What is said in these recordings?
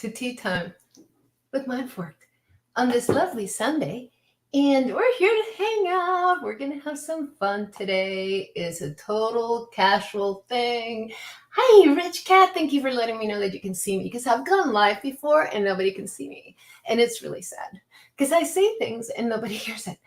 to Tea Time with Mindforked on this lovely Sunday. And we're here to hang out. We're going to have some fun today. It's a total casual thing. Hi, Rich Cat. Thank you for letting me know that you can see me because I've gone live before and nobody can see me. And it's really sad because I say things and nobody hears it.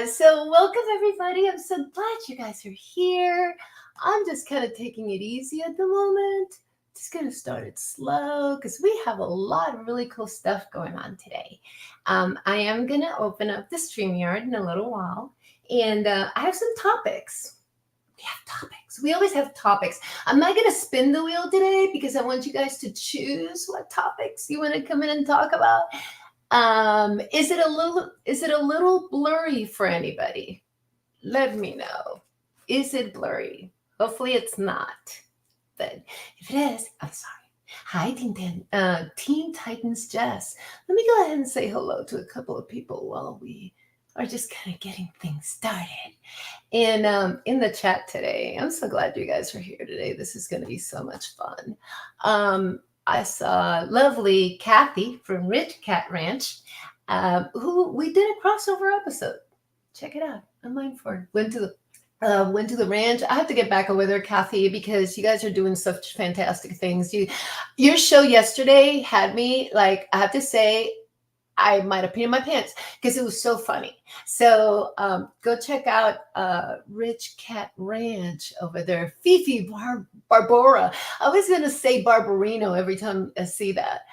So welcome, everybody. I'm so glad you guys are here. I'm just kind of taking it easy at the moment. Just going to start it slow because we have a lot of really cool stuff going on today. I am going to open up the Streamyard in a little while, and I have some topics. We have topics. We always have topics. I'm not going to spin the wheel today because I want you guys to choose what topics you want to come in and talk about. Is it a little blurry for anybody? Let me know. Is it blurry? Hopefully it's not. But if it is, I'm sorry. Hi, Teen Titans Jess. Let me go ahead and say hello to a couple of people while we are just kind of getting things started. And in the chat today, I'm so glad you guys are here today. This is going to be so much fun. I saw lovely Kathy from Rich Cat Ranch, who we did a crossover episode. Check it out. I'm Mindforked. Went to the ranch. I have to get back with her, Kathy, because you guys are doing such fantastic things. Your show yesterday had me, like, I have to say, I might have peed in my pants because it was so funny. So go check out Rich Cat Ranch over there. Fifi Barbara. I was going to say Barbarino every time I see that.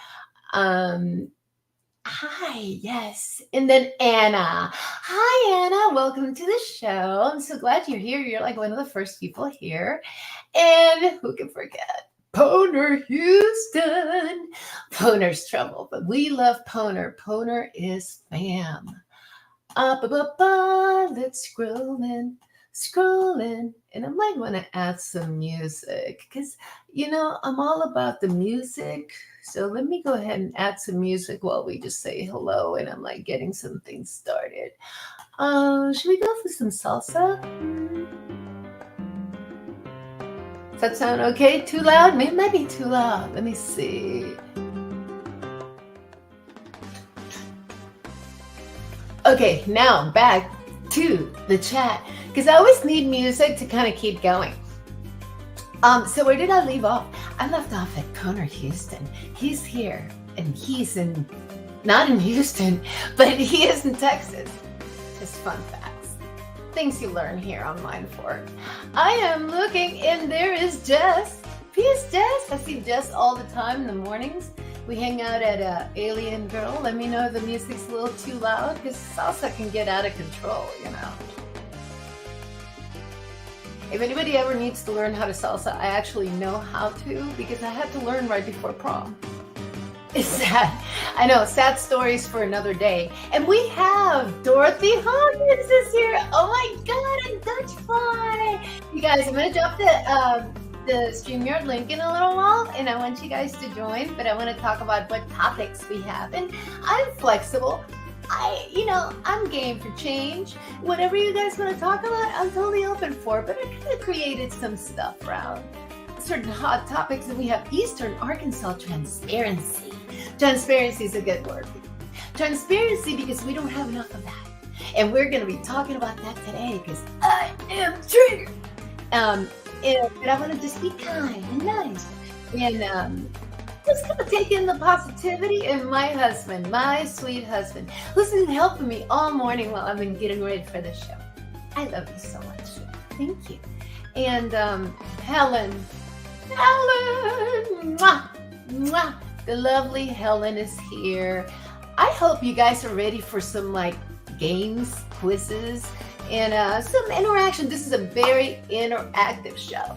Hi, yes. And then Anna. Hi, Anna. Welcome to the show. I'm so glad you're here. You're like one of the first people here. And who can forget? Poner Houston. Poner's trouble, but we love Poner. Poner is fam. Let's scrolling. And I might want to add some music because, I'm all about the music. So let me go ahead and add some music while we just say hello and I'm like getting some things started. Should we go for some salsa? Does that sound okay? Too loud? Maybe it might be too loud. Let me see. Okay, now back to the chat because I always need music to kind of keep going. So where did I leave off? I left off at Poner Houston. He's here, and he's not in Houston, but he is in Texas. Just fun facts. Things you learn here on Mindforked. I am looking, and there is Jess. Peace, Jess. I see Jess all the time in the mornings. We hang out at Alien Girl. Let me know if the music's a little too loud, because salsa can get out of control, If anybody ever needs to learn how to salsa, I actually know how to because I had to learn right before prom. It's sad. I know, sad stories for another day. And we have Dorothy Hawkins is here. Oh my God, a Dutch fly. You guys, I'm going to drop the StreamYard link in a little while, and I want you guys to join, but I want to talk about what topics we have. And I'm flexible. I'm game for change. Whatever you guys want to talk about, I'm totally open for. But I kind of created some stuff around certain hot topics, and we have Eastern Arkansas transparency. Transparency is a good word. Transparency because we don't have enough of that. And we're going to be talking about that today because I am triggered. But I want to just be kind and nice. And just gonna take in the positivity, and my husband, my sweet husband, who's been helping me all morning while I've been getting ready for the show. I love you so much. Thank you. And Helen, mwah, mwah. The lovely Helen is here. I hope you guys are ready for some games, quizzes, and some interaction. This is a very interactive show.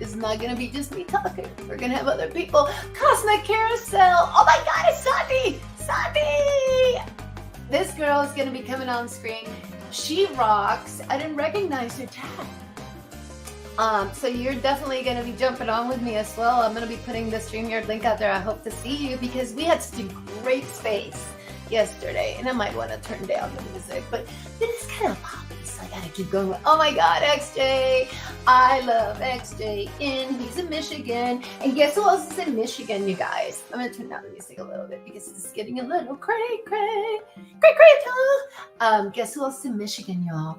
It's not going to be just me talking. We're going to have other people. Cosmic Carousel. Oh my God, it's Sandy. Sandy. This girl is going to be coming on screen. She rocks. I didn't recognize her tag. So you're definitely going to be jumping on with me as well. I'm going to be putting the StreamYard link out there. I hope to see you because we had such a great space yesterday, and I might want to turn down the music, but it's kind of poppy, so I gotta keep going. Oh my God, XJ. I love XJ, and he's in Michigan. And guess who else is in Michigan, you guys? I'm gonna turn down the music a little bit because it's getting a little cray. Guess who else is in Michigan, y'all?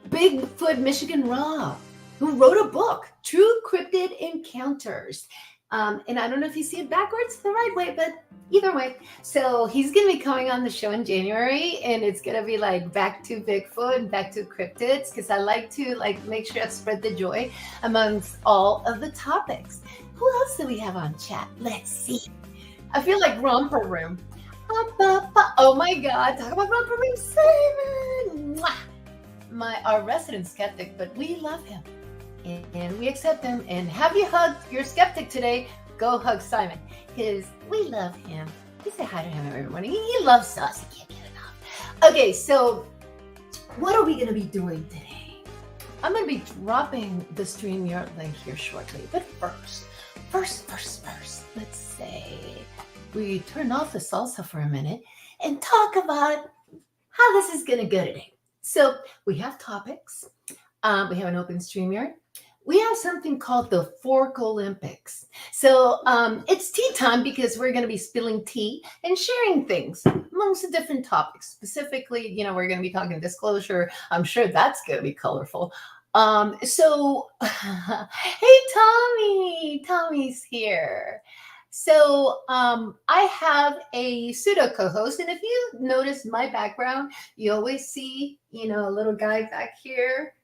Bigfoot Michigan Raw, who wrote a book, True Cryptid Encounters. And I don't know if you see it backwards the right way, but either way. So he's going to be coming on the show in January, and it's going to be like back to Bigfoot and back to cryptids, because I like to make sure I spread the joy amongst all of the topics. Who else do we have on chat? Let's see. I feel like Romper Room. Oh my God, talk about Romper Room, Simon. Our resident skeptic, but we love him. And we accept him. And have you hugged your skeptic today? Go hug Simon, because we love him. We say hi to him every morning. He loves us. He can't get enough. Okay, so what are we going to be doing today? I'm going to be dropping the Streamyard link here shortly. But first, let's say we turn off the salsa for a minute and talk about how this is going to go today. So we have topics. We have an open Streamyard. We have something called the Fork Olympics. So it's tea time, because we're going to be spilling tea and sharing things amongst the different topics. Specifically, we're going to be talking disclosure. I'm sure that's going to be colorful. So, hey, Tommy. Tommy's here. So I have a pseudo co-host, and if you notice my background, you always see, a little guy back here.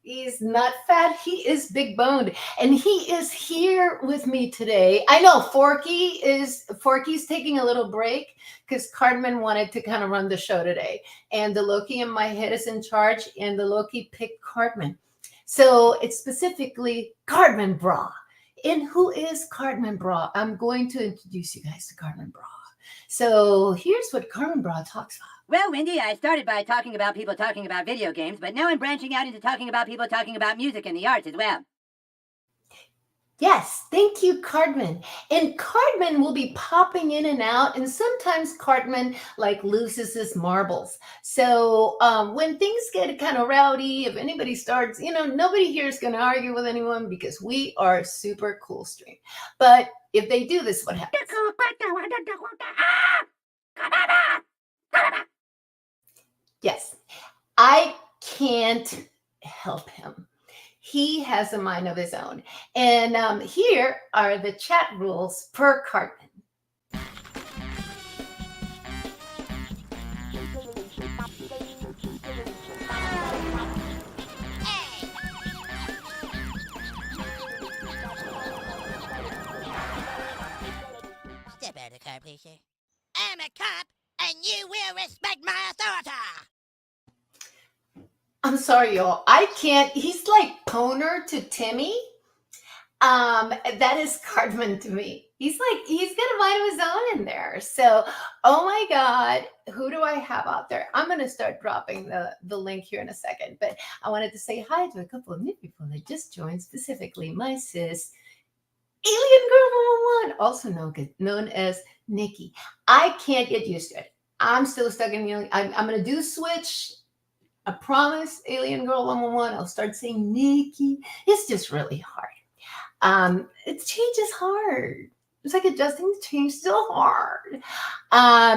He's not fat. He is big boned, and he is here with me today. I know Forky's taking a little break because Cartman wanted to kind of run the show today, and the Loki in my head is in charge, and the Loki picked Cartman. So it's specifically Cartman Bra. And who is Cartman Bra? I'm going to introduce you guys to Cartman Bra. So here's what Cartman Bra talks about. Well, Wendy, I started by talking about people talking about video games, but now I'm branching out into talking about people talking about music and the arts as well. Yes, thank you, Cartman. And Cartman will be popping in and out, and sometimes Cartman loses his marbles. So when things get kind of rowdy, if anybody starts, nobody here is going to argue with anyone, because we are super cool stream. But if they do this, what happens? Yes, I can't help him. He has a mind of his own. And here are the chat rules per Cartman. Step out of the car, please, sir. I'm a cop, and you will respect my authority. I'm sorry, y'all. I can't. He's like Poner to Timmy. That is Cartman to me. He's got a mind of his own in there. So, oh my God, who do I have out there? I'm going to start dropping the link here in a second. But I wanted to say hi to a couple of new people that just joined, specifically my sis, Alien Girl 111, also known as Nikki. I can't get used to it. I'm still stuck in the. I'm going to do switch. I promise, Alien Girl 111, I'll start saying Nikki. It's just really hard. Change is hard. It's like adjusting to change, still hard.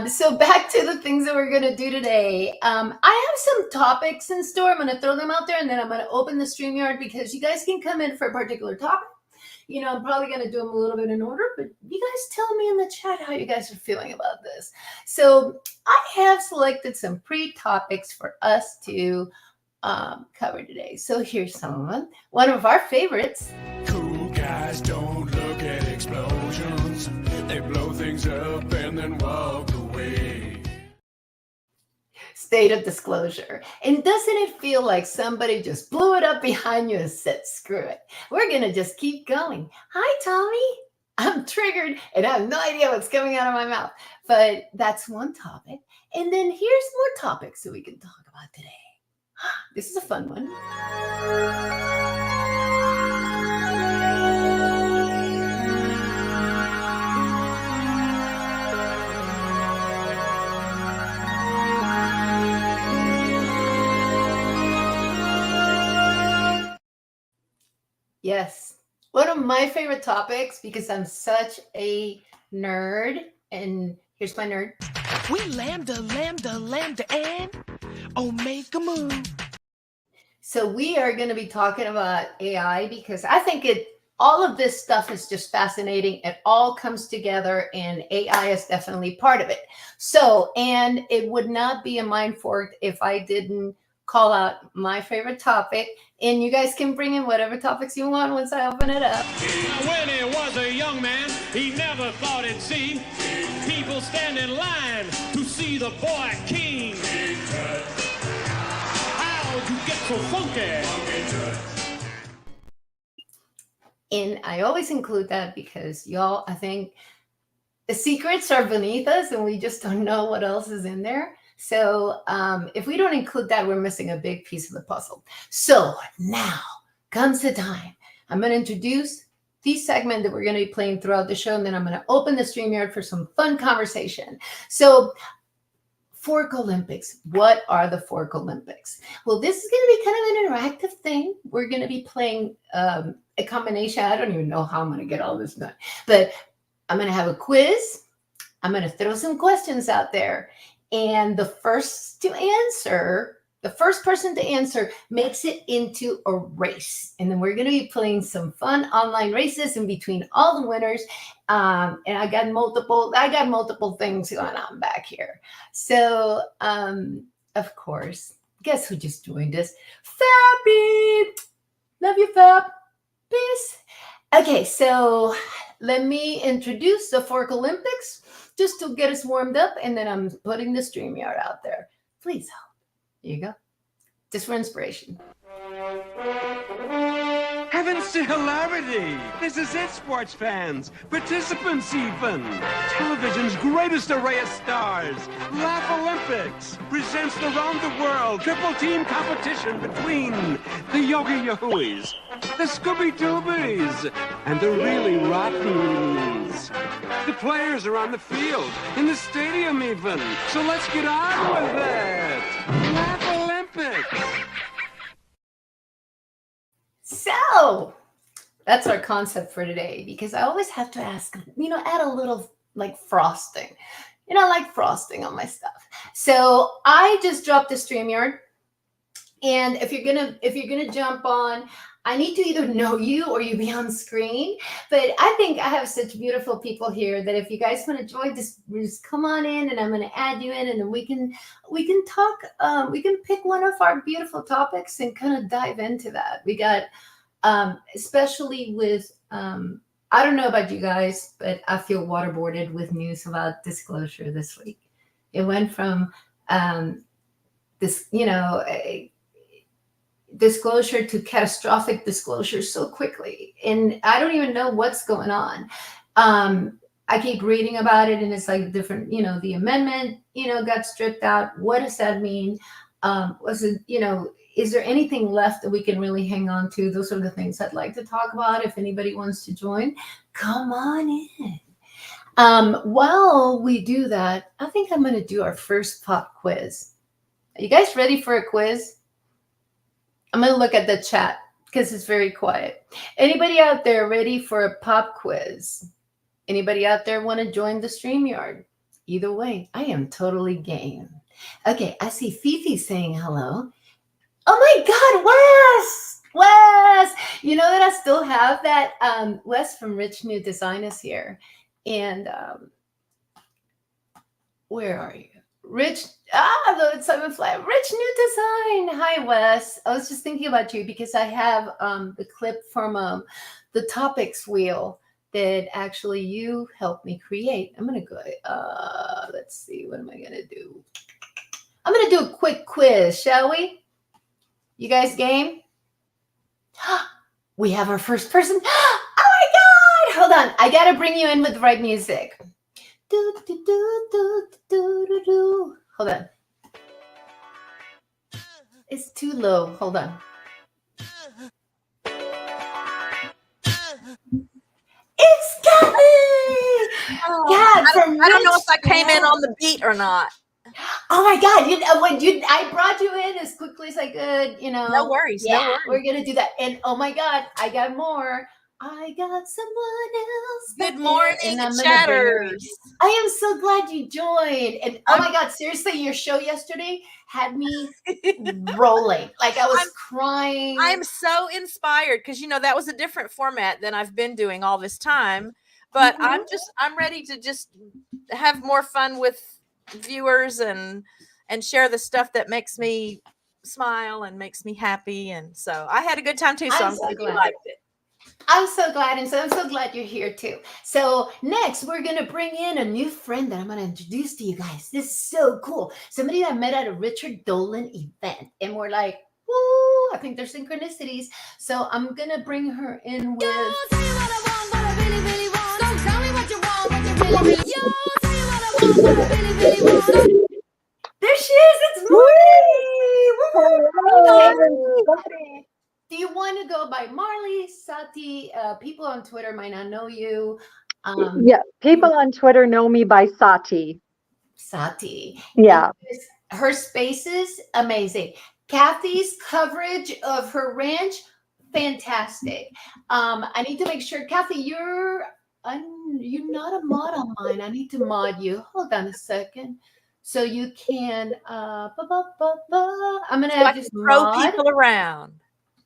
So back to the things that we're going to do today. I have some topics in store. I'm going to throw them out there, and then I'm going to open the StreamYard, because you guys can come in for a particular topic. I'm probably going to do them a little bit in order, but you guys tell me in the chat how you guys are feeling about this. So I have selected some pre-topics for us to cover today. So here's some of them. One of our favorites. Cool guys don't look at explosions. They blow things up and then walk away. State of disclosure. And doesn't it feel like somebody just blew it up behind you and said, screw it. We're going to just keep going. Hi, Tommy. I'm triggered and I have no idea what's coming out of my mouth. But that's one topic. And then here's more topics that we can talk about today. This is a fun one. Yes. One of my favorite topics because I'm such a nerd. And here's my nerd. We lambda, and make a move. So we are going to be talking about AI because I think all of this stuff is just fascinating. It all comes together and AI is definitely part of it. So, and it would not be a Mindforked if I didn't call out my favorite topic. And you guys can bring in whatever topics you want once I open it up. When he was a young man, he never thought he'd see people stand in line to see the boy king. How'd you get so funky? And I always include that because y'all, I think the secrets are beneath us and we just don't know what else is in there. So if we don't include that, we're missing a big piece of the puzzle. So now comes the time. I'm going to introduce the segment that we're going to be playing throughout the show, and then I'm going to open the Streamyard for some fun conversation. So Fork Olympics. What are the Fork Olympics? Well, this is going to be kind of an interactive thing. We're going to be playing a combination. I don't even know how I'm going to get all this done, but I'm going to have a quiz. I'm going to throw some questions out there. And the first person to answer makes it into a race. And then we're going to be playing some fun online races in between all the winners. And I got multiple things going on back here. So, of course, guess who just joined us? Fabi! Love you, Fab. Peace. Okay, so let me introduce the Fork Olympics just to get us warmed up, and then I'm putting the Streamyard out there. Please help. Here you go. Just for inspiration. Heavens to hilarity! This is it, sports fans, participants even. Television's greatest array of stars, Laugh Olympics, presents the round-the-world triple team competition between the Yogi Yahooies, the Scooby-Doobies, and the really rottens. The players are on the field, in the stadium even, so let's get on with it! Laugh Olympics! So that's our concept for today, because I always have to ask, add a little like frosting. I like frosting on my stuff. So I just dropped the Streamyard. And if you're gonna jump on, I need to either know you or you be on screen. But I think I have such beautiful people here that if you guys want to join, just come on in, and I'm going to add you in, and then we can talk. We can pick one of our beautiful topics and kind of dive into that. We got, especially with, I don't know about you guys, but I feel waterboarded with news about disclosure this week. It went from disclosure to catastrophic disclosure so quickly, and I don't even know what's going on. I keep reading about it, and it's like different, the amendment, got stripped out. What does that mean? Was it, is there anything left that we can really hang on to? Those are the things I'd like to talk about. If anybody wants to join, come on in. While we do that, I think I'm going to do our first pop quiz. Are you guys ready for a quiz? I'm going to look at the chat because it's very quiet. Anybody out there ready for a pop quiz? Anybody out there want to join the Streamyard? Either way, I am totally game. Okay, I see Fifi saying hello. Oh my God, Wes! You know that I still have that? Wes from Rich New Design is here. And where are you? Rich Rich New Design. Hi, Wes. I was just thinking about you because I have the clip from the topics wheel that actually you helped me create. I'm going to go, let's see, what am I going to do? I'm going to do a quick quiz, shall we? You guys game? We have our first person. Oh my God! Hold on. I got to bring you in with the right music. Do, do, do, do, do, do, do. Hold on. It's too low. Hold on. It's coming! Oh, Yeah, I don't know if I came in on the beat or not. Oh my God! I brought you in as quickly as I could. No worries. Yeah, No worries. we're gonna do that. And oh my God, I got more. I got someone else. Good back morning, there, and I'm gonna bring her in. chatters. I am so glad you joined. And oh my God, seriously, your show yesterday had me rolling. Like I was crying. I'm so inspired because that was a different format than I've been doing all this time. But I'm ready to just have more fun with viewers and share the stuff that makes me smile and makes me happy. And so I had a good time too. So I'm glad you liked it. I'm so glad, and so I'm so glad you're here too. So next, we're gonna bring in a new friend that I'm gonna introduce to you guys. This is so cool. Somebody I met at a Richard Dolan event, and we're like, "Woo!" I think there's synchronicities. So I'm gonna bring her in with. Tell you what I want, what I really, really want. Don't tell me what you want, what you really, really. Yo, tell you what I want, what I really, really want. There she is. It's Marley. Hello, everybody. Do you want to go by Marley, Sati? People on Twitter might not know you. Yeah, people on Twitter know me by Sati. Sati. Yeah. Her spaces, amazing. Kathy's coverage of her ranch, fantastic. I need to make sure, Kathy, you're not a mod on mine. I need to mod you. Hold on a second. So you can, I'm going to just throw people around.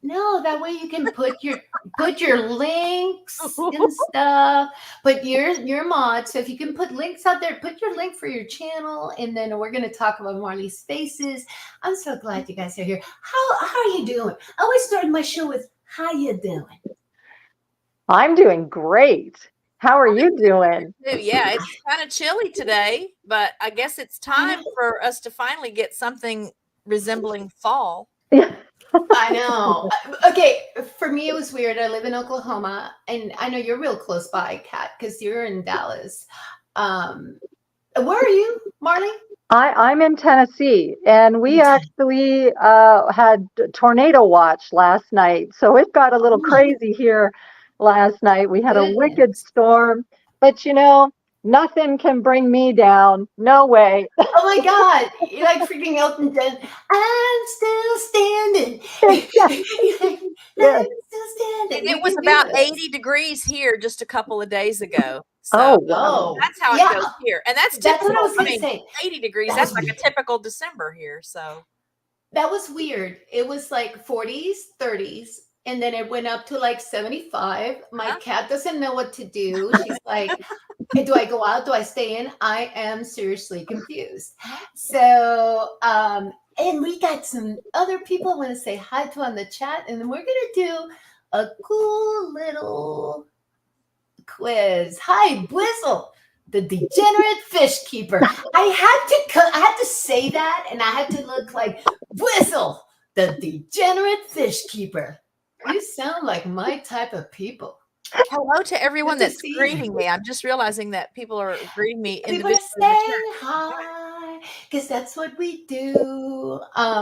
No, that way you can put your links and stuff. Put your mod. So if you can put links out there, put your link for your channel, and then we're going to talk about Marley's spaces. I'm so glad you guys are here. How are you doing? I always start my show with how you doing. I'm doing great. How are you doing? Yeah, it's kind of chilly today, but I guess it's time for us to finally get something resembling fall. I know. Okay, for me it was weird. I live in Oklahoma, and I know you're real close by, Kat, because you're in Dallas. Where are you, Marley? I'm in Tennessee, and we actually had tornado watch last night, so it got a little crazy here last night. We had a wicked storm, but nothing can bring me down. No way. Oh my God. You're like freaking Elton John. I'm still standing. Yes. Still standing. It was about 80 degrees here just a couple of days ago. So Oh, wow. that's how it goes here. And that's typical. what I was going to say. 80 degrees, that's like a typical December here. So that was weird. It was like 40s, 30s. And then it went up to like 75. My cat doesn't know what to do. She's like, hey, do I go out? Do I stay in? I am seriously confused. So, and we got some other people I want to say hi to on the chat. And then we're going to do a cool little quiz. Hi, Blizzle, the degenerate fish keeper. I had to say that, and I had to look like Blizzle, the degenerate fish keeper. You sound like my type of people. Hello to everyone that's greeting me. I'm just realizing that people are greeting me People individually. are saying hi, because that's what we do.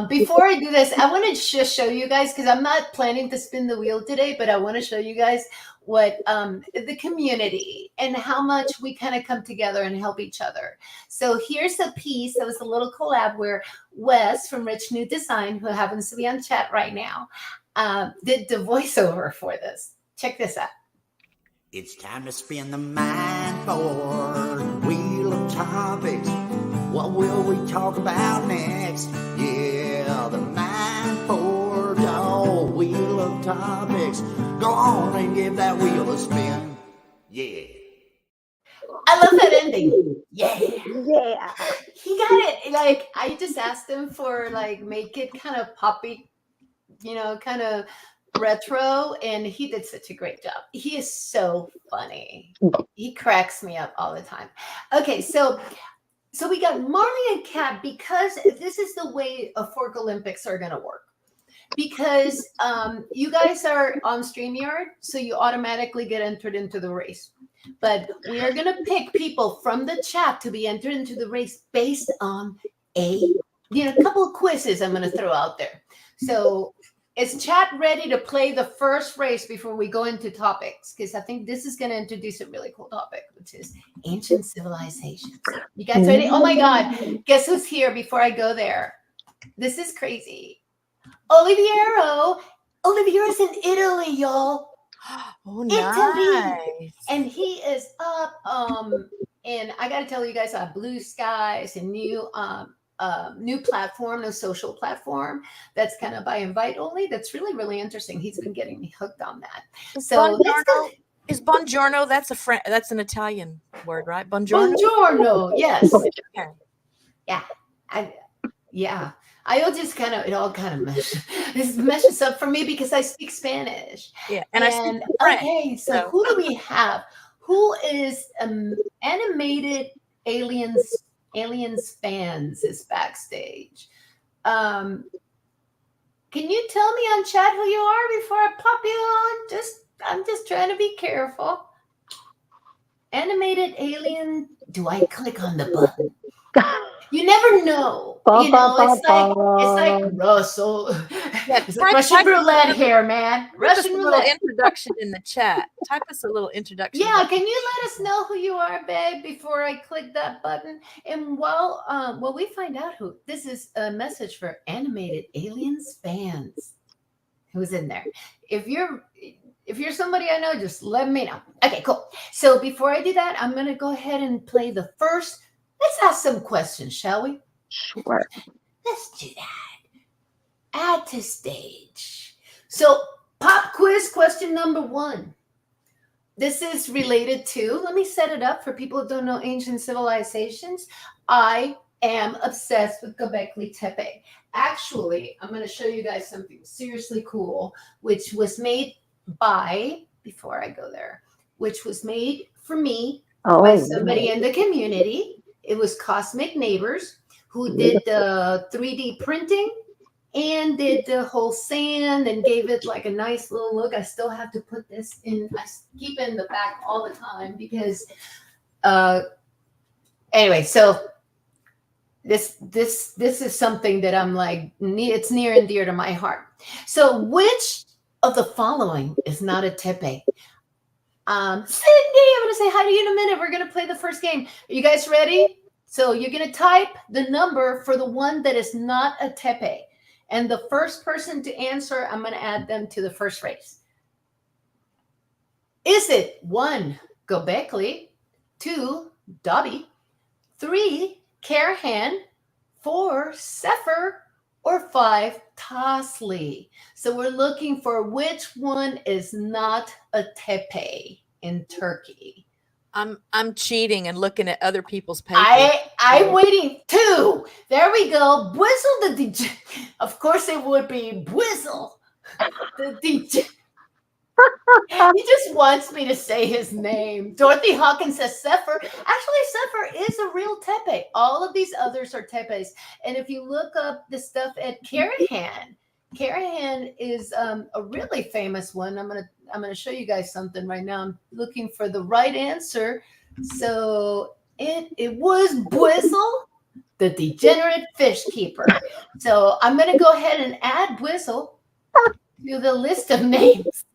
Before I do this, I want to just show you guys, because I'm not planning to spin the wheel today, but I want to show you guys what the community and how much we kind of come together and help each other. So here's a piece that was a little collab where Wes from Rich New Design, who happens to be on chat right now, did the voiceover for this. Check this out. It's time to spin the Mindforked wheel of topics. What will we talk about next? Yeah, the Mindforked wheel of topics. Go on and give that wheel a spin. Yeah. I love that ending. Yeah. Yeah. He got it. Like, I just asked him for like, make it kind of poppy, kind of retro, and he did such a great job. He is so funny. He cracks me up all the time. Okay, so we got Marley and Kat, because this is the way a Fork Olympics are going to work. Because you guys are on Streamyard, so you automatically get entered into the race. But we are going to pick people from the chat to be entered into the race based on a couple of quizzes I'm going to throw out there. So is chat ready to play the first race before we go into topics? Because I think this is going to introduce a really cool topic, which is ancient civilizations. You guys ready? Oh my God. Guess who's here before I go there? This is crazy. Oliviero. Oliviero's in Italy, y'all. Oh, Italy. nice. And he is up. And I got to tell you guys, Blue Sky is a new platform, no social platform that's kind of by invite only. That's really, really interesting. He's been getting me hooked on that. So let's go. Is buongiorno? That's an Italian word, right? Buongiorno. Buongiorno. Yes. Okay. Yeah. I just kind of, it all kind of meshes up for me because I speak Spanish. Yeah. And I speak French. Okay. So who do we have? Who is animated aliens fans is backstage? Can you tell me on chat who you are before I pop you on? I'm just trying to be careful. Animated alien. Do I click on the button? You never know. You know, it's like Russell. Yeah, it's like Russian roulette here, man. Russian roulette. A little introduction in the chat. Type us a little introduction. Yeah, can you let us know who you are, babe, before I click that button? And while we find out who, this is a message for animated aliens fans. Who's in there? If you're somebody I know, just let me know. Okay, cool. So before I do that, I'm gonna go ahead and play the first. Let's ask some questions, shall we? Sure. Let's do that. Add to stage. So, pop quiz question number 1. This is related to, let me set it up for people who don't know ancient civilizations. I am obsessed with Göbekli Tepe. Actually, I'm going to show you guys something seriously cool, which was made by, before I go there, which was made for me by somebody in the community. It was Cosmic Neighbors who did the 3D printing and did the whole sand and gave it like a nice little look. I still have to put this in. I keep it in the back all the time because, anyway. So this is something that I'm like, it's near and dear to my heart. So which of the following is not a tepe? Cindy, I'm going to say hi to you in a minute. We're going to play the first game. Are you guys ready? So you're going to type the number for the one that is not a tepe. And the first person to answer, I'm going to add them to the first race. Is it 1, Göbekli, 2, Dobby, 3, Karahan, 4, Sefer, or 5, Tasli? So we're looking for which one is not a tepe in Turkey. I'm cheating and looking at other people's papers. I'm waiting. 2. There we go. Bwizzle the DJ. Of course it would be Bwizzle the DJ. He just wants me to say his name. Dorothy Hawkins says Sefer. Actually, Sefer is a real tepe. All of these others are tepes. And if you look up the stuff at Karahan is a really famous one. I'm gonna show you guys something right now. I'm looking for the right answer. So it was Bwizzle, the degenerate fish keeper. So I'm gonna go ahead and add Bwizzle to the list of names.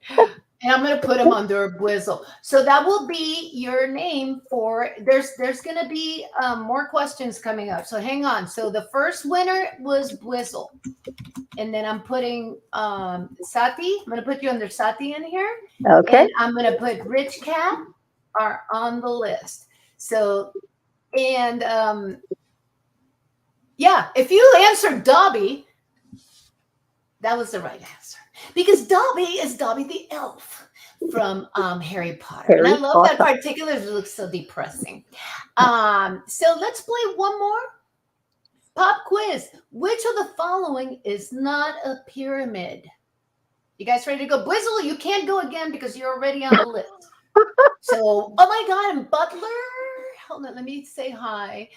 And I'm going to put them under Bwizzle. So that will be your name for, there's going to be more questions coming up. So hang on. So the first winner was Bwizzle. And then I'm putting Sati. I'm going to put you under Sati in here. Okay. And I'm going to put Rich Cat are on the list. So, and yeah, if you answered Dobby, that was the right answer. Because Dobby is Dobby the elf from Harry Potter. And I love that particular. It looks so depressing. So let's play one more pop quiz. Which of the following is not a pyramid? You guys ready to go? Bwizzle, you can't go again because you're already on the list. So, oh my God, and Butler. Hold on, let me say hi.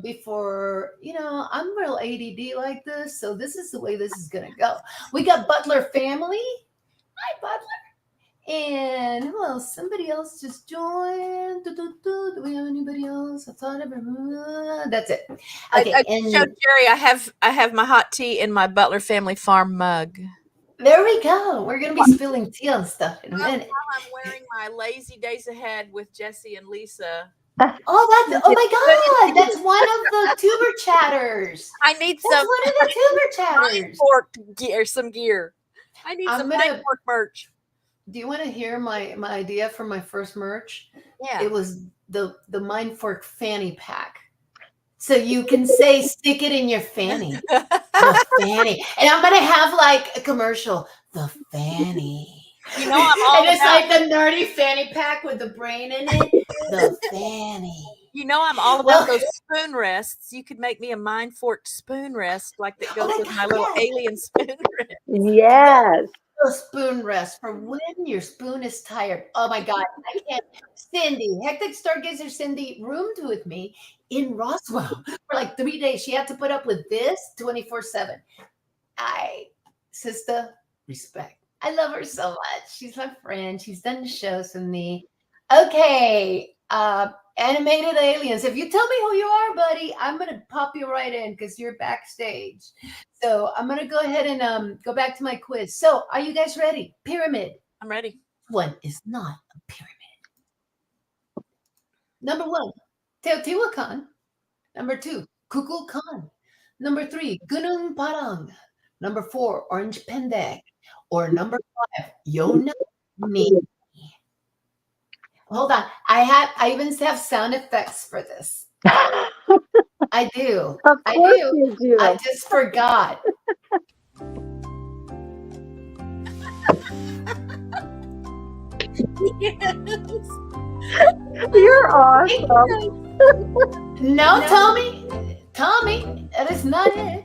Before, I'm real ADD like this, so this is the way this is gonna go. We got Butler family. Hi, Butler. And who else? Somebody else just joined. Do we have anybody else? I thought of that's it. Okay, I and showed Jerry. I have my hot tea in my Butler Family Farm mug. there we go. We're gonna be spilling tea on stuff in a minute. While I'm wearing my Lazy Days Ahead with Jesse and Lisa. Oh, that's my God! That's one of the tuber chatters. I need That's some one of the tuber chatters. Mindforked gear. Some gear. I need I'm some gonna- Mindforked merch. Do you want to hear my idea for my first merch? Yeah. It was the Mindfork fanny pack. So you can say stick it in your fanny. The fanny. And I'm gonna have like a commercial. The fanny. You know I'm all And it's about, like the nerdy fanny pack with the brain in it. The fanny. you know I'm all about those spoon rests. You could make me a Mindforked spoon rest like that goes my with God, my little yes. alien spoon rest. Yes. A spoon rest for when your spoon is tired. Oh my God, I can't. Cindy, Hectic Stargazer Cindy roomed with me in Roswell for like 3 days. She had to put up with this 24/7. Sister, respect. I love her so much. She's my friend. She's done the shows with me. Okay, animated aliens. If you tell me who you are, buddy, I'm gonna pop you right in because you're backstage. So I'm gonna go ahead and go back to my quiz. So are you guys ready? Pyramid. I'm ready. One is not a pyramid. Number 1, Teotihuacan. Number 2, Kukulkan. Number 3, Gunung Padang. Number 4, Orange Pendek. Or number 5, Yona Ni. Hold on. I even have sound effects for this. I do. Of I course do. you do. I just forgot. You're awesome. No, Tommy. Tommy, that is not it.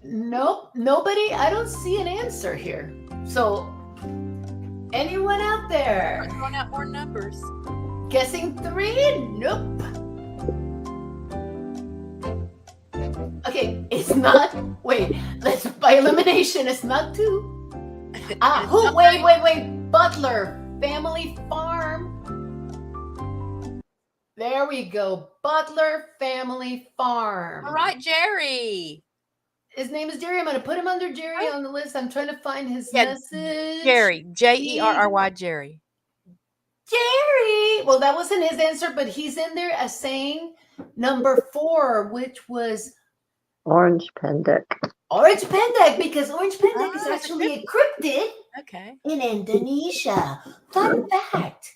Nope. Nobody. I don't see an answer here. So, anyone out there Throwing out more numbers. guessing 3? Nope. Okay, it's not. Wait, let's by elimination. It's not 2. Who? Wait. Butler Family Farm. There we go. Butler Family Farm. All right, Jerry. His name is Jerry. I'm going to put him under Jerry on the list. I'm trying to find his Yeah, message. Jerry. Jerry. Jerry. Jerry. Well, that wasn't his answer, but he's in there as saying number 4, which was Orange Pendek. Orange Pendek, because Orange Pendek is actually a cryptid Okay. in Indonesia. Fun fact.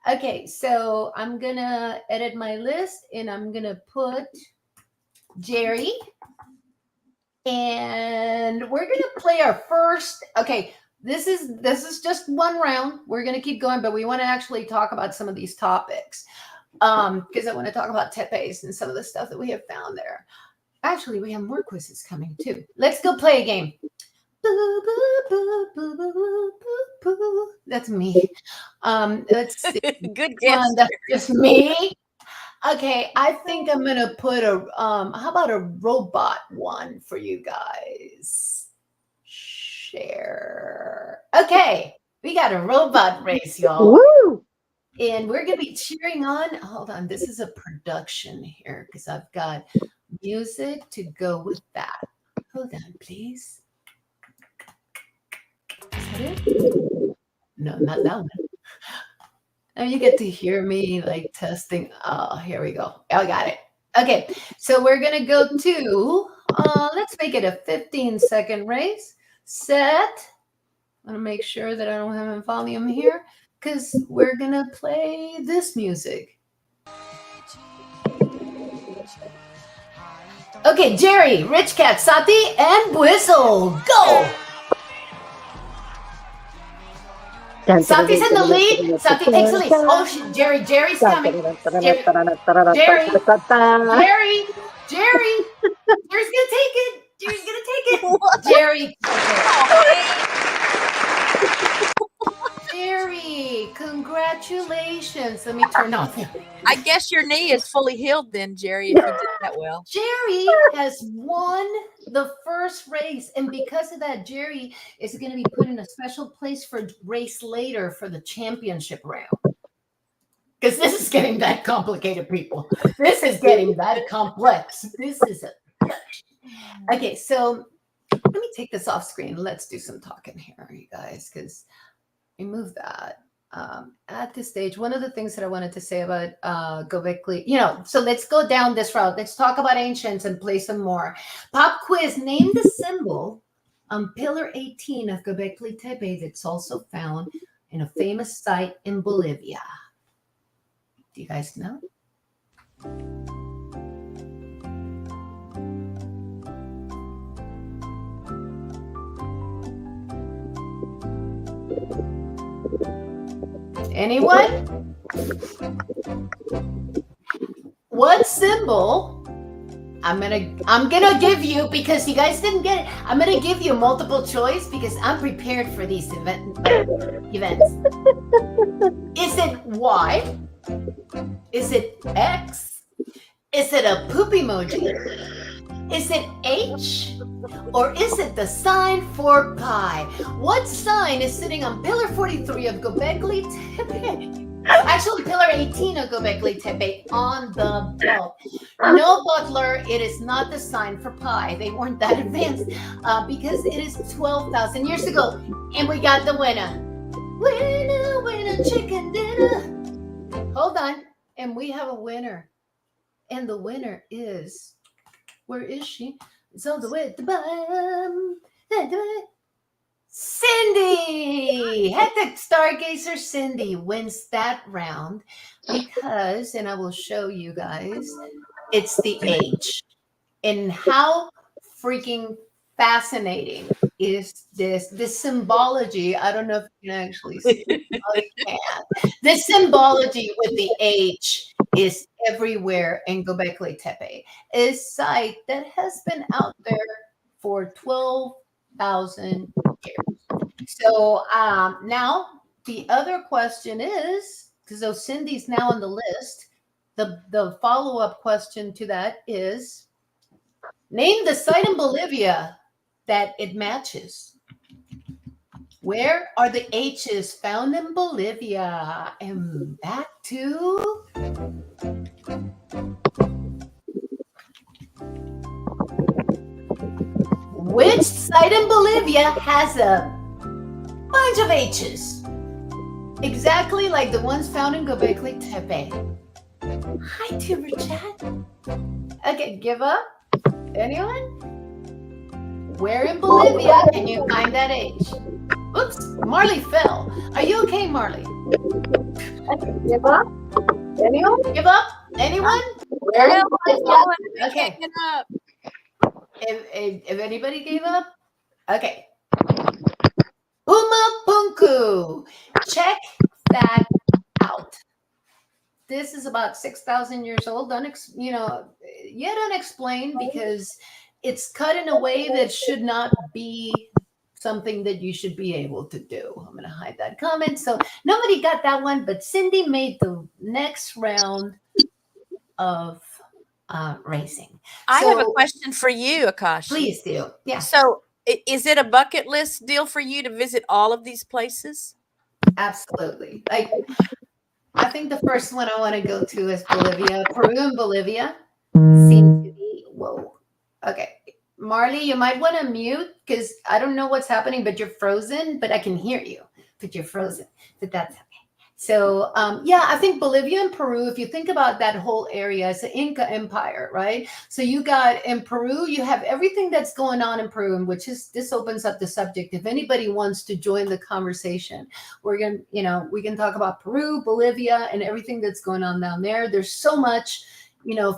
Okay, so I'm going to edit my list and I'm going to put Jerry. And we're going to play our first. Okay, this is just one round. We're going to keep going, but we want to actually talk about some of these topics. Because I want to talk about tepes and some of the stuff that we have found there. Actually, we have more quizzes coming too. Let's go play a game. Boo, boo, boo, boo, boo, boo, boo, boo. That's me. Let's see. Good Come guess. on, that's just me. Okay, I think I'm gonna put a how about a robot one for you guys? Share. Okay, we got a robot race, y'all. Woo! And we're gonna be cheering on. Hold on, this is a production here because I've got music to go with that. Hold on, please. Is that it? No, not that one. Now you get to hear me like testing. Oh, here we go. I got it. Okay, so we're gonna go to let's make it a 15-second race. Set. I want to make sure that I don't have a volume here because we're gonna play this music. Okay, Jerry, Rich Cat, Sati, and Whistle, go! Sati's in the lead. Sati takes the lead. Oh, Jerry's coming. Jerry's gonna take it. Jerry's gonna take it. Jerry. Jerry, congratulations. Let me turn off. I guess your knee is fully healed then, Jerry, if you did that that well. Jerry has won the first race, and because of that, Jerry is going to be put in a special place for race later for the championship round. Because this is getting that complicated, people. This is getting that complex. This is a okay. So let me take this off screen. Let's do some talking here, you guys, because remove that. At this stage, one of the things that I wanted to say about Göbekli, so let's go down this route. Let's talk about ancients and play some more. Pop quiz, name the symbol on pillar 18 of Göbekli Tepe that's also found in a famous site in Bolivia. Do you guys know? Anyone? What symbol? I'm gonna give you, because you guys didn't get it. I'm gonna give you multiple choice because I'm prepared for these events. Is it Y? Is it X? Is it a poop emoji? Is it H? Or is it the sign for pi? What sign is sitting on pillar 43 of Göbekli Tepe? Actually, pillar 18 of Göbekli Tepe on the belt. No, Butler, it is not the sign for pi. They weren't that advanced because it is 12,000 years ago. And we got the winner. Winner, winner, chicken dinner. Hold on. And we have a winner. And the winner is, where is she? It's all the way at the bottom. Cindy! Hectic Stargazer Cindy wins that round because, and I will show you guys, it's the H. And how freaking fascinating is this symbology? I don't know if you can actually see it. Oh, you can. This symbology with the H is everywhere in Göbekli Tepe. A site that has been out there for 12,000 years. So now the other question is, because though Cindy's now on the list, the follow-up question to that is, name the site in Bolivia that it matches. Where are the H's found in Bolivia? And back to which site in Bolivia has a bunch of H's? Exactly like the ones found in Göbekli Tepe. Hi, Tuber Chat. Okay, give up. Anyone? Where in Bolivia can you find that H? Oops, Marley fell. Are you okay, Marley? Give up? Anyone? Give up? Anyone? Where in Bolivia? Okay. Get up. If anybody gave up? Okay. Puma Punku. Check that out. This is about 6,000 years old, yet unexplained because it's cut in a way that should not be something that you should be able to do. I'm going to hide that comment. So nobody got that one, but Cindy made the next round of racing. I have a question for you, Akash. Please do. Yeah. So is it a bucket list deal for you to visit all of these places? Absolutely. I think the first one I want to go to is Bolivia. Peru and Bolivia seem to be, whoa. Okay. Marley, you might want to mute because I don't know what's happening, but you're frozen, but I can hear you, but you're frozen. But that's okay. So, I think Bolivia and Peru, if you think about that whole area, it's the Inca Empire, right? So you got in Peru, you have everything that's going on in Peru, this opens up the subject. If anybody wants to join the conversation, we can talk about Peru, Bolivia, and everything that's going on down there. There's so much,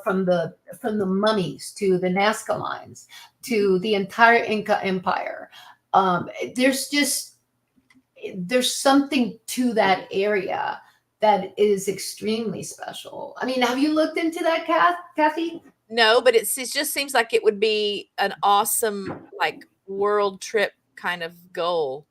from the mummies to the Nazca lines to the entire Inca Empire. There's something to that area that is extremely special. I mean, have you looked into that, Kathy? No, but it just seems like it would be an awesome, world trip kind of goal.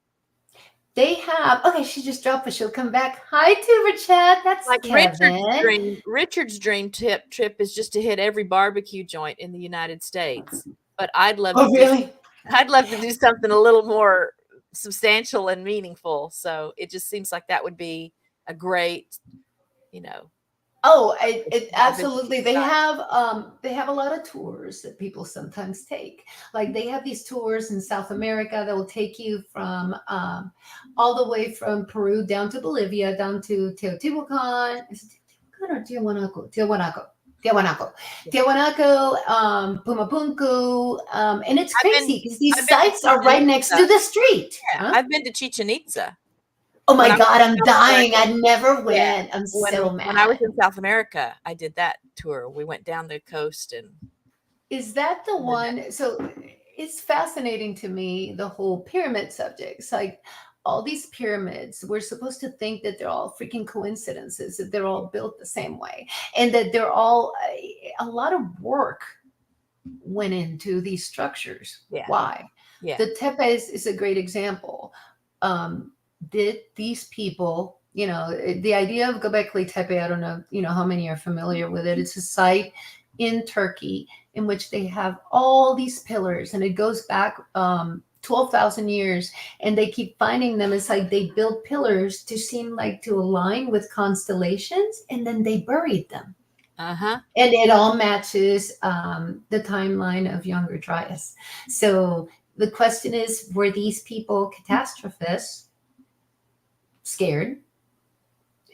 They have, okay, she just dropped, but she'll come back. Hi, Tuber Chat. That's Like Kevin. Richard's dream trip is just to hit every barbecue joint in the United States. But I'd love Oh, really? to do something a little more substantial and meaningful. So it just seems like that would be a great, you know. Oh, it absolutely. They have a lot of tours that people sometimes take. Like they have these tours in South America that will take you from all the way from Peru down to Bolivia, down to Teotihuacan. Is it Teotihuacan or Tiahuanaco? Tiahuanaco, Pumapunku, and it's crazy because these sites are right next to the street. Yeah, Huh? I've been to Chichen Itza. Oh my When I God, was in I'm South dying. America. I never went. Yeah. I'm so When I was mad. in South America, I did that tour. We went down the coast and Is that the one? So it's fascinating to me, the whole pyramid subject. It's like all these pyramids, we're supposed to think that they're all freaking coincidences, that they're all built the same way, and that they're all a lot of work went into these structures. Yeah. Why? Yeah. The Tepes is a great example. Did these people, the idea of Göbekli Tepe, I don't know, how many are familiar with it. It's a site in Turkey in which they have all these pillars, and it goes back 12,000 years, and they keep finding them. It's like they built pillars to seem like to align with constellations, and then they buried them. Uh-huh. And it all matches the timeline of Younger Dryas. So the question is, were these people catastrophists, scared,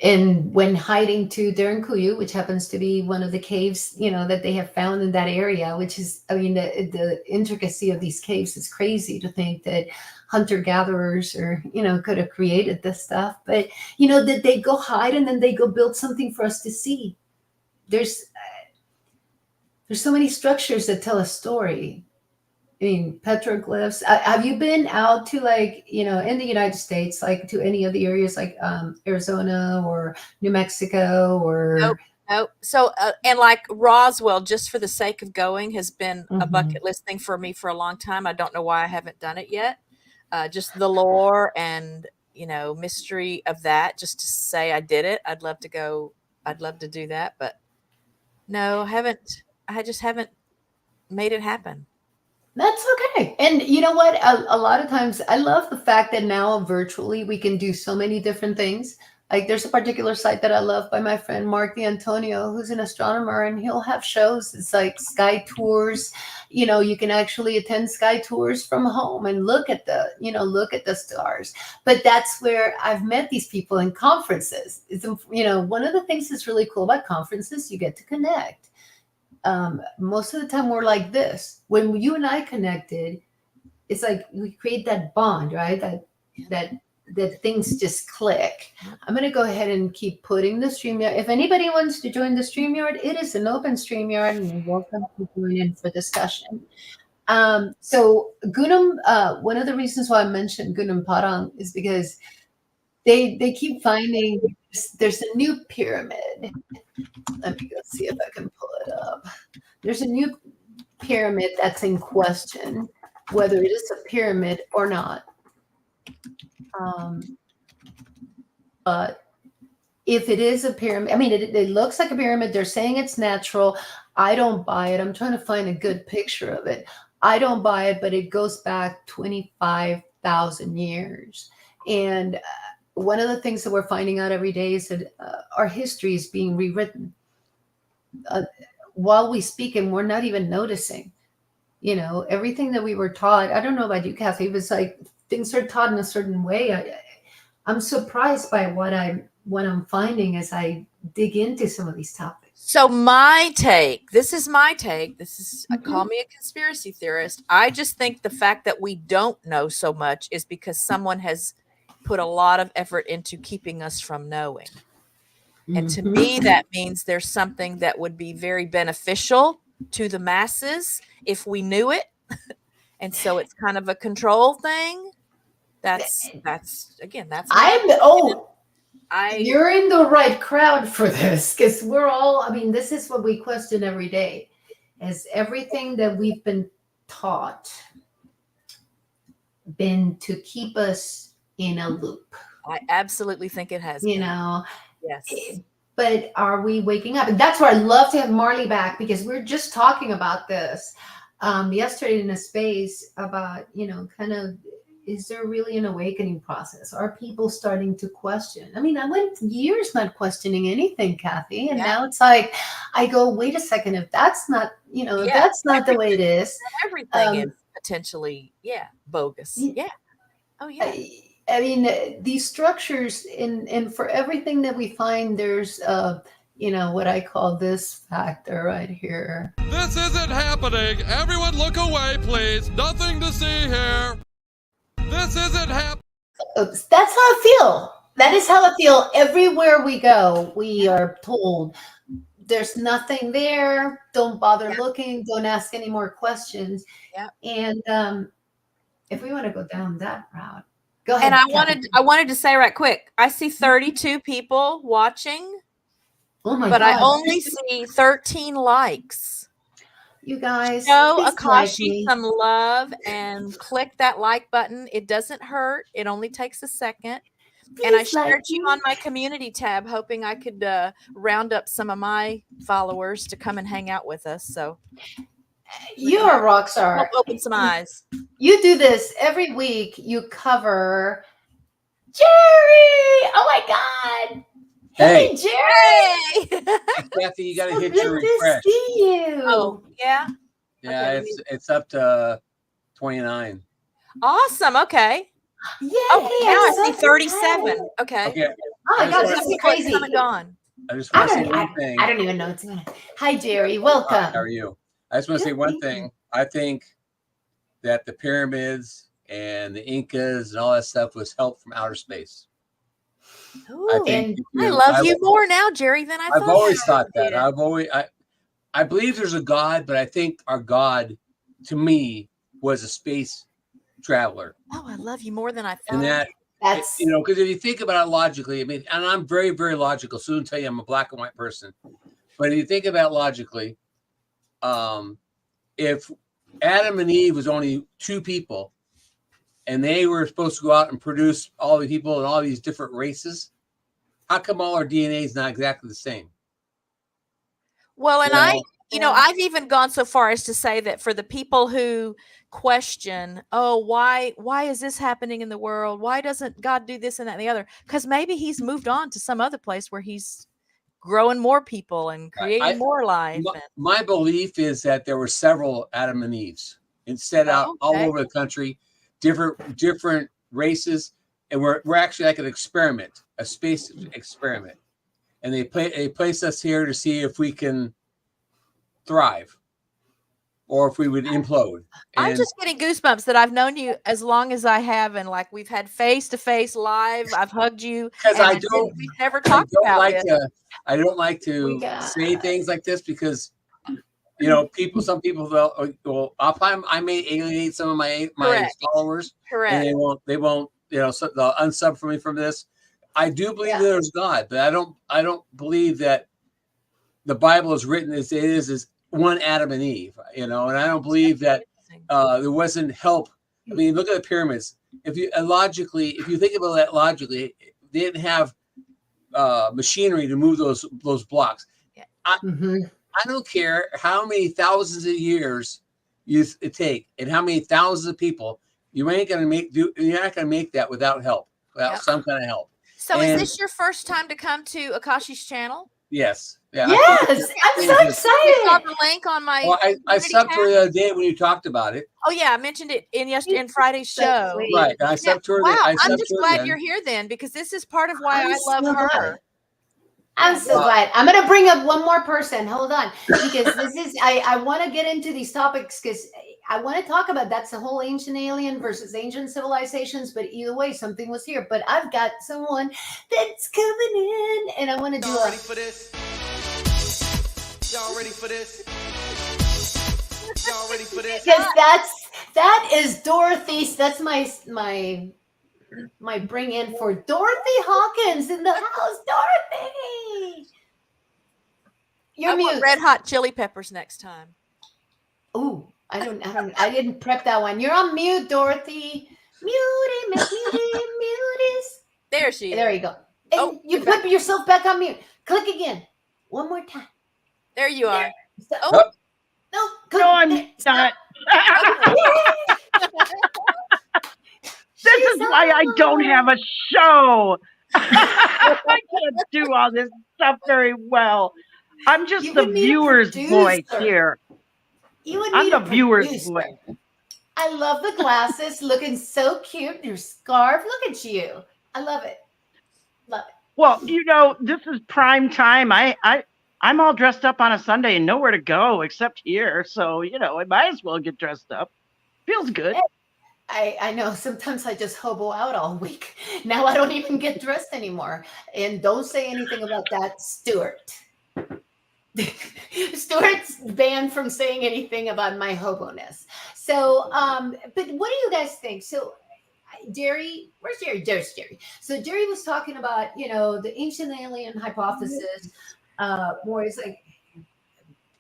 and when hiding to Derinkuyu, which happens to be one of the caves, that they have found in that area, which is, the intricacy of these caves is crazy to think that hunter-gatherers or, could have created this stuff. But, that they go hide and then they go build something for us to see. There's so many structures that tell a story. I mean, petroglyphs. Have you been out to in the United States, like to any of the areas like Arizona or New Mexico or? Nope. So, and like Roswell, just for the sake of going, has been a bucket list thing for me for a long time. I don't know why I haven't done it yet. Just the lore and, mystery of that, just to say I did it. I'd love to go. I'd love to do that, but no, I just haven't made it happen. That's okay. And you know what? A lot of times I love the fact that now virtually we can do so many different things. Like there's a particular site that I love by my friend Mark D'Antonio, who's an astronomer, and he'll have shows. It's like sky tours. You can actually attend sky tours from home and look at the stars. But that's where I've met these people in conferences. It's, one of the things that's really cool about conferences, you get to connect. Most of the time we're like this. When you and I connected, it's like we create that bond, right? That things just click. I'm going to go ahead and keep putting the StreamYard. If anybody wants to join the StreamYard, it is an open StreamYard, and you're welcome to join in for discussion. So Gunung, one of the reasons why I mentioned Gunung Padang is because they keep finding there's a new pyramid. Let me go see if I can pull it up. There's a new pyramid that's in question, whether it is a pyramid or not. But if it is a pyramid, it looks like a pyramid. They're saying it's natural. I don't buy it. I'm trying to find a good picture of it. I don't buy it, but it goes back 25,000 years. And one of the things that we're finding out every day is that our history is being rewritten. While we speak, and we're not even noticing, everything that we were taught. I don't know about you, Kathy. It was like things are taught in a certain way. I'm surprised by what I'm finding as I dig into some of these topics. So this is my take. Call me a conspiracy theorist. I just think the fact that we don't know so much is because someone has put a lot of effort into keeping us from knowing. And to me, that means there's something that would be very beneficial to the masses if we knew it. And so it's kind of a control thing. You're in the right crowd for this, because we're all, this is what we question every day. Has everything that we've been taught been to keep us in a loop. I absolutely think it has. You been. know, Yes. but are we waking up? And that's where I love to have Marley back, because we're just talking about this yesterday in a space about, kind of, is there really an awakening process? Are people starting to question? I mean, I went years not questioning anything, Kathy, and now it's like I go, wait a second, if that's not, if that's not the way it is, everything is potentially bogus. Yeah. Oh yeah. I mean, these structures, and for everything that we find, there's what I call this factor right here. This isn't happening. Everyone look away, please. Nothing to see here. This isn't happening. That's how I feel. That is how I feel. Everywhere we go, we are told there's nothing there. Don't bother looking. Don't ask any more questions. Yeah. And if we want to go down that route, go ahead. And I wanted to say right quick, I see 32 people watching. Oh my but God. I only see 13 likes. You guys, show please like Akashi me. some love and click that like button. It doesn't hurt. It only takes a second. And I Please like shared you me. on my community tab, hoping I could round up some of my followers to come and hang out with us. So You're a rock star. help open some eyes. You do this every week. You cover Jerry. Oh my God. Hey, Jerry. Kathy, you got to So hit good your to refresh. see you. Oh, yeah. Yeah, it's up to 29. Awesome. Okay. Yay, Oh, now I I'm see so 37. excited. Okay. Okay. Oh my I God, just this wanna- is crazy. Come and gone. I just want to say one I thing. don't even know what's going on. Hi, Jerry. Welcome. How are you? I just want to say Good, one thank thing. you. I think that the pyramids and the Incas and all that stuff was help from outer space. Ooh, think I love you more now, Jerry, than I thought. I've always I thought that. did. I believe there's a God, but I think our God, to me, was a space traveler. Oh, I love you more than I thought. And that, That's because if you think about it logically, I mean, and I'm very, very logical. Soon tell you I'm a black and white person. But if you think about it logically, if Adam and Eve was only two people, and they were supposed to go out and produce all the people and all these different races, how come all our DNA is not exactly the same? Well, and Well, I've even gone so far as to say that for the people who question, oh, why is this happening in the world? Why doesn't God do this and that and the other? Because maybe he's moved on to some other place where he's growing more people and creating more life. My belief is that there were several Adam and Eves instead out all over the country, different races, and we're actually like an experiment, a space experiment, and they place us here to see if we can thrive or if we would implode. I'm And just getting goosebumps that I've known you as long as I have, and like we've had face-to-face live. I've hugged you because and we've never talked about it. I don't like to say things like this because some people will I may alienate some of my followers. Correct. And they won't they'll unsub for me from this. I do believe that there's God, but I don't believe that the Bible is written as it is one Adam and Eve, and I don't believe that there wasn't help. I mean, look at the pyramids. If you think about that logically, they didn't have machinery to move those blocks. I don't care how many thousands of years it take and how many thousands of people. You're not going to make that without help, without some kind of help. So is this your first time to come to Akashi's channel? Yes. Yeah. Yes, I'm so You excited. saw the link on my. Well, I community subbed tab? her the other day when you talked about it. Oh yeah, I mentioned it in Friday's show. Right. I subbed her. Wow, I I'm subbed just her glad then. you're here then, because this is part of why I'm I love so her. glad. I'm so glad. I'm going to bring up one more person. Hold on. Because I want to get into these topics because I want to talk about that's the whole ancient alien versus ancient civilizations. But either way, something was here. But I've got someone that's coming in and I want to do Y'all ready for this? Y'all ready for this? Y'all ready for this? Because that is Dorothy's. That's my bring in for Dorothy Hawkins in the house. Dorothy, you're I want mute. Red Hot Chili Peppers next time. Ooh, I didn't prep that one. You're on mute, Dorothy. Muties. There she is. There you go. And Oh, you you're back. put yourself back on mute. Click again. One more time. There you are. Stop. Oh, No, click. No, I'm There. not. okay. This is why I don't have a show. I can't do all this stuff very well. I'm just You the would need a viewer's voice producer. here. You would I'm need the a viewer's producer. voice. I love the glasses, looking so cute. Your scarf, look at you. I love it. Love it. Well, you know, this is prime time. I'm all dressed up on a Sunday and nowhere to go except here. So, you know, I might as well get dressed up. Feels good. I know sometimes I just hobo out all week. Now I don't even get dressed anymore. And don't say anything about that, Stuart. Stuart's banned from saying anything about my hobo-ness. So, but what do you guys think? So, Jerry, where's Jerry? There's Jerry. So Jerry was talking about, you know, the ancient alien hypothesis. More is like,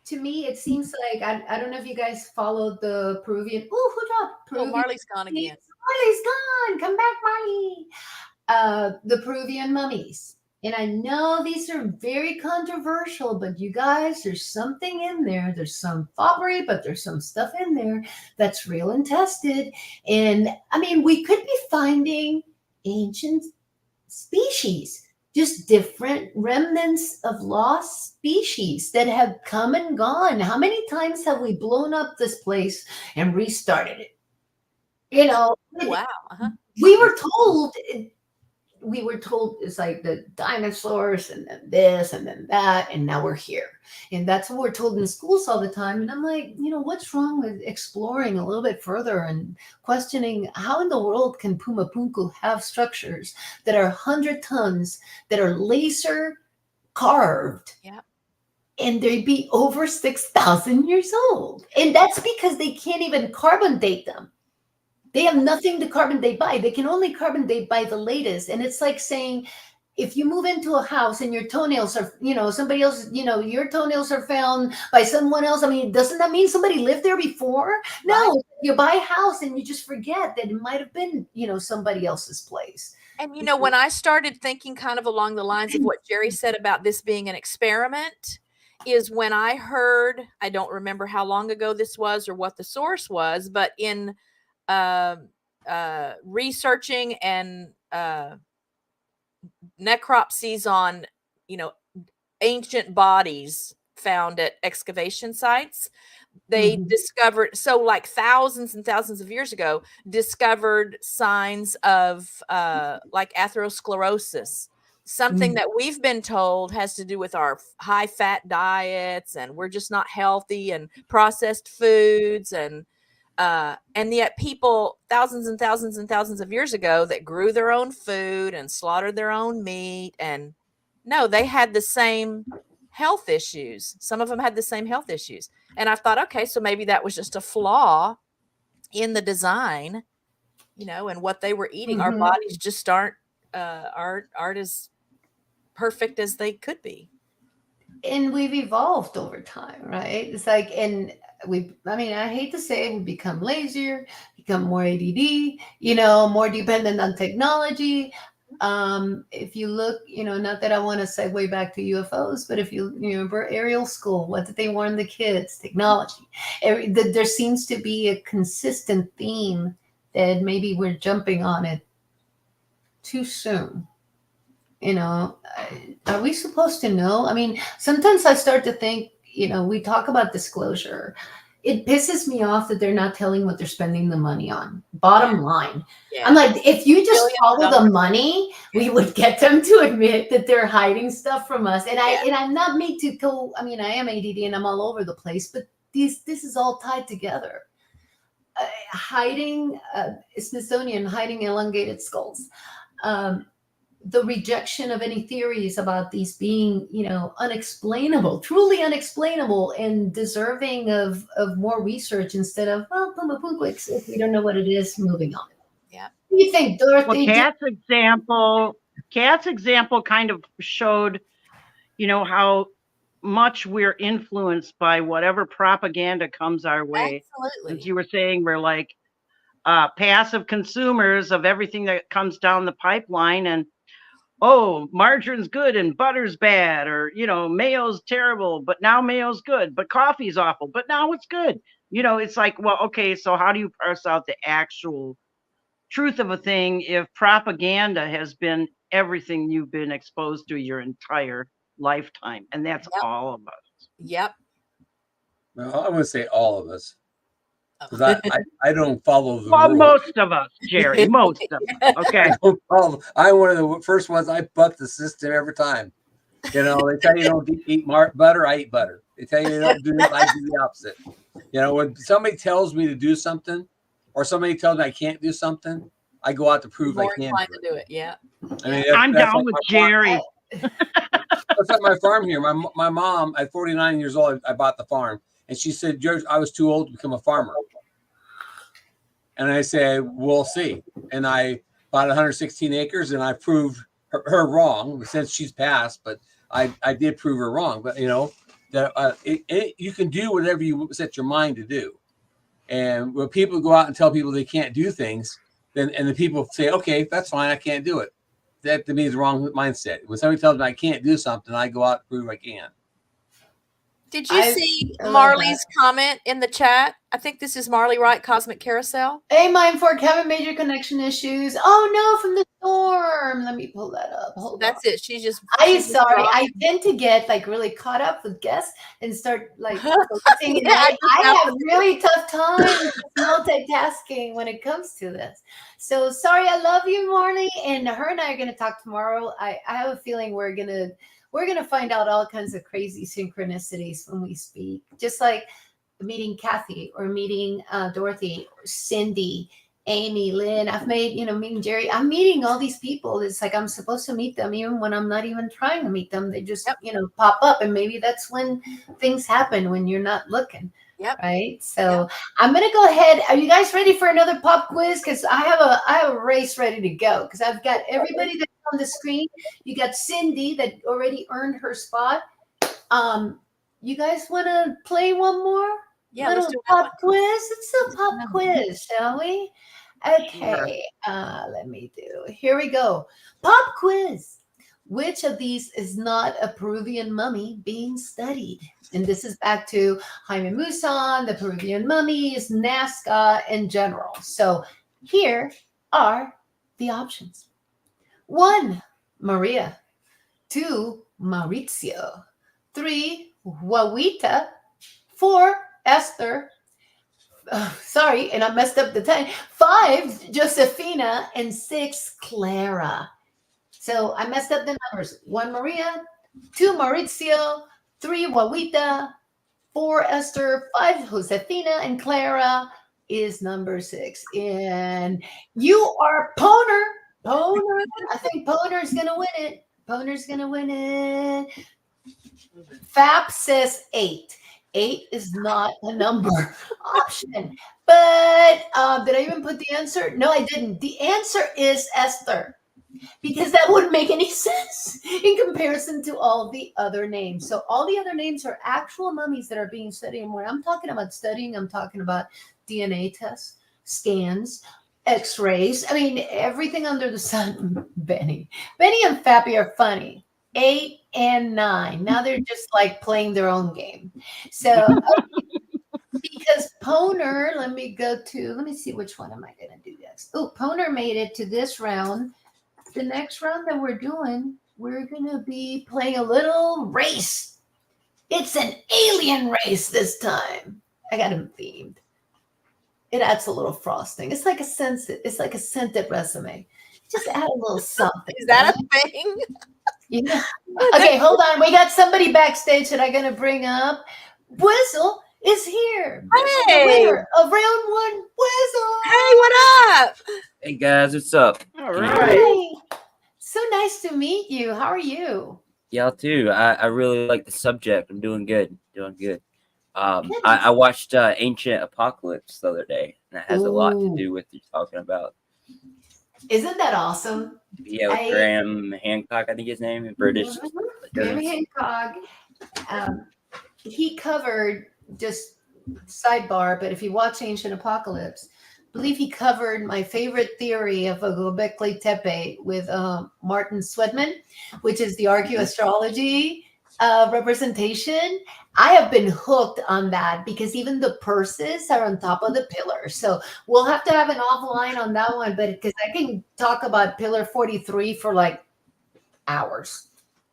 to me, it seems like I don't know if you guys followed the Peruvian. Oh, who dropped? Oh, Marley's gone again. Marley's gone. Come back, Marley. The Peruvian mummies. And I know these are very controversial, but you guys, there's something in there. There's some foppery, but there's some stuff in there that's real and tested. And I mean, we could be finding ancient species, just different remnants of lost species that have come and gone. How many times have we blown up this place and restarted it? You know, Wow. Uh-huh. we were told it's like the dinosaurs and then this and then that, and now we're here. And that's what we're told in schools all the time. And I'm like, you know, what's wrong with exploring a little bit further and questioning how in the world can Pumapunku have structures that are 100 tons, that are laser carved? Yeah. And they'd be over 6,000 years old. And that's because they can't even carbon date them. They have nothing to carbon date by. They can only carbon date by the latest. And it's like saying, if you move into a house and your toenails are, you know, somebody else, you know, your toenails are found by someone else. I mean, doesn't that mean somebody lived there before? No, Right. you buy a house and you just forget that it might have been, you know, somebody else's place. And you know, when I started thinking kind of along the lines of what Jerry said about this being an experiment, is when I heard, I don't remember how long ago this was or what the source was, but in researching and necropsies on, you know, ancient bodies found at excavation sites, they discovered, so like thousands and thousands of years ago, discovered signs of like atherosclerosis, something that we've been told has to do with our high fat diets, and we're just not healthy, and processed foods, and yet people thousands and thousands and thousands of years ago that grew their own food and slaughtered their own meat, and no, they had the same health issues. Some of them had the same health issues. And I thought, okay, so maybe that was just a flaw in the design, you know, and what they were eating. Our bodies just aren't as perfect as they could be. And we've evolved over time, right? It's like, and I mean, I hate to say it, we become lazier, become more ADD, you know, more dependent on technology. If you look, you know, not that I want to segue back to UFOs, but if you remember aerial school, what did they warn the kids? Technology. There seems to be a consistent theme that maybe we're jumping on it too soon. You know, are we supposed to know? I mean, sometimes I start to think, you know, we talk about disclosure. It pisses me off that they're not telling what they're spending the money on. Bottom line. Yeah. I'm like, if you just follow the money, we would get them to admit that they're hiding stuff from us. And I'm not made to go. I mean, I am ADD and I'm all over the place, but this is all tied together. Hiding Smithsonian, hiding elongated skulls. The rejection of any theories about these being, you know, unexplainable, truly unexplainable, and deserving of more research instead of, well, Pumapunku exists, we don't know what it is, moving on. Yeah. What do you think, Dorothy? Well, Kat's example kind of showed, you know, how much we're influenced by whatever propaganda comes our way. Absolutely. As you were saying, we're like, passive consumers of everything that comes down the pipeline. And oh, margarine's good and butter's bad, or mayo's terrible, but now mayo's good, but coffee's awful, but now it's good. It's like, well, okay, so how do you parse out the actual truth of a thing if propaganda has been everything you've been exposed to your entire lifetime? And that's all of us. Yep. Well, I wouldn't say all of us, because I don't follow the Well, rules. most of us, Jerry, most of us. Okay. I'm one of the first ones. I buck the system every time. They tell you don't eat butter, I eat butter. They tell you don't do it, I do the opposite. When somebody tells me to do something, or somebody tells me I can't do something, I go out to prove I can. Inclined to do it, yeah. I mean, I'm down with Jerry. That's like my farm here. My mom, at 49 years old, I bought the farm, and she said, "George, I was too old to become a farmer." And I said, "We'll see." And I bought 116 acres, and I proved her wrong since she's passed. But I did prove her wrong. But that you can do whatever you set your mind to do. And when people go out and tell people they can't do things, and the people say, "Okay, that's fine, I can't do it," that to me is the wrong mindset. When somebody tells me I can't do something, I go out and prove I can. Did you see Marley's comment in the chat? I think this is Marley Wright, Cosmic Carousel. Hey, Mindforked, having major connection issues. Oh no, from the storm. Let me pull that up. Hold That's on. it. She's just. I tend to get really caught up with guests and start focusing. I have really tough time multitasking when it comes to this. So sorry, I love you, Marley, and her and I are going to talk tomorrow. I have a feeling we're gonna find out all kinds of crazy synchronicities when we speak, just like meeting Kathy or meeting Dorothy or Cindy, Amy, Lynn. I've made, meeting Jerry. I'm meeting all these people. It's like I'm supposed to meet them even when I'm not even trying to meet them. They just, pop up. And maybe that's when things happen when you're not looking. Yep. Right. So I'm going to go ahead. Are you guys ready for another pop quiz? Because I have a race ready to go, because I've got everybody that's on the screen. You got Cindy that already earned her spot. You guys want to play one more? Yeah, little let's do pop quiz. Let's do a pop quiz, shall we? Okay. Let me do. Here we go. Pop quiz. Which of these is not a Peruvian mummy being studied? And this is back to Jaime Maussan, the Peruvian mummies, Nazca in general. So here are the options. 1, Maria. 2, Mauricio. 3, Juanita. 4, Esther. Sorry, and I messed up the time. 5, Josefina. And 6, Clara. So I messed up the numbers. 1, Maria. 2, Mauricio. 3, Juanita. 4, Esther. 5, Josefina. And Clara is number 6. And you are Poner. Poner. I think Poner's going to win it. Poner's going to win it. FAP says 8. 8 is not a number option. But did I even put the answer? No, I didn't. The answer is Esther, because that wouldn't make any sense in comparison to all the other names. So all the other names are actual mummies that are being studied. And when I'm talking about studying, I'm talking about DNA tests, scans, X-rays. I mean, everything under the sun. Benny and Fappy are funny. 8 and 9. Now they're just playing their own game. So because Poner, let me see which one am I going to do next. Oh, Poner made it to this round. The next round that we're doing, we're going to be playing a little race. It's an alien race this time. I got him themed. It adds a little frosting. It's like a scented resume. Just add a little something. Is that a thing? Yeah. Okay, hold on. We got somebody backstage that I'm going to bring up. Whizzle is here. Hey. The winner of round 1, Whizzle. Hey, what up? Hey guys, what's up? All right. Hi. So nice to meet you. How are you? Y'all too. I really like the subject. I'm doing good. I watched Ancient Apocalypse the other day, and it has a lot to do with what you're talking about. Isn't that awesome? Yeah, with Graham Hancock, I think his name is British. Graham Hancock. He covered, just sidebar, but if you watch Ancient Apocalypse, believe he covered my favorite theory of a Göbekli Tepe with Martin Swedman, which is the archaeoastrology representation. I have been hooked on that because even the purses are on top of the pillars. So we'll have to have an offline on that one, but because I can talk about Pillar 43 for like hours.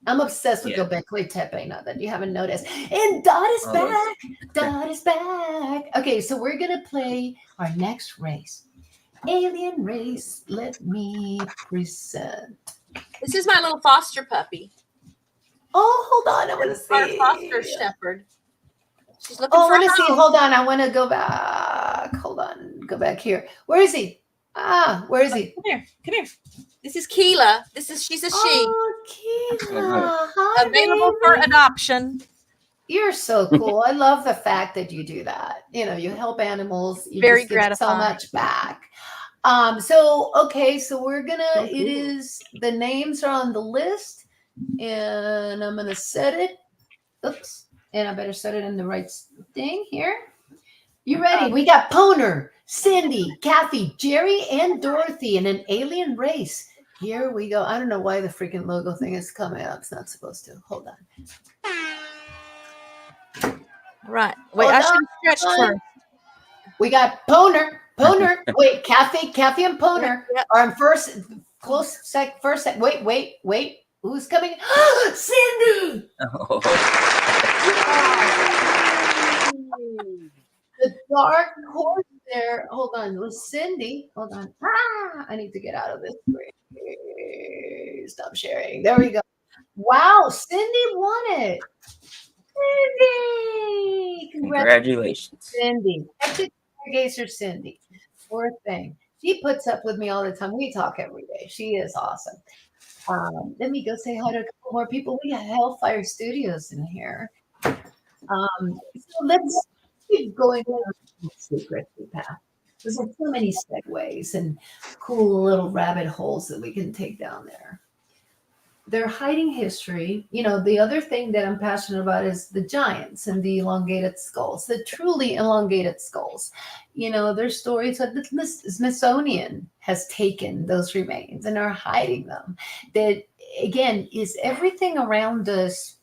I'm obsessed with Göbekli Tepe now that you haven't noticed. And Dot is back. Dot is back. Okay, so we're going to play our next race. Alien race. Let me present. This is my little foster puppy. Oh, hold on. I want to see. Our foster shepherd. She's looking Oh, for I want to see. home. Hold on. I want to go back. Hold on. Go back here. Where is he? Where is he? Come here. Come here. This is Keela. She's a she. Oh, Keela. Hi, Available for baby. adoption. You're so cool. I love the fact that you do that. You know, you help animals. You Very just get so gratifying. much back. So we're gonna. It is the names are on the list, and I'm gonna set it. Oops, and I better set it in the right thing here. You ready? We got Poner, Cindy, Kathy, Jerry, and Dorothy in an alien race. Here we go. I don't know why the freaking logo thing is coming up. It's not supposed to. Hold on. Right. Wait, Hold I should on. have stretched first. We got Poner. Wait, Kathy and Poner are in first. First sec. Wait. Who's coming? Cindy. The dark horse there. Hold on. It was Cindy. Hold on. I need to get out of this. Stop sharing. There we go. Wow, Cindy won it. Cindy! Congratulations. Cindy. Gazer Cindy. Poor thing. She puts up with me all the time. We talk every day. She is awesome. Let me go say hi to a couple more people. We got Hellfire Studios in here. So let's keep going on the secret path. There's so many segues and cool little rabbit holes that we can take down there. They're hiding history. You know, the other thing that I'm passionate about is the giants and the elongated skulls, the truly elongated skulls. You know, there's stories that the Smithsonian has taken those remains and are hiding them. That, again, is everything around us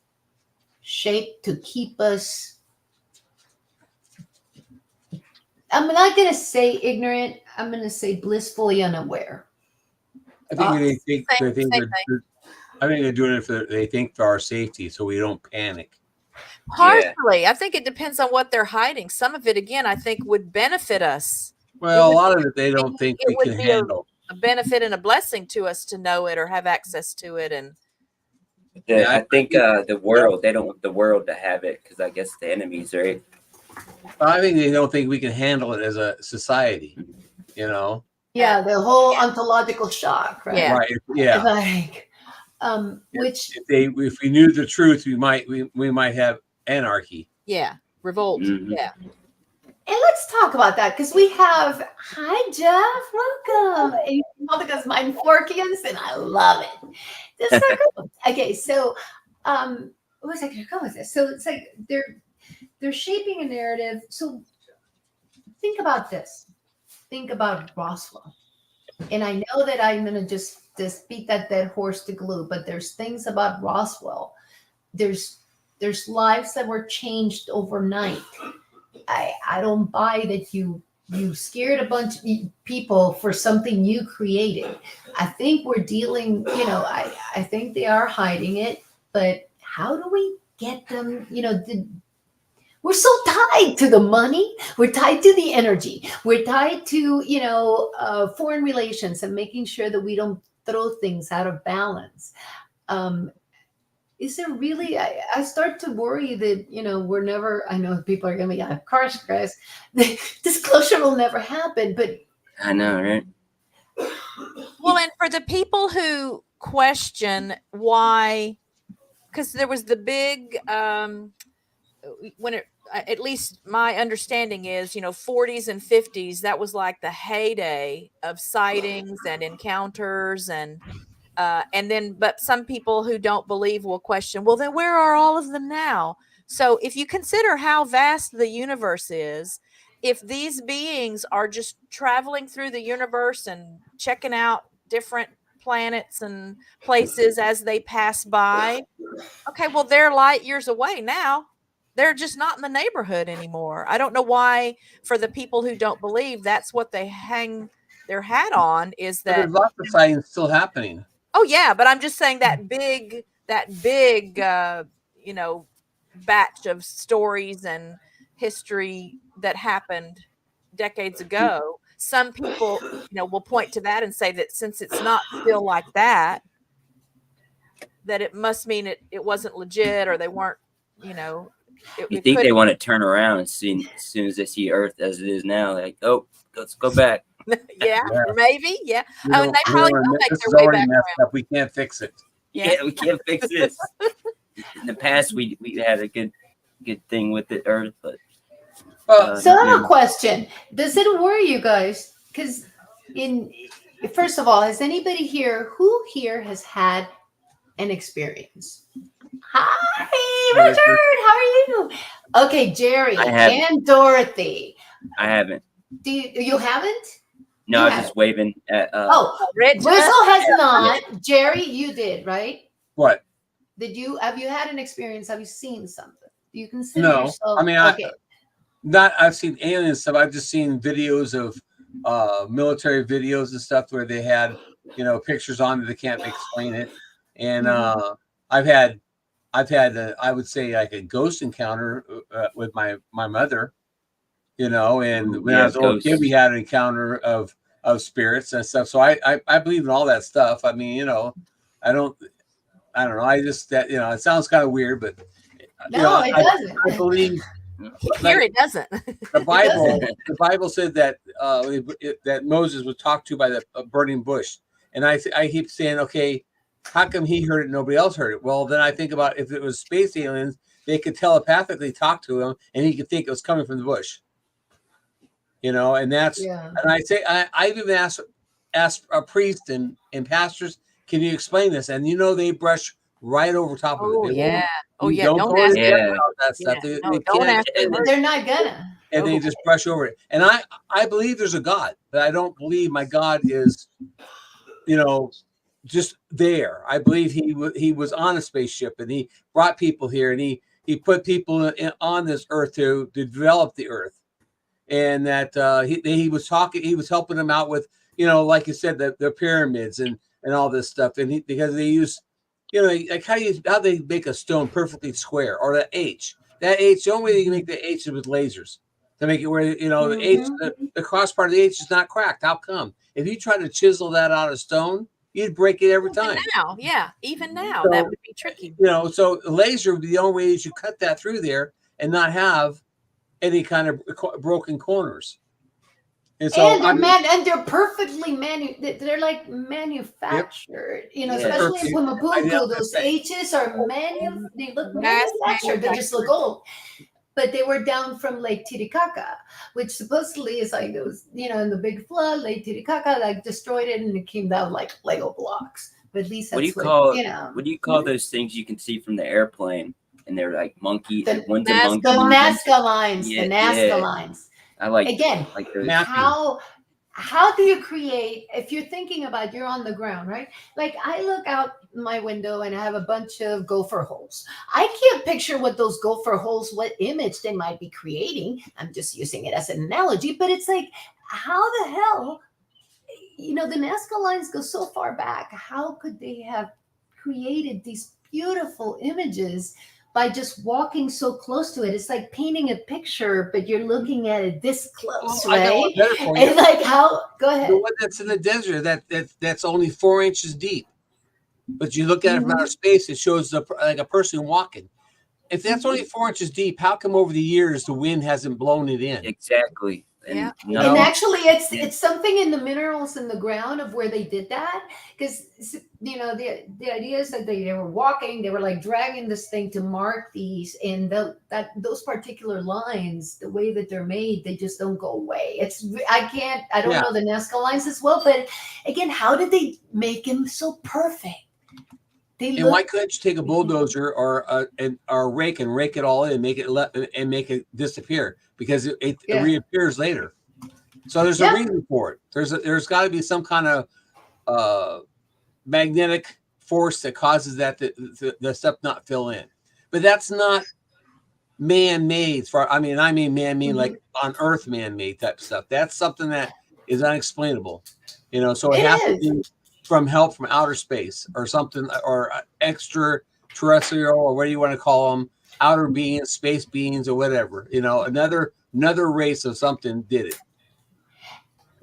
shaped to keep us, I'm not going to say ignorant, I'm going to say blissfully unaware. I think I think they're doing it they think for our safety, so we don't panic. Partially. I think it depends on what they're hiding. Some of it, again, I think would benefit us. Well, a lot of it they don't think we would can be handle. a benefit and a blessing to us to know it or have access to it. And I think the world, they don't want the world to have it because I guess the enemies, right? I think they don't think we can handle it as a society, you know? Yeah, the whole ontological shock, right? Yeah. Right. Yeah. Like, which if we knew the truth, we might have anarchy. yeah, revolt. Mhm. Yeah. And let's talk about that because we have, hi Jeff, welcome. And because Mindforkians, and I love it. This is so cool. Okay, so where was I going to go with this? So it's like they're shaping a narrative. So think about this. Think about Roswell. And I know that I'm going to just beat that dead horse to glue, but there's things about Roswell. There's lives that were changed overnight. I don't buy that you scared a bunch of people for something you created. I think we're dealing, you know, I think they are hiding it, but how do we get them, you know, we're so tied to the money. We're tied to the energy. We're tied to, you know, foreign relations and making sure that we don't throw things out of balance. Is there really, I start to worry that, you know, we're never, I know people are going to be, of course, Chris, the disclosure will never happen, but. I know, right? Well, and for the people who question why, because there was the big, when it, at least my understanding is, you know, 40s and 50s, that was like the heyday of sightings and encounters and then, but some people who don't believe will question, well, then where are all of them now? So if you consider how vast the universe is if these beings are just traveling through the universe and checking out different planets and places as they pass by, okay, well, they're light years away now. They're just not in the neighborhood anymore. I don't know why, for the people who don't believe, that's what they hang their hat on, is But that, there's lots of sightings still happening. oh yeah, but I'm just saying that big you know, batch of stories and history that happened decades ago. Some people, you know, will point to that and say that since it's not still like that, that it must mean it wasn't legit, or they weren't, you know, You think they want to turn around as soon as they see Earth as it is now? Like, oh, let's go back. yeah, maybe, yeah. You Oh, know, and they probably will make this their is way already back messed around. up. We can't fix it. Yeah, we can't fix this. In the past, we had a good thing with the Earth, but So I have a question. Does it worry you guys? Because first of all, has anybody who here has had an experience? Hi, Richard. How are you? Okay, Jerry I haven't. and Dorothy. I haven't. You haven't? No, I was just waving at. Whistle has not. Jerry, you did, right? What? Have you had an experience? Have you seen something? You consider No, yourself I mean, okay. I've seen alien stuff. I've just seen videos of military videos and stuff where they had, you know, pictures on it. They can't explain it. And I've had I would say like a ghost encounter with my mother, you know, and when I was a little kid, we had an encounter of spirits and stuff. So I believe in all that stuff. I mean, you know, I don't know. I just, that, you know, it sounds kind of weird, but No, you know, it doesn't. I believe Here it doesn't. the Bible said that that Moses was talked to by the burning bush, and I keep saying, okay, how come he heard it and nobody else heard it? Well, then I think about if it was space aliens, they could telepathically talk to him, and he could think it was coming from the bush. You know, and that's and I say I've even asked a priest and pastors, can you explain this? And you know, they brush right over top of it. They yeah. won't, Don't ask about that stuff. don't ask But they're not gonna. And they just brush over it. And I believe there's a God, but I don't believe my God is, you know, just there. I believe he was on a spaceship and he brought people here and he put people on this earth to develop the earth, and that he was helping them out with, you know, like you said, the pyramids and all this stuff, and because they use, you know, like how they make a stone perfectly square, or the H. The only way you can make the H is with lasers to make it where, you know, the H, the cross part of the H is not cracked. How come? If you try to chisel that out of stone, you'd break it every time. Even now, So, that would be tricky. You know, so laser would be the only way you cut that through there and not have any kind of broken corners. And so they're perfectly they're like manufactured, you know, especially in Pumapunku, those H's are they look manufactured, they just look old. But they were down from Lake Titicaca, which supposedly is like those, you know, in the big flood, Lake Titicaca like destroyed it and it came down like Lego blocks. But at least that's what do you call those things you can see from the airplane? And they're like monkey. The monkey. Nazca lines. Yeah, the Nazca lines. I like those. How do you create, if you're thinking about, you're on the ground, right? Like I look out my window and I have a bunch of gopher holes. I can't picture what those gopher holes, what image they might be creating. I'm just using it as an analogy, but it's like, how the hell, you know, the Nazca lines go so far back. How could they have created these beautiful images by just walking so close to it? It's like painting a picture, but you're looking at it this close, right? It's like go ahead. The one that's in the desert, that's only 4 inches deep, but you look at it from outer space, it shows like a person walking. If that's only 4 inches deep, how come over the years the wind hasn't blown it in? Exactly. And actually, it's something in the minerals in the ground of where they did that, because you know the idea is that they were walking, they were like dragging this thing to mark these, and those particular lines, the way that they're made, they just don't go away. I don't know the Nazca lines as well, but again, how did they make them so perfect They And why couldn't you take a bulldozer or a rake and rake it all in and make it disappear? Because it reappears later. So there's a reason for it. There's got to be some kind of magnetic force that causes that the stuff not fill in. But that's not man-made. I mean man-made like on Earth man-made type stuff. That's something that is unexplainable. So it has to be from help from outer space or something, or extraterrestrial, or what do you want to call them, outer beings, space beings, or whatever. Another race of something did it.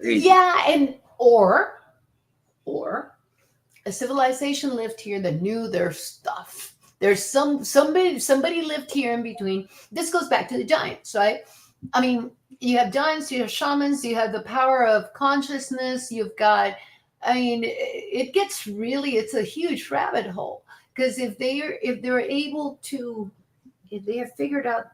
Yeah, and or a civilization lived here that knew their stuff. There's somebody lived here in between. This goes back to the giants, right? I mean, you have giants, you have shamans, you have the power of consciousness, you've got, I mean, it's a huge rabbit hole. Because if they have figured out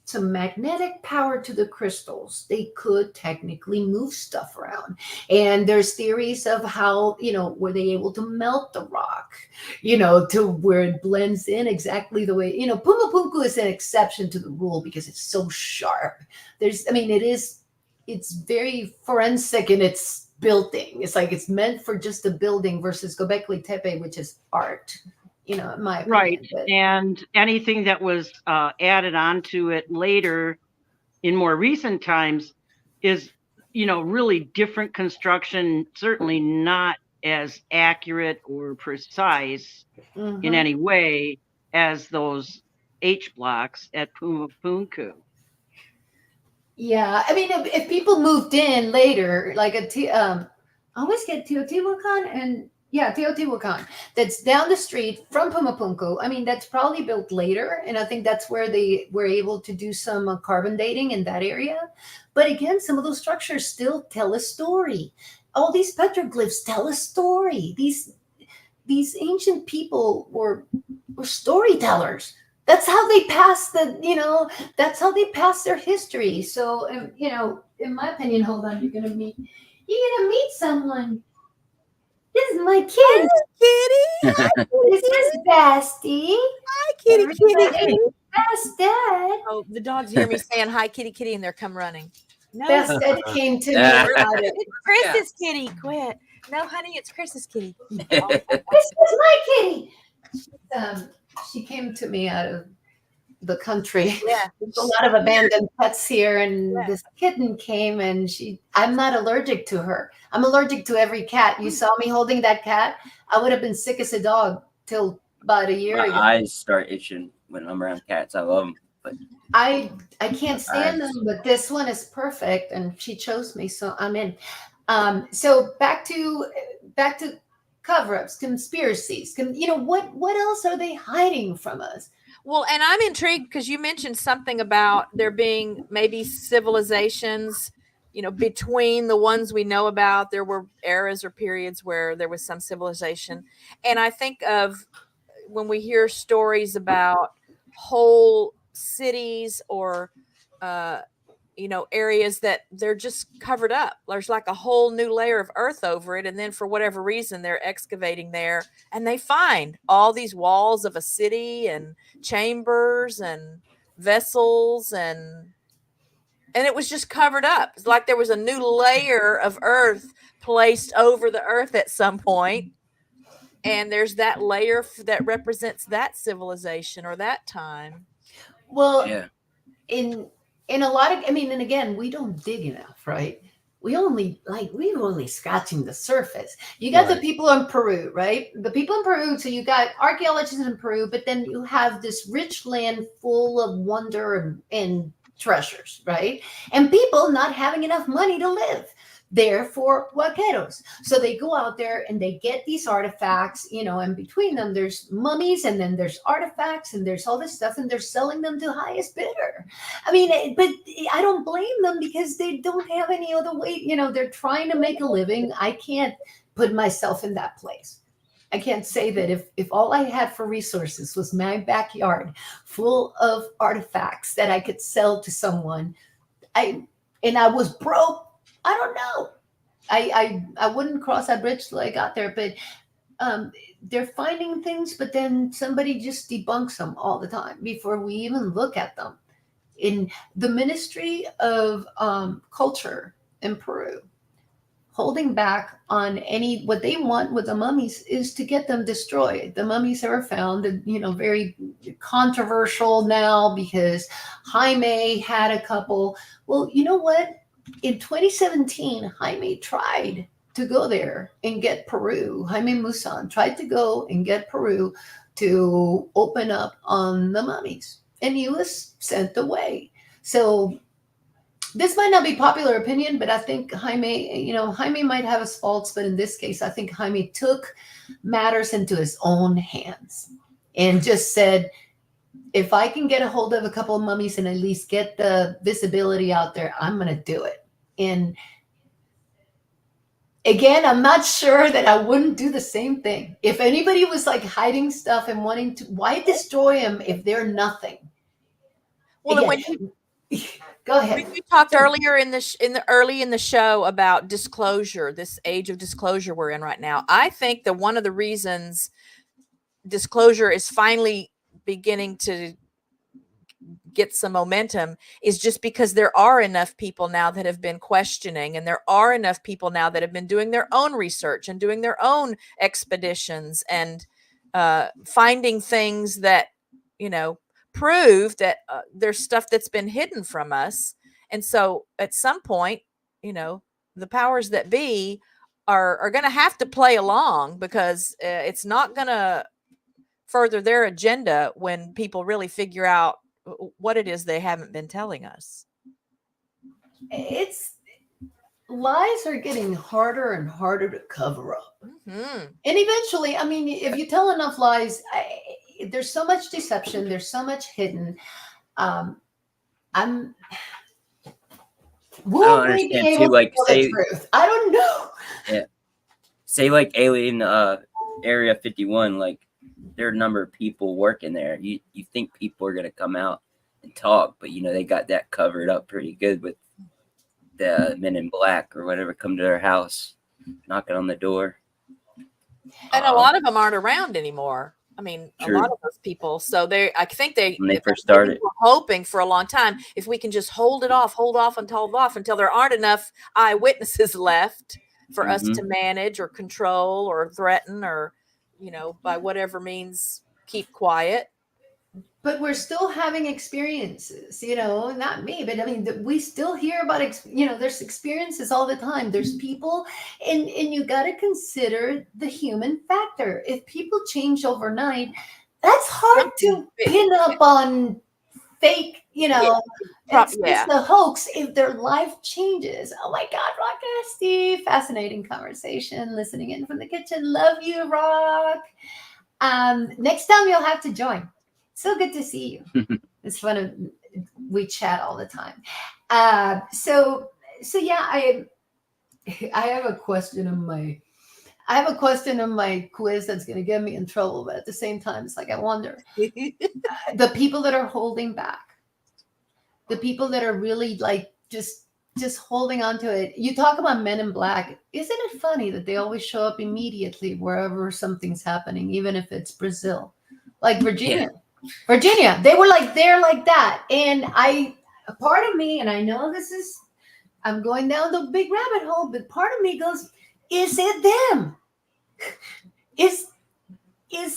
some magnetic power to the crystals, they could technically move stuff around. And there's theories of how, were they able to melt the rock, to where it blends in exactly the way, Puma Punku is an exception to the rule because it's so sharp. It's very forensic in its building. It's like it's meant for just the building versus Göbekli Tepe, which is art. In my opinion. Right. And anything that was added onto it later in more recent times is, really different construction, certainly not as accurate or precise in any way as those H blocks at Puma Punku. Yeah. I mean, if people moved in later, like I always get Teotihuacan and Teotihuacan, that's down the street from Puma Punku. I mean, that's probably built later, and I think that's where they were able to do some carbon dating in that area. But again, some of those structures still tell a story. All these petroglyphs tell a story. These ancient people were storytellers. That's how they passed that's how they passed their history. So, in my opinion, hold on, you're gonna meet someone. This is my kitty. Kitty. Hi, this is Basti. Hi, kitty. Best Dad. Oh, the dogs hear me saying hi, kitty, and they're come running. No, Best Dad came to me. It's Chris's kitty. Quit. No, honey, it's Chris's kitty. This is my kitty. She came to me out of the country. Yeah. There's a lot of abandoned pets here, and this kitten came, and I'm not allergic to her. I'm allergic to every cat. You saw me holding that cat. I would have been sick as a dog till about a year ago. My eyes start itching when I'm around cats. I love them, but I can't stand them, but this one is perfect, and she chose me, so I'm in. So back to cover-ups, conspiracies. What else are they hiding from us? Well, and I'm intrigued because you mentioned something about there being maybe civilizations, between the ones we know about. There were eras or periods where there was some civilization. And I think of when we hear stories about whole cities or, areas that they're just covered up. There's like a whole new layer of earth over it. And then for whatever reason, they're excavating there and they find all these walls of a city and chambers and vessels and it was just covered up. It's like there was a new layer of earth placed over the earth at some point. And there's that layer that represents that civilization or that time. Well, yeah. In a lot of, and again, we don't dig enough, right? We're only scratching the surface. You got the people in Peru, right? The people in Peru. So you got archaeologists in Peru, but then you have this rich land full of wonder and treasures, right? And people not having enough money to live. Therefore, vaqueros. So they go out there and they get these artifacts, and between them there's mummies and then there's artifacts and there's all this stuff and they're selling them to highest bidder. But I don't blame them because they don't have any other way. They're trying to make a living. I can't put myself in that place. I can't say that if all I had for resources was my backyard full of artifacts that I could sell to someone, I was broke, I don't know. I wouldn't cross that bridge till I got there, but they're finding things, but then somebody just debunks them all the time before we even look at them. In the Ministry of Culture in Peru, holding back on any, what they want with the mummies is to get them destroyed. The mummies that were found, very controversial now because Jaime had a couple. Well, you know what? In 2017, Jaime tried to go there and get Peru. Jaime Musan tried to go and get Peru to open up on the mummies, and he was sent away. So this might not be popular opinion, but I think Jaime might have his faults, but in this case, I think Jaime took matters into his own hands and just said, if I can get a hold of a couple of mummies and at least get the visibility out there, I'm going to do it. And again, I'm not sure that I wouldn't do the same thing. If anybody was like hiding stuff and wanting to, why destroy them if they're nothing? Well, Again, when you, go ahead. When you talked earlier in the show about disclosure, this age of disclosure we're in right now, I think that one of the reasons disclosure is finally beginning to get some momentum is just because there are enough people now that have been questioning, and there are enough people now that have been doing their own research and doing their own expeditions and finding things that, prove that there's stuff that's been hidden from us. And so at some point, the powers that be are going to have to play along, because it's not going to further their agenda when people really figure out what it is they haven't been telling us. Lies are getting harder and harder to cover up. Mm-hmm. And eventually, I mean, if you tell enough lies, there's so much deception, there's so much hidden. I don't understand too, like say, I don't know. Yeah. Say like Alien Area 51, like there are a number of people working there. You think people are gonna come out and talk, but they got that covered up pretty good with the Men in Black or whatever come to their house, knocking on the door. And a lot of them aren't around anymore. I mean, True. A lot of those people. So I think when they first started, were hoping for a long time, if we can just hold off until there aren't enough eyewitnesses left for us to manage or control or threaten or, by whatever means, keep quiet. But we're still having experiences, not me, but I mean, we still hear about, there's experiences all the time. There's people, and you got to consider the human factor. If people change overnight, that's hard to pin up on fake, it's the hoax if their life changes. Oh my God, Rock and Steve, fascinating conversation, listening in from the kitchen. Love you, Rock. Next time you'll have to join. So good to see you. It's fun. We chat all the time. So yeah, I have a question on my quiz that's going to get me in trouble, but at the same time, it's like I wonder the people that are holding back, the people that are really like just holding on to it. You talk about Men in Black. Isn't it funny that they always show up immediately wherever something's happening, even if it's Brazil, like Virginia? Yeah. Virginia, they were like there like that. And a part of me, and I know I'm going down the big rabbit hole, but part of me goes, is it them? Is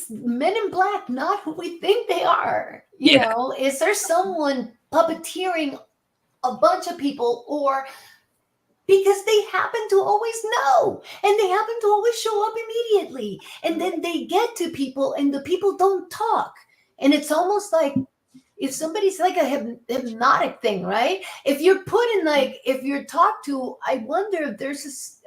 Men in Black not who we think they are? You know, is there someone puppeteering a bunch of people, or because they happen to always know and they happen to always show up immediately, and then they get to people and the people don't talk. And it's almost like if somebody's like a hypnotic thing, right? If you're put in if you're talked to, I wonder if there's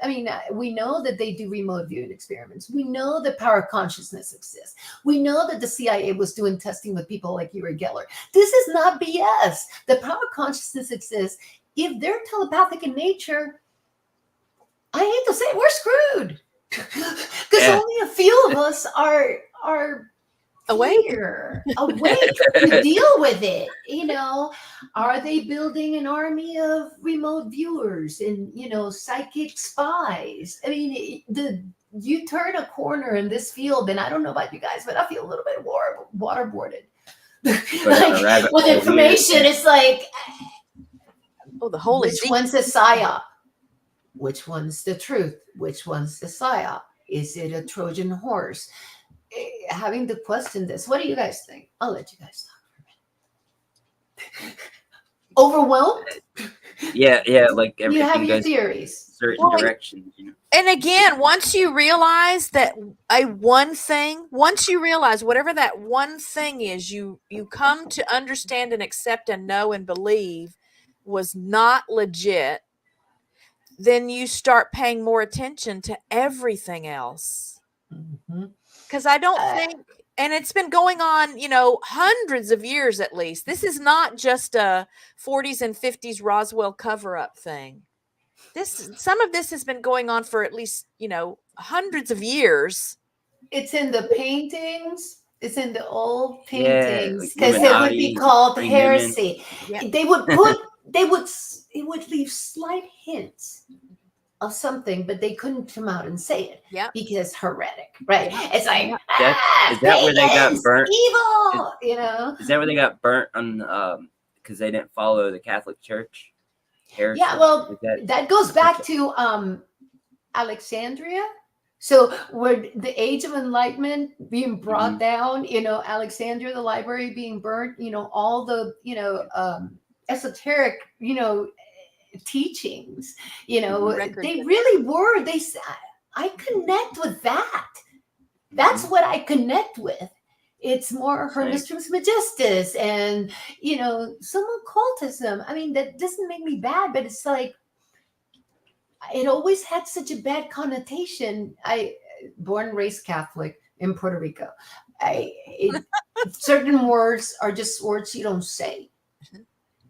we know that they do remote viewing experiments. We know that power consciousness exists. We know that the CIA was doing testing with people like Uri Geller. This is not BS. The power consciousness exists. If they're telepathic in nature, I hate to say it, we're screwed. Because only a few of us are awake to deal with it. Are they building an army of remote viewers and psychic spies? I mean, the you turn a corner in this field, and I don't know about you guys, but I feel a little bit waterboarded. Like, with information, it's like, oh, the whole which one's a psyop? Which one's the truth? Which one's the psyop? Is it a Trojan horse? Having to question this. What do you guys think? I'll let you guys talk for a minute. Overwhelmed? Yeah, like You have everything your goes theories. certain directions, you know. And again, once you realize that once you realize whatever that one thing is, you come to understand and accept and know and believe was not legit, then you start paying more attention to everything else. Because I don't think, and it's been going on, hundreds of years at least. This is not just a 40s and 50s Roswell cover-up thing. Some of this has been going on for at least, hundreds of years. It's in the paintings. It's in the old paintings, like because it would be called Freeman. heresy. Yeah. They would put, it would leave slight hints of something, but they couldn't come out and say it. Yeah. Because heretic, right? It's like, Is that where they got pagans, burnt? evil, Is that where they got burnt on because they didn't follow the Catholic Church? Heresy? Yeah, well, Is that goes back to Alexandria. So where the Age of Enlightenment being brought down, Alexandria, the library being burnt, all the, esoteric, teachings, they really were, I connect with that. That's what I connect with. It's more Hermes Trismegistus and, some occultism. I mean, that doesn't make me bad, but it's like, it always had such a bad connotation. Born and raised Catholic in Puerto Rico. Certain words are just words you don't say.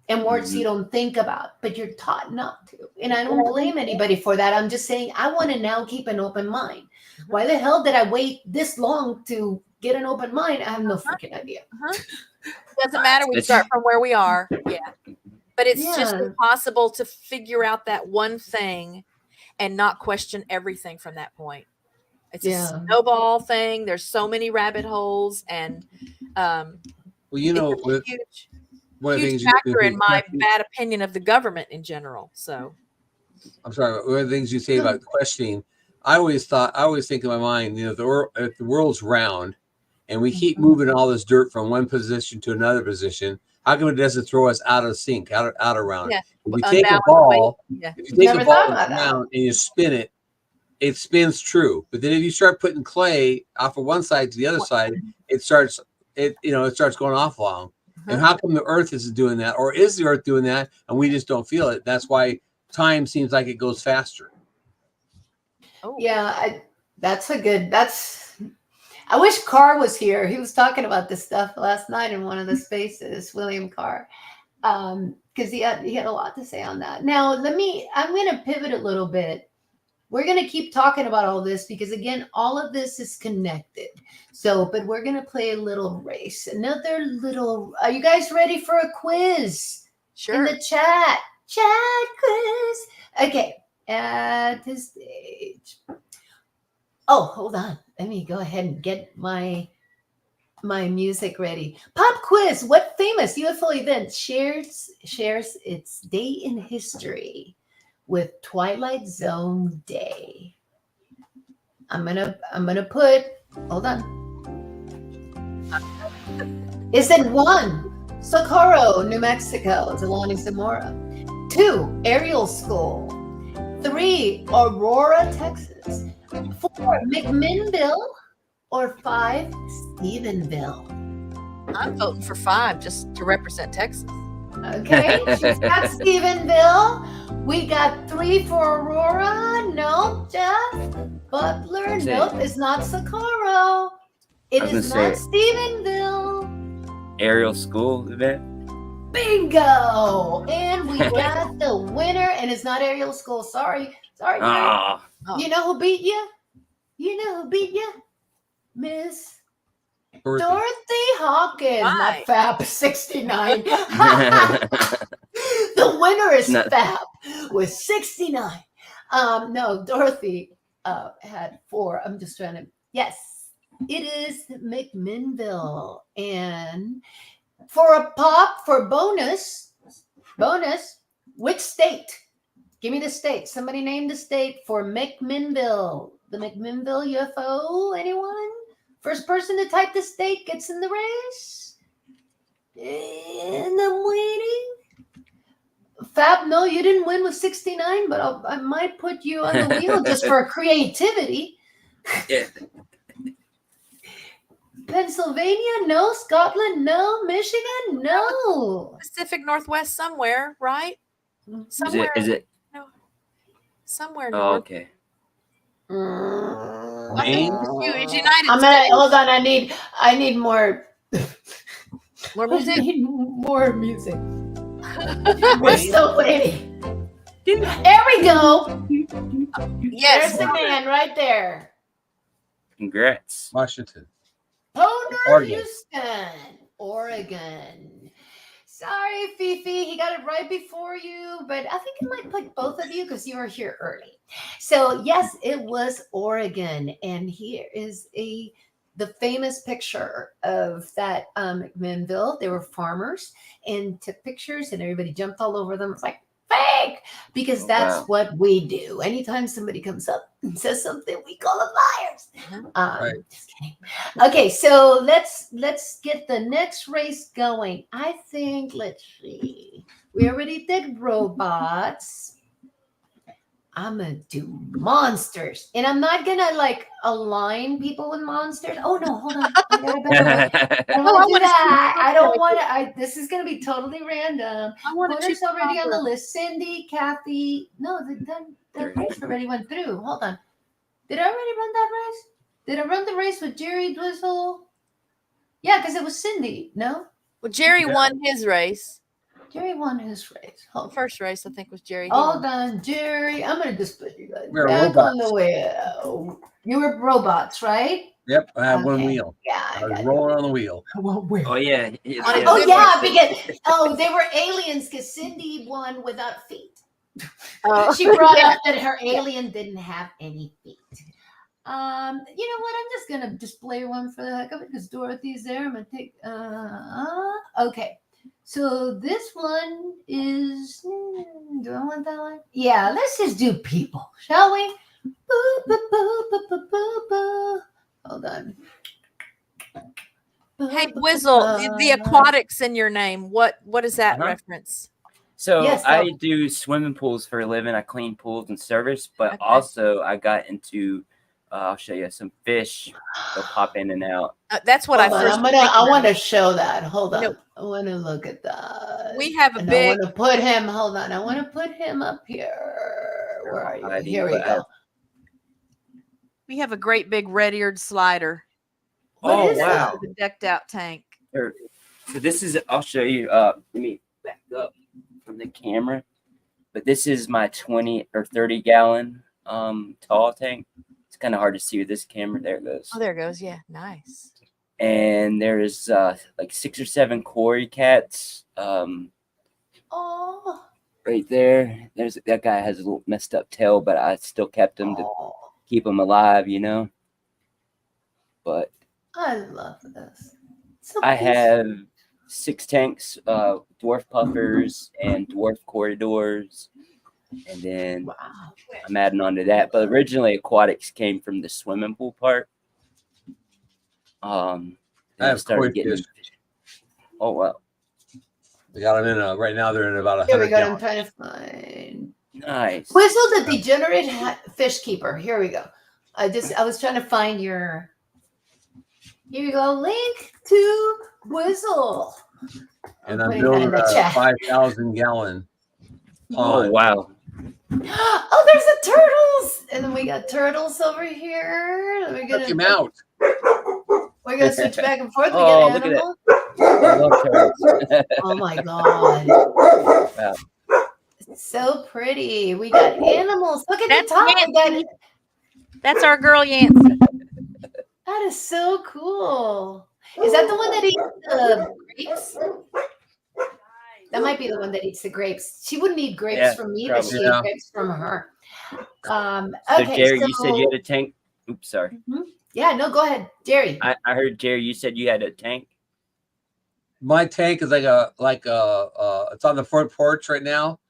And words you don't think about, but you're taught not to. And I don't blame anybody for that. I'm just saying I want to now keep an open mind. Why the hell did I wait this long to get an open mind? I have no freaking idea. Doesn't matter. We start from where we are. Yeah. But it's just impossible to figure out that one thing and not question everything from that point. It's a snowball thing. There's so many rabbit holes, and with one of the huge things factor in my bad opinion of the government in general. So I'm sorry, one of the things you say about questioning, I always think in my mind, if the world's round and we keep moving all this dirt from one position to another position, how come it doesn't throw us out of sync, out of round? Yeah. If you take a ball, if you take a ball around and you spin it, it spins true. But then if you start putting clay off of one side to the other side, it starts going off long. And how come the Earth isn't doing that, or is the Earth doing that, and we just don't feel it? That's why time seems like it goes faster. Yeah, I wish Carr was here. He was talking about this stuff last night in one of the spaces, William Carr, because he had a lot to say on that. Now, I'm going to pivot a little bit. We're going to keep talking about all this because, again, all of this is connected. But we're going to play a little race. Are you guys ready for a quiz? Sure. In the chat quiz. Okay. At this stage. Oh, hold on. Let me go ahead and get my music ready. Pop quiz. What famous UFO event shares its day in history with Twilight Zone Day? I'm gonna put, hold on. Is it 1, Socorro, New Mexico, Delani Zamora? 2, Ariel School. 3, Aurora, Texas. 4, McMinnville. Or 5, Stephenville. I'm voting for 5 just to represent Texas. Okay, she's got Stephenville. We got 3 for Aurora. No, Jeff. Butler. Nope, it's not Socorro. It is not Stephenville. Aerial School event. Bingo! And we got the winner, and it's not Ariel School. Sorry. Oh. You know who beat you? Miss Dorothy Hawkins, my Fab 69. The winner is Fab with 69. No, Dorothy had 4. I'm just trying to. Yes, it is McMinnville, and for a pop for bonus, which state? Give me the state. Somebody name the state for McMinnville. The McMinnville UFO. Anyone? First person to type the state gets in the race. And I'm waiting. Fab, no, you didn't win with 69, but I might put you on the wheel just for creativity. Yeah. Pennsylvania, no. Scotland, no. Michigan, no. Pacific Northwest somewhere, right? Somewhere. Is it? No. Somewhere. Oh, north. okay. I think it's United I'm gonna States. hold on. I need more. More music. I need more music. We're still waiting. There we go. Yes. There's the man right there. Congrats. Washington. Boner, Oregon. Houston, Oregon. Sorry, Fifi, he got it right before you, but I think it might pick both of you because you were here early. So yes, it was Oregon, and here is the famous picture of that McMinnville. They were farmers and took pictures, and everybody jumped all over them. It's like fake, because that's what we do. Anytime somebody comes up and says something, we call them liars. Just kidding. Okay, so let's get the next race going. I think, let's see, we already did robots. I'm gonna do monsters, and I'm not gonna like align people with monsters. Oh no, hold on. I got a better one. I don't want to do that. I don't want to. This is gonna be totally random. I want to Corner's choose already on the proper. list. Cindy, Kathy. No, the race already went through. Hold on. Did I already run that race? Did I run the race with Jerry Dwizzle? Yeah, because it was Cindy. No. Well, Jerry won his race. Jerry won his race. The first race, I think, was Jerry. He Hold won. on, Jerry. I'm gonna just put you guys We're back on robots. the wheel. You were robots, right? Yep, I have one Okay. wheel. Yeah, I was rolling on the wheel. Oh yeah. Oh yeah, because they were aliens because Cindy won without feet. She brought up that her alien didn't have any feet. You know what? I'm just gonna display one for the heck of it because Dorothy's there. I'm gonna take. Okay. So this one is. Do I want that one? Yeah. Let's just do people, shall we? Boo, boo, boo, boo, boo, boo, boo. Hold on. Hey, Wizzle, the aquatics in your name. What is that reference? So Yes, I do swimming pools for a living. I clean pools and service, but also I got into. I'll show you some fish. They'll pop in and out. That's what Hold I on, first. I want to show that. Hold on. Nope. I want to look at that. We have a And big. I want to put him. Hold on. I want to put him up here. Where are you? hiding, Here we but go. We have a great big red-eared slider. Oh is wow! The decked out tank. So this is. I'll show you. Let me back up from the camera. But this is my 20 or 30 gallon tall tank. It's kind of hard to see with this camera. There it goes. Oh, there it goes. Yeah, nice. And there's like 6 or 7 Cory cats. Oh. Right there. There's that guy has a little messed up tail, but I still kept him to keep him alive, you know. But I love this. So I peaceful. have 6 tanks, dwarf puffers and dwarf corridors. And then I'm adding on to that. But originally aquatics came from the swimming pool part. I have koi fish. Oh wow. They got them in right now. They're in about Here we 100 go. I'm gallons. trying to find. Nice. Whistle the degenerate fish keeper. Here we go. I was trying to find your. Here we go. Link to Whistle. And I'm putting that in building the a chat. 5,000 gallon Oh pond. wow. Oh, there's the turtles, and then we got turtles over here. Check him out. We're gonna switch back and forth. We Oh, got look at animal. I love turtles. Oh my god. Wow. It's so pretty. We got animals. Look at That's the top. We got, That's our girl Yancey. that is so cool. Is that the one that eats the grapes? That might be the one that eats the grapes. She wouldn't eat grapes Yeah, from me, but probably. she eats grapes from her. So Okay, Jerry, you said you so had a tank. Oops, sorry. yeah, no, go ahead, Jerry. I heard Jerry. You said you had a tank. My tank is it's on the front porch right now.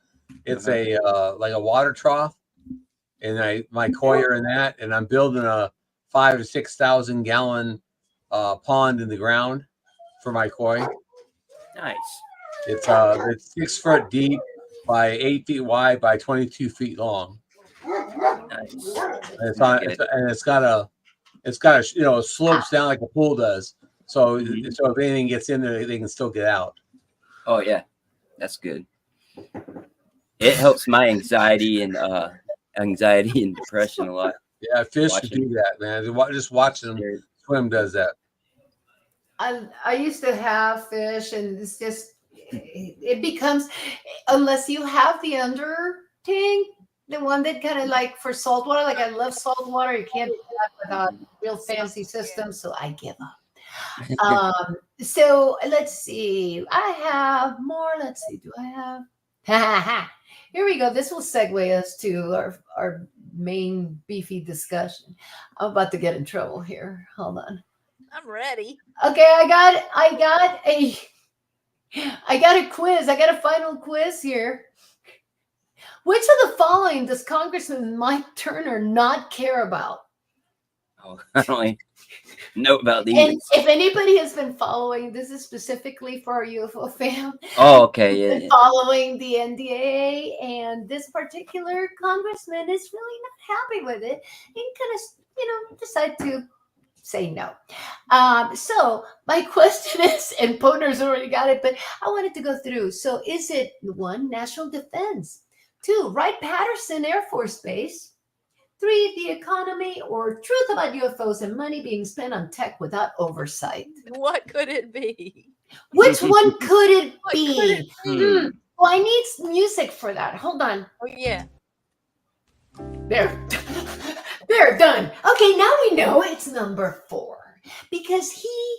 It's a like a water trough, and my koi are in that, and I'm building a 5,000 to 6,000 gallon pond in the ground for my koi. Nice. It's 6 foot deep by 8 feet wide by 22 feet long. Nice. And it's got a it slopes down like a pool does. So so if anything gets in there, they can still get out. Oh yeah, that's good. It helps my anxiety and depression a lot. Yeah, fish do that, man. Just watching them swim does that. I used to have fish, and it's just it becomes, unless you have the under tank, the one that kind of like for salt water. Like I love salt water. You can't do that without real fancy systems, so I give up. So let's see. I have more. Let's see. Do I have? Here we go. This will segue us to our main beefy discussion. I'm about to get in trouble here. Hold on. I'm ready. Okay, I got a quiz. I got a final quiz here. Which of the following does Congressman Mike Turner not care about? Oh, I don't know about these. And if anybody has been following, this is specifically for our UFO fam. Oh, okay, yeah. Following the NDAA, and this particular congressman is really not happy with it, and kind of, decide to say no. So my question is, and Poner's already got it, but I wanted to go through. So is it 1, national defense, 2, Wright-Patterson Air Force Base, 3, the economy, or truth about UFOs and money being spent on tech without oversight? What could it be? Which one could it be? Could it be? Well, I need music for that. Hold on. Oh yeah. There. They're done. Okay, now we know it's number 4, because he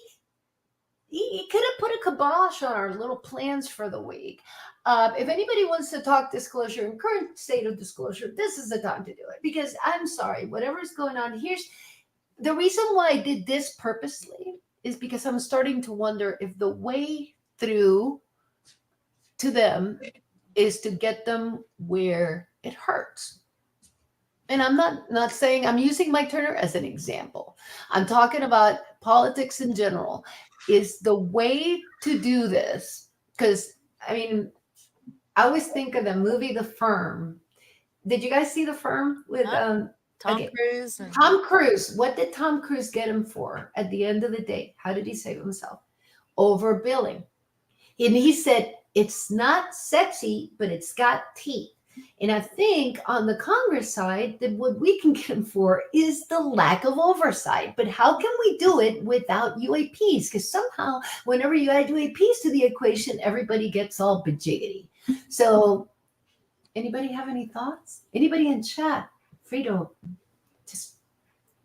could have put a kibosh on our little plans for the week. If anybody wants to talk disclosure and current state of disclosure, this is the time to do it, because I'm sorry, whatever's going on, here's the reason why I did this purposely is because I'm starting to wonder if the way through to them is to get them where it hurts. And I'm not saying, I'm using Mike Turner as an example. I'm talking about politics in general. Is the way to do this, because I mean, I always think of the movie The Firm. Did you guys see The Firm with Tom Cruise? Tom Cruise. What did Tom Cruise get him for at the end of the day? How did he save himself? Overbilling. And he said, it's not sexy, but it's got teeth. And I think on the Congress side, that what we can get him for is the lack of oversight. But how can we do it without UAPs? Because somehow, whenever you add UAPs to the equation, everybody gets all bajiggity. So, anybody have any thoughts? Anybody in chat? Free to just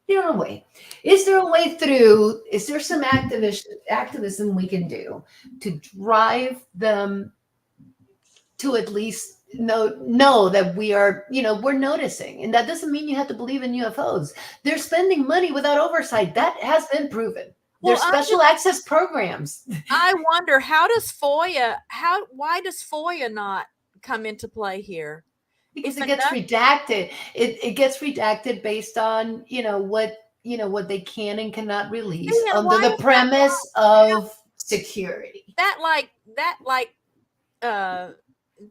a way. Is there a way through? Is there some activism we can do to drive them to at least know that we are, we're noticing? And that doesn't mean you have to believe in UFOs. They're spending money without oversight. That has been proven. There's special access programs. I wonder, why does FOIA not come into play here? Because it gets redacted. It gets redacted based on, what they can and cannot release under the premise of security. That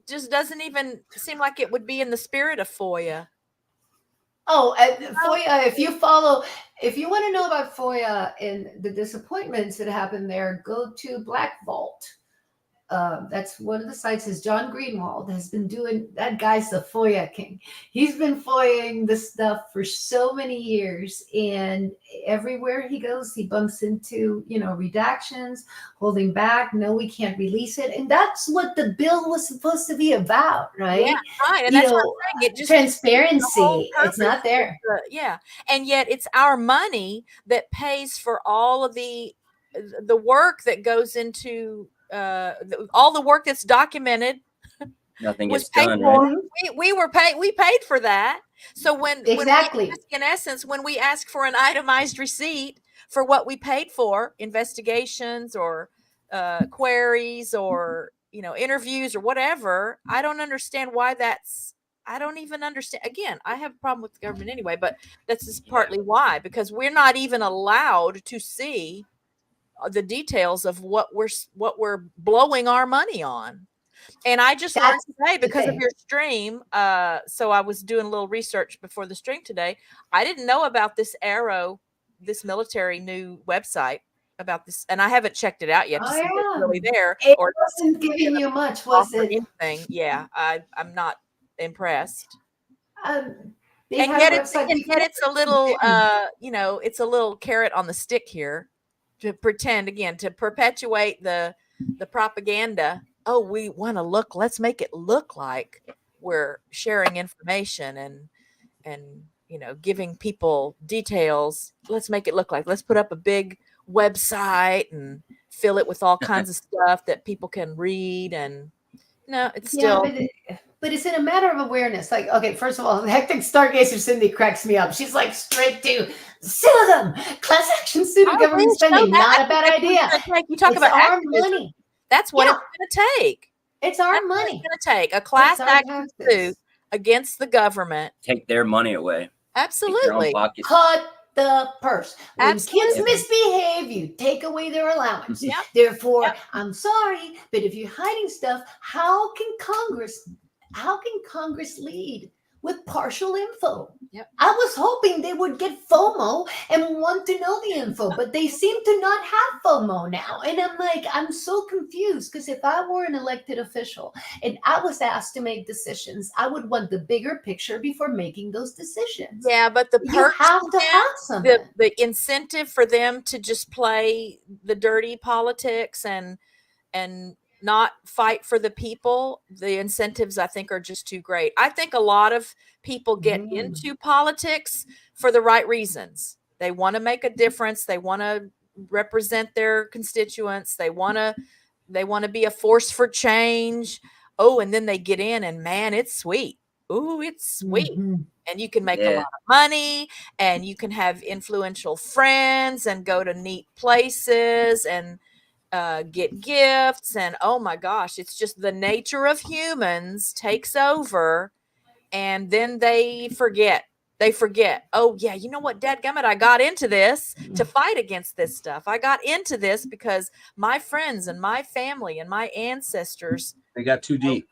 just doesn't even seem like it would be in the spirit of FOIA. Oh, FOIA, if you want to know about FOIA and the disappointments that happened there, go to Black Vault. That's one of the sites. Is John Greenwald has been doing. That guy's the FOIA king. He's been FOIAing this stuff for so many years, and everywhere he goes, he bumps into redactions, holding back. No, we can't release it, and that's what the bill was supposed to be about, right? Yeah, right. And that's what I'm saying. It just transparency. It's not there. Yeah, and yet it's our money that pays for all of the work that goes into. All the work that's documented nothing was gets paid done, for. right? We paid for that, So when Exactly. we ask, in essence, when we ask for an itemized receipt for what we paid for, investigations or queries or interviews or whatever, I don't understand why that's. I don't even understand. Again, I have a problem with the government anyway, but that's just partly why, because we're not even allowed to see the details of what we're blowing our money on. And I just learned today because of your stream. So I was doing a little research before the stream today. I didn't know about this Arrow, this military new website about this, and I haven't checked it out yet to see what's really there. It or wasn't giving you much, was it? Anything. Yeah, I'm not impressed. And yet it's a little, it's a little carrot on the stick here to pretend again to perpetuate the propaganda. Oh, we want to let's make it look like we're sharing information and giving people details. Let's make it look like, let's put up a big website and fill it with all kinds of stuff that people can read. And no, it's still. But it's in a matter of awareness. Like, okay, first of all, the hectic Stargazer Cindy cracks me up. She's like straight to sue them. Class action suit of government spending. Not a bad idea. You talk about our money. That's what it's going to take. It's our money. It's going to take a class action suit against the government. Take their money away. Absolutely. Cut the purse. When Absolutely. kids misbehave, you take away their allowance. Therefore, I'm sorry, but if you're hiding stuff, how can Congress lead with partial info? I was hoping they would get FOMO and want to know the info, but they seem to not have FOMO now. And I'm like, I'm so confused, because if I were an elected official and I was asked to make decisions, I would want the bigger picture before making those decisions. Yeah, but the you have to have something. The incentive for them to just play the dirty politics and not fight for the people, the incentives I think are just too great. I think a lot of people get into politics for the right reasons. They want to make a difference. They want to represent their constituents. They want to be a force for change. Oh, and then they get in and man, it's sweet. Ooh, it's sweet. And you can make a lot of money and you can have influential friends and go to neat places and get gifts, and oh my gosh, it's just the nature of humans takes over, and then they forget. Oh yeah, you know what, dadgummit, I got into this to fight against this stuff. I got into this because my friends and my family and my ancestors, they got too deep.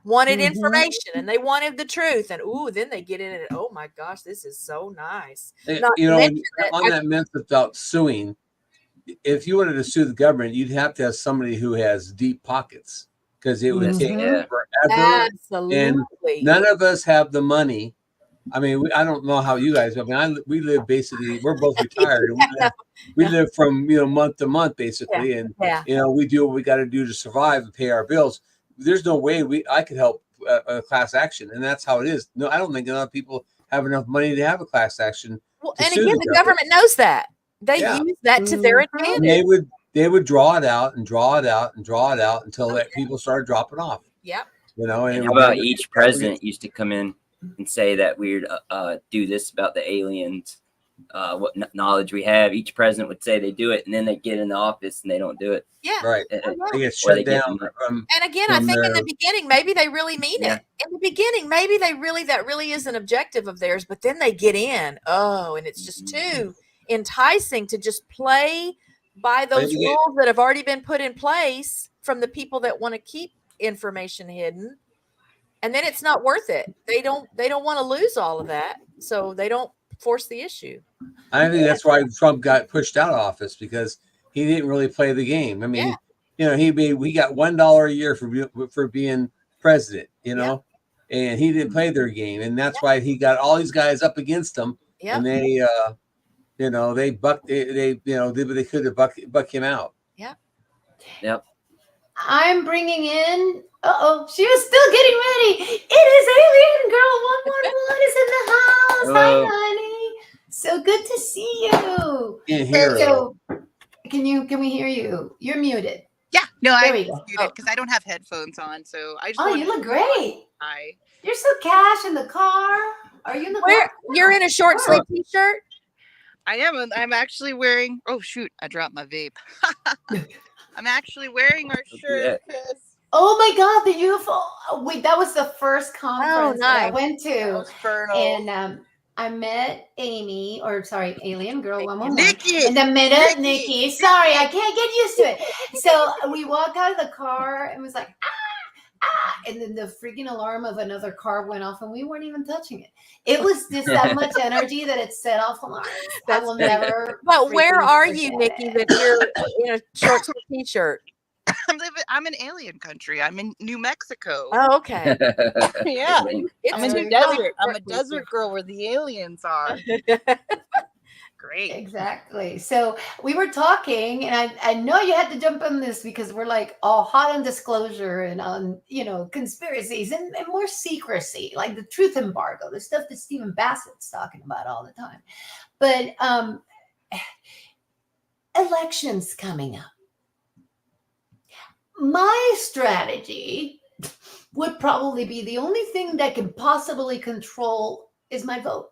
Wanted information and they wanted the truth, and then they get in it. Oh my gosh, this is so nice. On that myth about suing, if you wanted to sue the government, you'd have to have somebody who has deep pockets, because it would take forever. Absolutely. And none of us have the money. I mean, I don't know how you guys. I mean, we live basically. We're both retired. And we live from month to month basically, and we do what we got to do to survive and pay our bills. There's no way I could help a class action, and that's how it is. No, I don't think enough people have enough money to have a class action. Well, and again, the government knows that. They use that to their advantage. And they would draw it out and draw it out and draw it out until people started dropping off. Yep. And how about each president used to come in and say that we'd do this about the aliens, what knowledge we have. Each president would say they do it, and then they get in the office and they don't do it. Yeah. Right. They get shut down. And again, I think in the beginning, maybe they really mean it. In the beginning, maybe that really is an objective of theirs, but then they get in. Oh, and it's just too enticing to just play by those rules that have already been put in place from the people that want to keep information hidden, and then it's not worth it. They don't want to lose all of that, so they don't force the issue. I think that's why Trump got pushed out of office, because he didn't really play the game. I mean, he got $1 a year for being president, and he didn't play their game, and that's why he got all these guys up against him, and they they could have buck him out. Yep. I'm bringing in. She was still getting ready. It is Alien Girl 111 is in the house. Hello. Hi, honey. So good to see you. Can't hear So, can we hear you? You're muted. Yeah, no, There I'm we go. muted because I don't have headphones on, so I just. You look great. Hi. You're so cash in the car. Are you in the Where car? you're in a short sleeve t-shirt? I am. I'm actually wearing. Oh shoot! I dropped my vape. I'm actually wearing our shirt because. Oh my God, the UFO! Wait, that was the first conference that I nice. went That to, was fertile. and I met Amy, or sorry, Alien Girl 111. Nikki! And the minute Nikki, sorry, I can't get used to it. So we walk out of the car and was like, and then the freaking alarm of another car went off, and we weren't even touching it. It was just that much energy that it set off alarms. I will never. But where freaking are you, forget Nikki, it. that you're in a short sleeve t-shirt? I'm in alien country. I'm in New Mexico. Oh, okay. Yeah. It's I'm in too the desert. hot. I'm a desert girl where the aliens are. Great. Exactly. So we were talking, and I know you had to jump on this because we're like all hot on disclosure and on, conspiracies and more secrecy, like the truth embargo, the stuff that Stephen Bassett's talking about all the time. But elections coming up. My strategy would probably be the only thing that can possibly control is my vote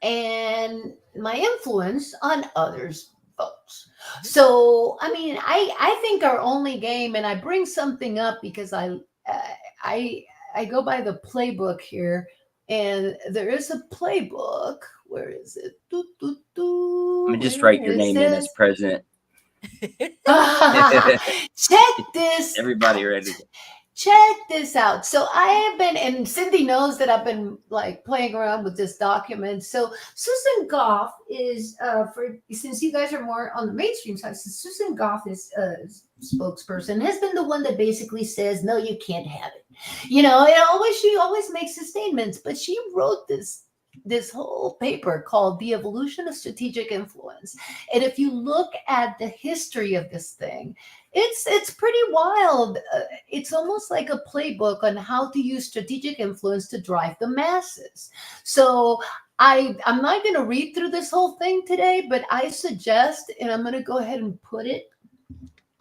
and my influence on others' votes. So, I mean, I think our only game, and I bring something up because I go by the playbook here, and there is a playbook. Where is it? I'm gonna just write your name in as president. Check this. Everybody ready? Check this out. So I have been, and Cindy knows that I've been like playing around with this document. So Susan Goff is since you guys are more on the mainstream side, so Susan Goff is a spokesperson, has been the one that basically says, no, you can't have it. She always makes the statements, but she wrote this whole paper called The Evolution of Strategic Influence. And if you look at the history of this thing, it's pretty wild. It's almost like a playbook on how to use strategic influence to drive the masses. So I'm not going to read through this whole thing today, but I suggest, and I'm going to go ahead and put it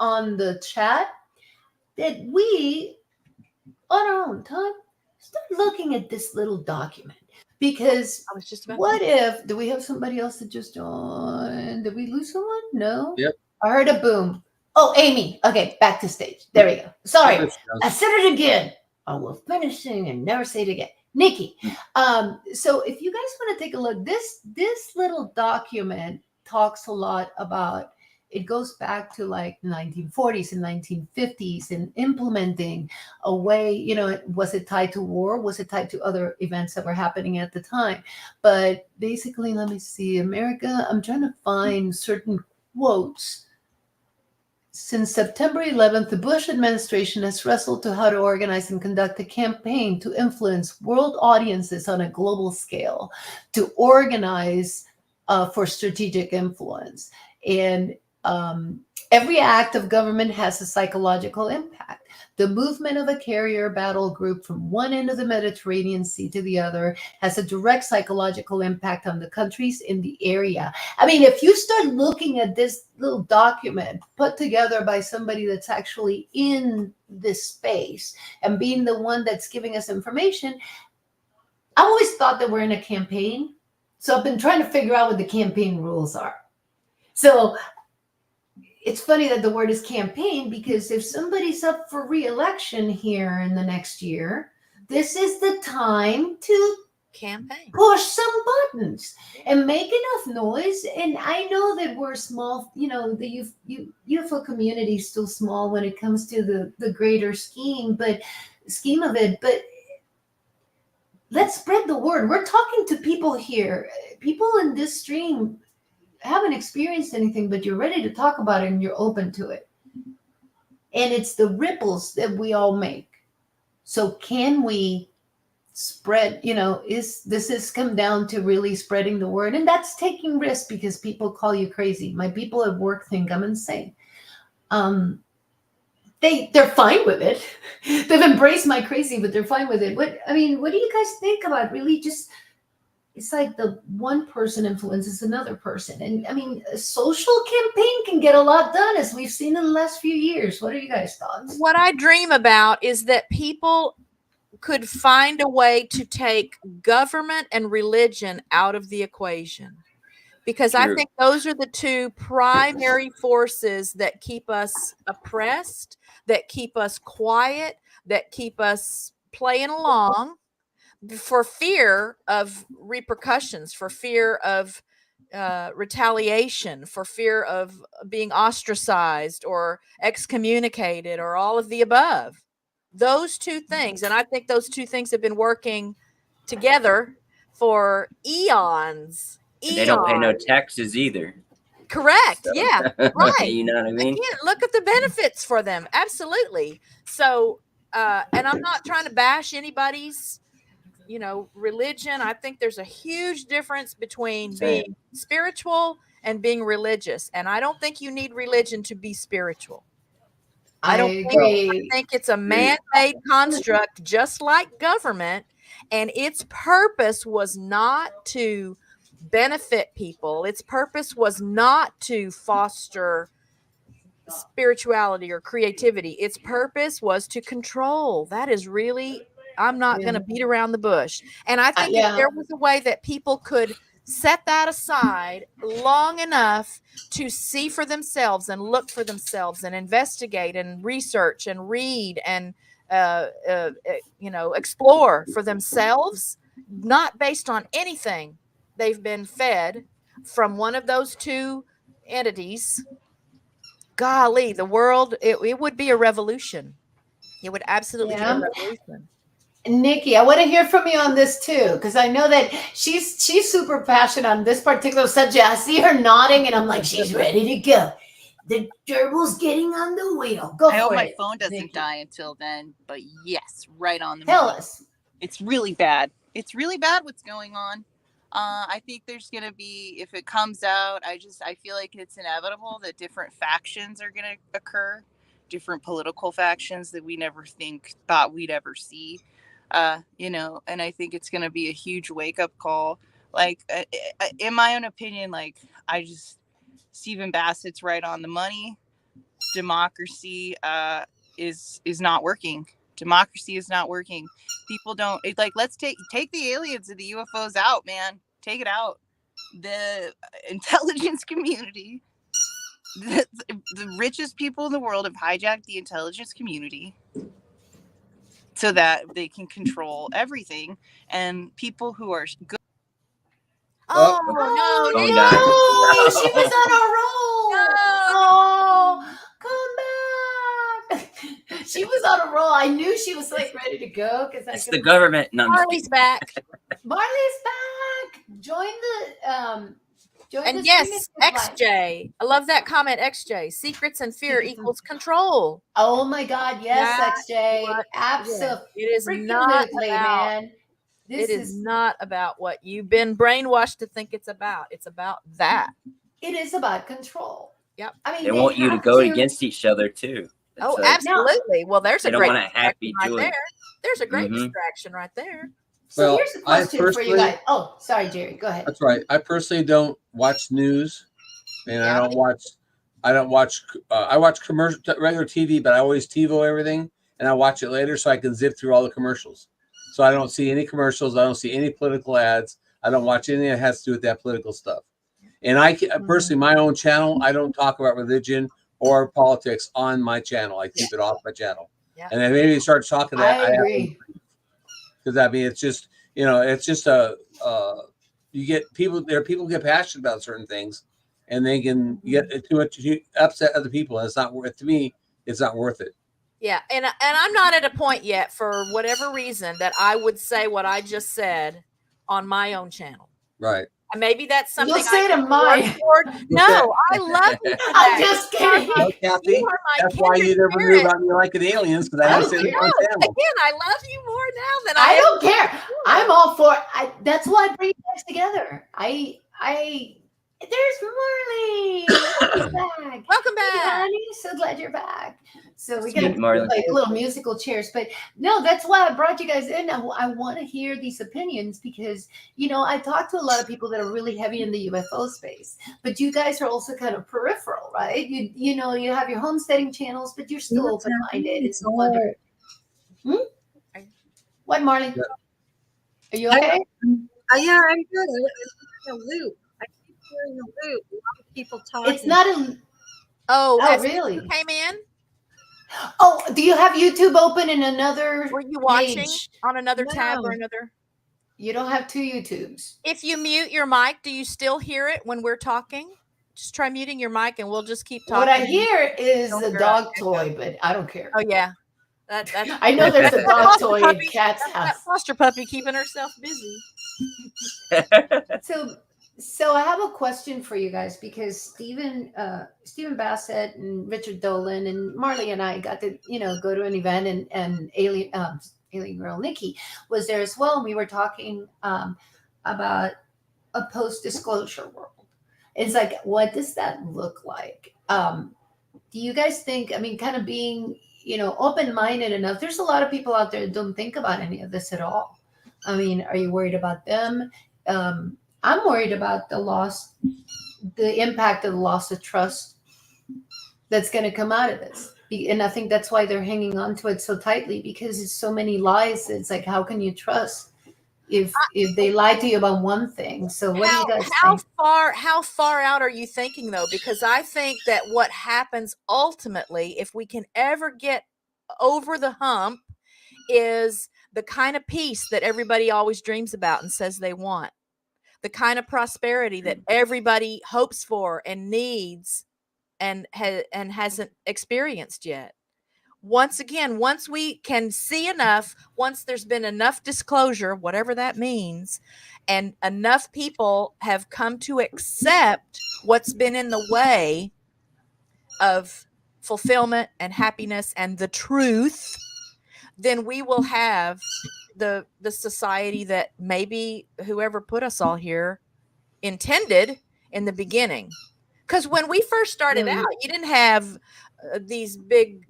on the chat, that we, on our own time, start looking at this little document. Because what if, do we have somebody else that just joined? Did we lose someone? No? Yep. I heard a boom. Oh, Amy. Okay, back to stage. There we go. Sorry. I said it again. I will finish saying and never say it again. Nikki. So if you guys want to take a look, this little document talks a lot about, it goes back to like the 1940s and 1950s and implementing a way, was it tied to war? Was it tied to other events that were happening at the time? But basically, let me see, America, I'm trying to find certain quotes. Since September 11th, the Bush administration has wrestled to how to organize and conduct a campaign to influence world audiences on a global scale, to organize for strategic influence. And every act of government has a psychological impact. The movement of a carrier battle group from one end of the Mediterranean Sea to the other has a direct psychological impact on the countries in the area. I mean, if you start looking at this little document put together by somebody that's actually in this space and being the one that's giving us information, I always thought that we're in a campaign. So I've been trying to figure out what the campaign rules are. So it's funny that the word is campaign, because if somebody's up for re-election here in the next year, this is the time to campaign, push some buttons and make enough noise. And I know that we're small, the UFO community is still small when it comes to the greater scheme of it, but let's spread the word. We're talking to people here. People in this stream haven't experienced anything, but you're ready to talk about it and you're open to it. And it's the ripples that we all make. So can we spread, this has come down to really spreading the word, and that's taking risks because people call you crazy. My people at work think I'm insane. They're fine with it. They've embraced my crazy, but they're fine with it. What do you guys think about really just, it's like the one person influences another person. And I mean, a social campaign can get a lot done, as we've seen in the last few years. What are you guys' thoughts? What I dream about is that people could find a way to take government and religion out of the equation. Because I True. think those are the two primary forces that keep us oppressed, that keep us quiet, that keep us playing along for fear of repercussions, for fear of retaliation, for fear of being ostracized or excommunicated or all of the above. Those two things. And I think those two things have been working together for eons. And they don't pay no Eons. taxes either. Correct. So- Yeah. Right. You know what I mean? Again, look at the benefits for them. Absolutely. So, and I'm not trying to bash anybody's, religion. I think there's a huge difference between being spiritual and being religious. And I don't think you need religion to be spiritual. I think it's a man-made construct, just like government. And its purpose was not to benefit people. Its purpose was not to foster spirituality or creativity. Its purpose was to control. That is really, I'm not going to beat around the bush. And I think if there was a way that people could set that aside long enough to see for themselves and look for themselves and investigate and research and read and explore for themselves, not based on anything they've been fed from one of those two entities, golly, the world, it would be a revolution. It would absolutely be a revolution. Nikki, I want to hear from you on this too, because I know that she's super passionate on this particular subject. I see her nodding, and I'm like, she's ready to go. The gerbil's getting on the wheel. Go I hope for my it, phone doesn't Nikki. die until then. But yes, right on the Tell money. us. It's really bad. It's really bad what's going on. I think there's going to be, if it comes out, I feel like it's inevitable that different factions are going to occur, different political factions that we never thought we'd ever see. And I think it's going to be a huge wake up call. Like, in my own opinion, Stephen Bassett's right on the money. Democracy is not working. Democracy is not working. People don't let's take the aliens and the UFOs out, man. Take it out. The intelligence community, the richest people in the world have hijacked the intelligence community so that they can control everything. And people who are good. Oh, no, Oh, no, no. she was on a roll. Oh, come back. She was on a roll. I knew she was ready to go because It's the government. No, I'm just Marley's back. Marley's back. Join the And the yes, streaming live. XJ. I love that comment, XJ. Secrets and fear equals control. Oh my God, yes, That's XJ. what- Absolutely. It is not about, man. This it is not about what you've been brainwashed to think it's about. It's about that. It is about control. Yep. I mean, they want you to have go against each other too. Oh, It's like, absolutely. Well, there's they a don't great want a happy distraction right joy. there. There's a great Mhm. distraction right there. So Well, here's a I question for you personally- guys. Oh, sorry, Jerry. Go ahead. That's right. I personally don't watch news, and I don't watch. I watch commercial regular TV, but I always TiVo everything, and I watch it later so I can zip through all the commercials. So I don't see any commercials. I don't see any political ads. I don't watch anything that has to do with that political stuff. And I personally, my own channel, I don't talk about religion or politics on my channel. I keep it off my channel. Yeah. And then maybe start talking that. I agree. Because I mean, it's just it's just you get people there. People get passionate about certain things, and they can get too much upset other people. And it's not worth to me. It's not worth it. Yeah, and I'm not at a point yet, for whatever reason, that I would say what I just said on my own channel. Right. And maybe that's something You'll say I to can mine. work toward. No, I love you. For I'm that. just kidding. No, Kathy, You are my that's why you kindred never knew spirit. about me liking aliens, because I I didn't say don't it on No, channel. again, I love you more now than I I don't care. I'm all for it. That's why I bring you guys together. There's Marley. Welcome back. Welcome Hey, back. honey. So glad you're back. So we Sweet got Marley. like little musical chairs, but no, that's why I brought you guys in. I want to hear these opinions because I talk to a lot of people that are really heavy in the UFO space, but you guys are also kind of peripheral, right? You have your homesteading channels, but you're still open minded. It's wonderful. What, Marley? Yeah. Are you okay? Yeah, I'm good. It's a loop. I keep hearing a loop. A lot of people talking. It's not a. Oh, as really? you came in? Oh, do you have YouTube open in another Were you watching page? on another tab or No. another? You don't have two YouTubes. If you mute your mic, do you still hear it when we're talking? Just try muting your mic and we'll just keep talking. What I hear is Don't the hear dog us. toy, but I don't care. Oh yeah. That's I know there's a that's dog foster toy in puppy. Kat's That's that house. foster puppy keeping herself busy. So I have a question for you guys because Stephen Bassett and Richard Dolan and Marley and I got to go to an event and Alien Girl Nikki was there as well, and we were talking about a post-disclosure world. It's like, what does that look like? Do you guys think? I mean, kind of being open-minded enough. There's a lot of people out there that don't think about any of this at all. I mean, are you worried about them? I'm worried about the impact of the loss of trust that's going to come out of this. And I think that's why they're hanging on to it so tightly, because it's so many lies. It's like, how can you trust if they lie to you about one thing? So what do you guys think? How far out are you thinking though? Because I think that what happens ultimately, if we can ever get over the hump, is the kind of peace that everybody always dreams about and says they want. The kind of prosperity that everybody hopes for and needs and hasn't experienced yet. Once again, once we can see enough, once there's been enough disclosure, whatever that means, and enough people have come to accept what's been in the way of fulfillment and happiness and the truth, then we will have the society that maybe whoever put us all here intended in the beginning. Because when we first started out, you didn't have these big,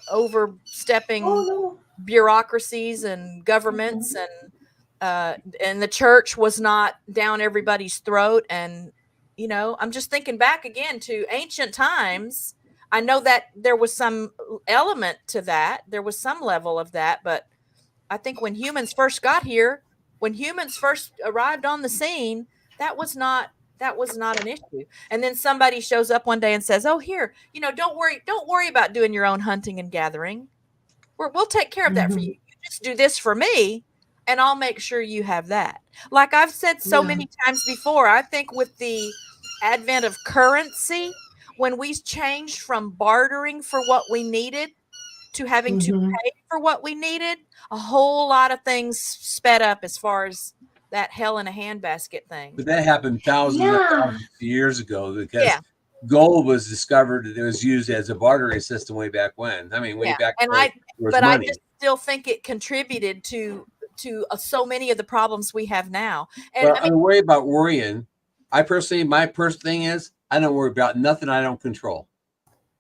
overstepping bureaucracies and governments, and the church was not down everybody's throat. And I'm just thinking back again to ancient times. I know that there was some element to that. There was some level of that, but I think when humans first got here, when humans first arrived on the scene, that was not an issue. And then somebody shows up one day and says, "Oh, here, don't worry about doing your own hunting and gathering. We'll take care of that for you. You just do this for me, and I'll make sure you have that." Like I've said so many times before, I think with the advent of currency, when we changed from bartering for what we needed to having to pay for what we needed, a whole lot of things sped up as far as that hell in a handbasket thing. But that happened thousands of years ago because gold was discovered. It was used as a bartering system way back when. I mean, way back when there was money. I just still think it contributed to so many of the problems we have now. And well, I worry about worrying. My personal thing is, I don't worry about nothing I don't control.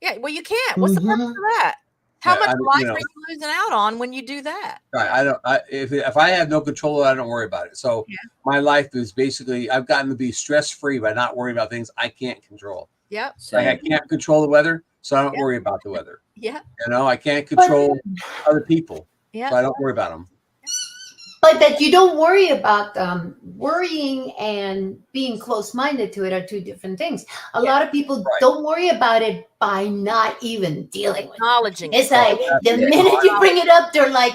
Yeah, well, you can't. What's the purpose of that? How much life are you losing out on when you do that? Right. If I have no control, I don't worry about it. So my life is basically, I've gotten to be stress-free by not worrying about things I can't control. Yep. Like I can't control the weather, so I don't worry about the weather. Yeah. I can't control other people, so I don't worry about them. But that you don't worry about them. Worrying and being close-minded to it are two different things. A lot of people don't worry about it by not even dealing with acknowledging it. It's like the minute you bring it up, they're like,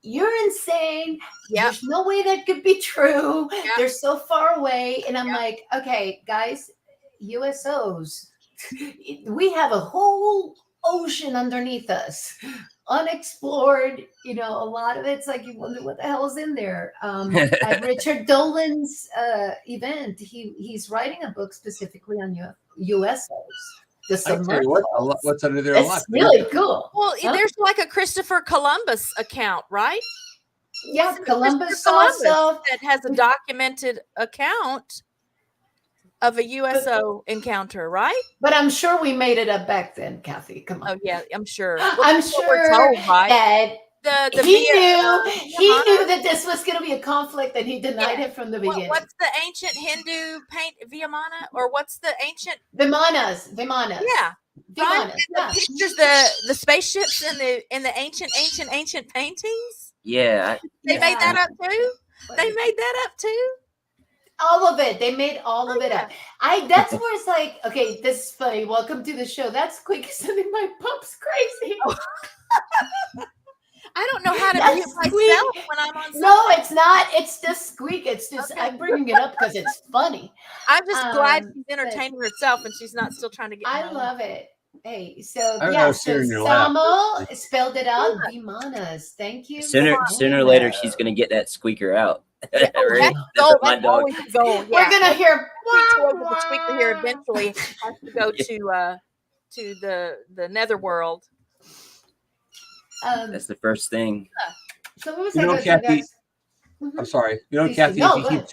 "You're insane. There's no way that could be true. They're so far away." And I'm like, okay, guys, USOs, we have a whole ocean underneath us. Unexplored, a lot of it's like you wonder what the hell is in there. At Richard Dolan's event, he's writing a book specifically on USOs. The submersibles. What's under there? It's really cool. Well, there's like a Christopher Columbus account, right? Yeah, Columbus saw stuff that has a documented account of a USO encounter, right? But I'm sure we made it up back then, Kathy. Come on. Oh yeah, I'm sure. I'm sure that he knew that this was going to be a conflict, and he denied it from the beginning. What's the ancient Hindu paint Vimana, or what's the ancient Vimanas? Yeah, Be Right? honest. And the pictures, the spaceships in the ancient paintings. Yeah. They made that up too. They made that up too. All of it. They made all of it up. That's where it's like, okay, this is funny. Welcome to the show. That's quick sending my pups crazy. I don't know how to That's mute myself squeak. when I'm on. No, it's not. It's just squeak. It's just I'm bringing it up because it's funny. I'm just glad she's entertaining herself and she's not still trying to get. I love it. Hey, so I yeah, know, so sitting in your lap. Samo spelled it out. Vimanas. Thank you. Sooner or later, she's gonna get that squeaker out. Right? That's what my That's dog. always the goal. We're gonna hear the squeaker here eventually has to go to the netherworld. That's the first thing. So what was You I know, gonna say Kathy, next? I'm sorry. You know, Please Kathy, do. No, if go ahead.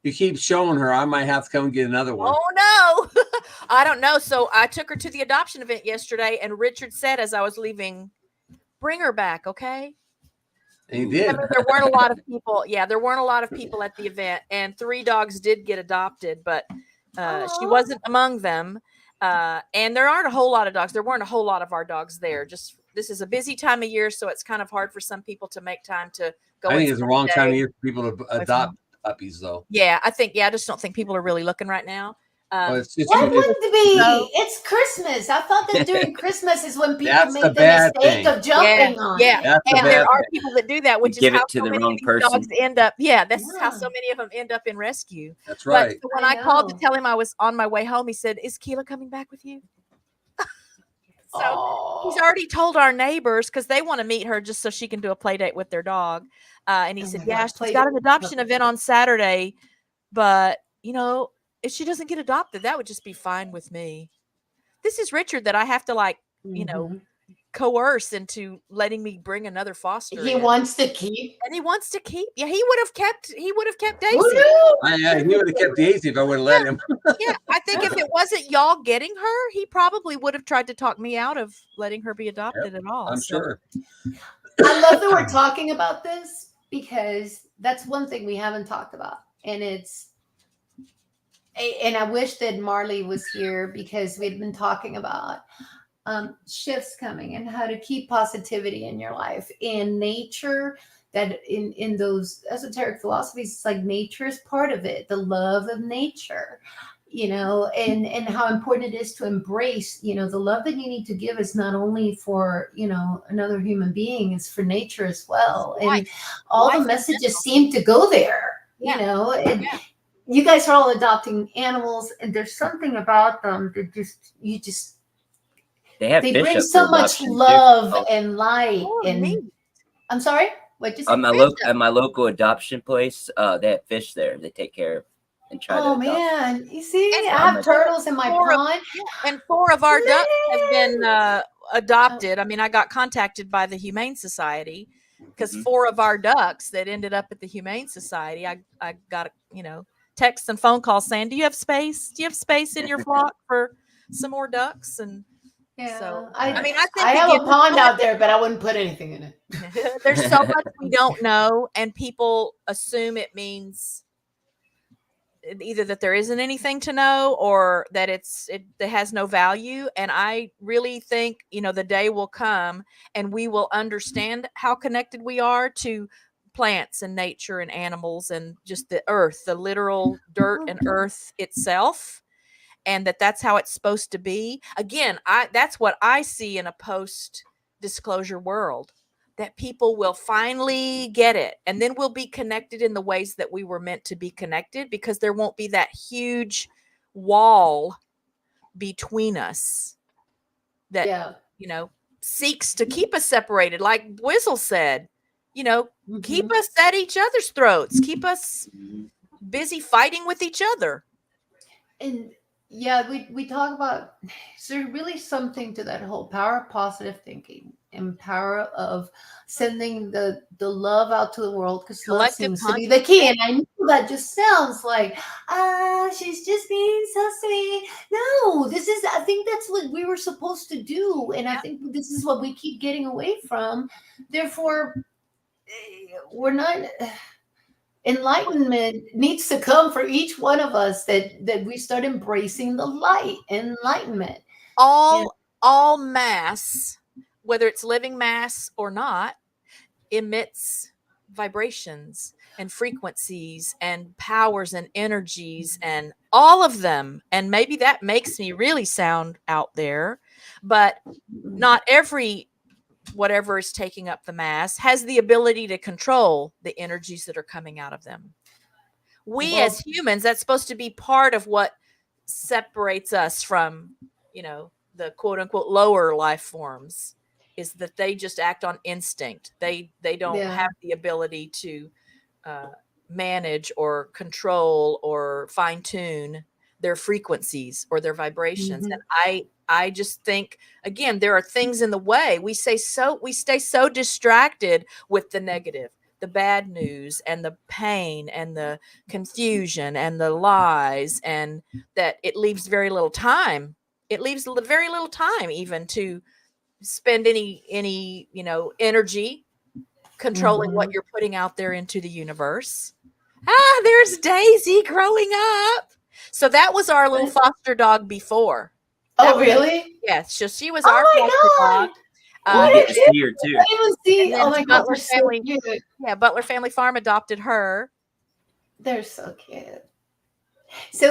you keep showing her, I might have to come get another one. Oh no, I don't know. So I took her to the adoption event yesterday, and Richard said as I was leaving, "Bring her back, okay?" And he did. I mean, there weren't a lot of people. Yeah, there weren't a lot of people at the event, and 3 dogs did get adopted, but she wasn't among them. And there aren't a whole lot of dogs. There weren't a whole lot of our dogs there. Just this is a busy time of year, so it's kind of hard for some people to make time to go. I think and it's the spend wrong the time of day. year for people to adopt puppies, though. Yeah, I just don't think people are really looking right now. Well, it's Why it's- wouldn't it be? No. It's Christmas. I thought that during Christmas is when people That's make the the bad mistake thing. of jumping on Yeah, it. That's the and there bad are thing. people that do that, which is give it how to so the many wrong of these person. dogs end up. Yeah, this is how Yeah. so many of them end up in rescue. That's right. But when I I called to know. tell him I was on my way home, he said, "Is Keela coming back with you?" So he's already told our neighbors because they want to meet her just so she can do a play date with their dog. And he Oh said, my "Yeah, God, she's play got an date. adoption event on Saturday, but if she doesn't get adopted, that would just be fine with me." This is Richard that I have to Mhm. coerce into letting me bring another foster. He in. wants to keep. And he wants to keep. Yeah, he would have kept Who Daisy. knew? He would have kept Daisy if I would have let him. Yeah, I think if it wasn't y'all getting her, he probably would have tried to talk me out of letting her be adopted at all. I'm So, sure. I love that we're talking about this because that's one thing we haven't talked about, and I wish that Marley was here because we'd been talking about shifts coming and how to keep positivity in your life in nature. That in those esoteric philosophies, it's like nature is part of it, the love of nature, and how important it is to embrace, the love that you need to give is not only for, another human being, it's for nature as well. And Life. all Life the in messages general. seem to go there, Yeah. and Yeah. you guys are all adopting animals, and there's something about them that They have they fish bring up so for much adoption, too. love and light. Oh, And neat. I'm sorry, what you say? At my local adoption place, they have fish there. They take care of and try to Oh adopt. man, you see, And I have turtles in my 4 of pond. and 4 of our ducks have been adopted. I mean, I got contacted by the Humane Society because 4 of our ducks that ended up at the Humane Society, I got texts and phone calls saying, "Do you have space? Do you have space in your flock for some more ducks?" And Yeah, so I think I have a again, pond out there, but I wouldn't put anything in it. there's so much we don't know, and people assume it means either that there isn't anything to know or that it has no value. And I really think the day will come and we will understand how connected we are to plants and nature and animals and just the earth, the literal dirt and earth itself, and that's how it's supposed to be. Again, that's what I see in a post disclosure world, that people will finally get it, and then we'll be connected in the ways that we were meant to be connected, because there won't be that huge wall between us that seeks to keep us separated, like Wizzle said. Keep us at each other's throats, keep us busy fighting with each other. And yeah, we talk about, is there really something to that whole power of positive thinking and power of sending the love out to the world, because love Collective seems to be the key. And I know that just sounds like, she's just being so sweet. No, I think that's what we were supposed to do. And I think this is what we keep getting away from. Therefore, we're not... Enlightenment needs to come for each one of us, that we start embracing the light, enlightenment. All all mass, whether it's living mass or not, emits vibrations and frequencies and powers and energies and all of them. And maybe that makes me really sound out there, but not every whatever is taking up the mass has the ability to control the energies that are coming out of them. We as humans, that's supposed to be part of what separates us from, the quote unquote lower life forms, is that they just act on instinct. They don't have the ability to manage or control or fine tune their frequencies or their vibrations. And I just think, again, there are things in the way. We stay so distracted with the negative, the bad news and the pain and the confusion and the lies, and that it leaves very little time. It leaves very little time even to spend any energy controlling what you're putting out there into the universe. There's Daisy growing up. So that was our little foster dog before. Oh, really? Yes. So she was our foster dog. You get to see her too. Oh my God, Butler they're Family, so cute. Butler Family Farm adopted her. They're so cute. So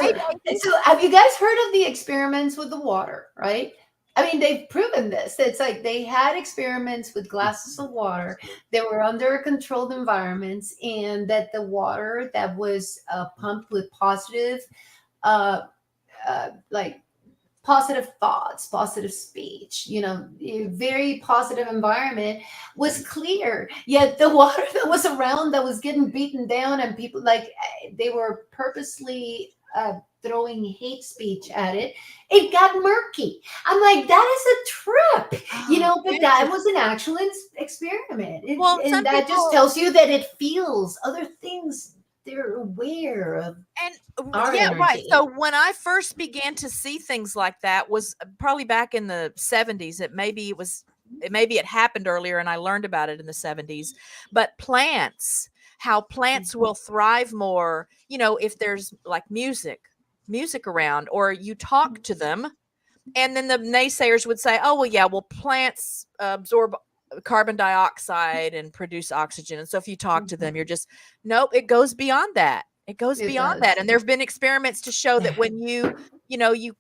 have you guys heard of the experiments with the water, right? I mean, they've proven this. It's like they had experiments with glasses of water that were under controlled environments, and that the water that was pumped with positive, like positive thoughts, positive speech, a very positive environment, was clear. Yet the water that was around that was getting beaten down, and people they were purposely throwing hate speech at it, it got murky. I'm like, that is a trip, but that was an actual experiment. And that just tells you that it feels other things. They're aware of. And our energy. right. So when I first began to see things like that was probably back in the 70s. Maybe it happened earlier and I learned about it in the 70s. But plants, how plants will thrive more, if there's like music around, or you talk to them. And then the naysayers would say, oh, well, plants absorb carbon dioxide and produce oxygen. And so if you talk to them, you're just, nope, it goes beyond that. It goes beyond that. And there've been experiments to show that when you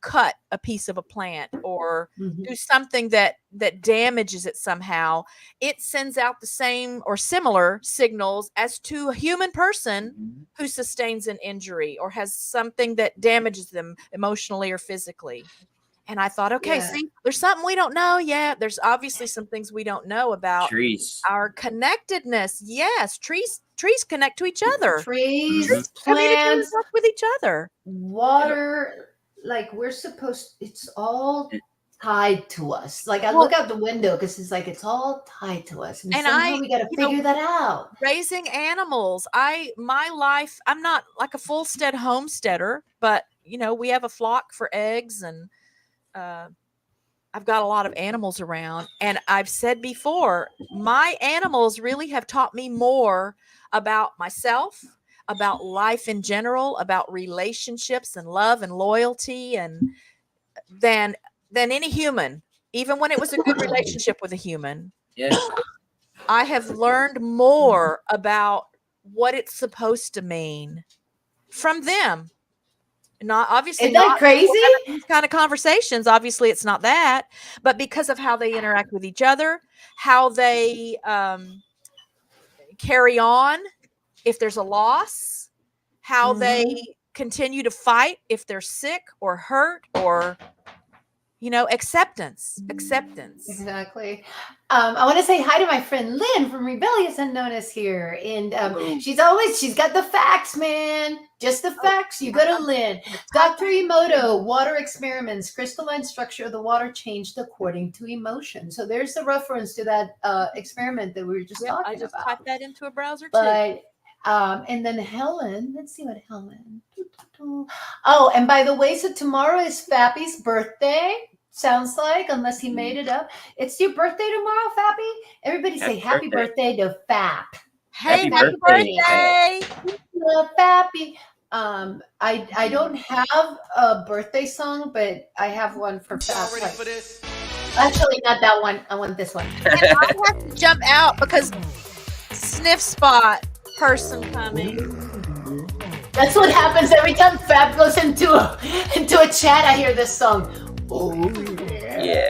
cut a piece of a plant or do something that damages it somehow, it sends out the same or similar signals as to a human person who sustains an injury or has something that damages them emotionally or physically. And I thought, okay, see, there's something we don't know yet. There's obviously some things we don't know about trees, our connectedness. Yes, trees connect to each other. Trees, plants, with each other. Water, it's all tied to us. Like I look out the window because it's all tied to us, and somehow we got to figure that out. Raising animals, my life, I'm not like a full-stead homesteader, but we have a flock for eggs, and I've got a lot of animals around. And I've said before, my animals really have taught me more about myself, about life in general, about relationships and love and loyalty, and than any human, even when it was a good relationship with a human. Yeah. I have learned more about what it's supposed to mean from them. Not obviously. Isn't that crazy? These kind of conversations. Obviously, it's not that, but because of how they interact with each other, how they carry on if there's a loss, how they continue to fight if they're sick or hurt, or acceptance. Exactly. I want to say hi to my friend Lynn from Rebellious Unknown is here, and she's got the facts, man. Just the facts. You go to Lynn. Dr. Emoto, water experiments, crystalline structure of the water changed according to emotion. So there's the reference to that experiment that we were just talking about. I just typed that into a browser too. But and then Helen, let's see what Helen. Oh, and by the way, so tomorrow is Fappy's birthday. Sounds like, unless he made it up. It's your birthday tomorrow, Fappy? Everybody say happy birthday to Fap. Hey, happy birthday. Fappy. I don't have a birthday song, but I have one for Fap. Ready for this? Actually, not that one. I want this one. And I have to jump out because sniff spot person coming. That's what happens every time Fab goes into a chat. I hear this song. Oh Yeah.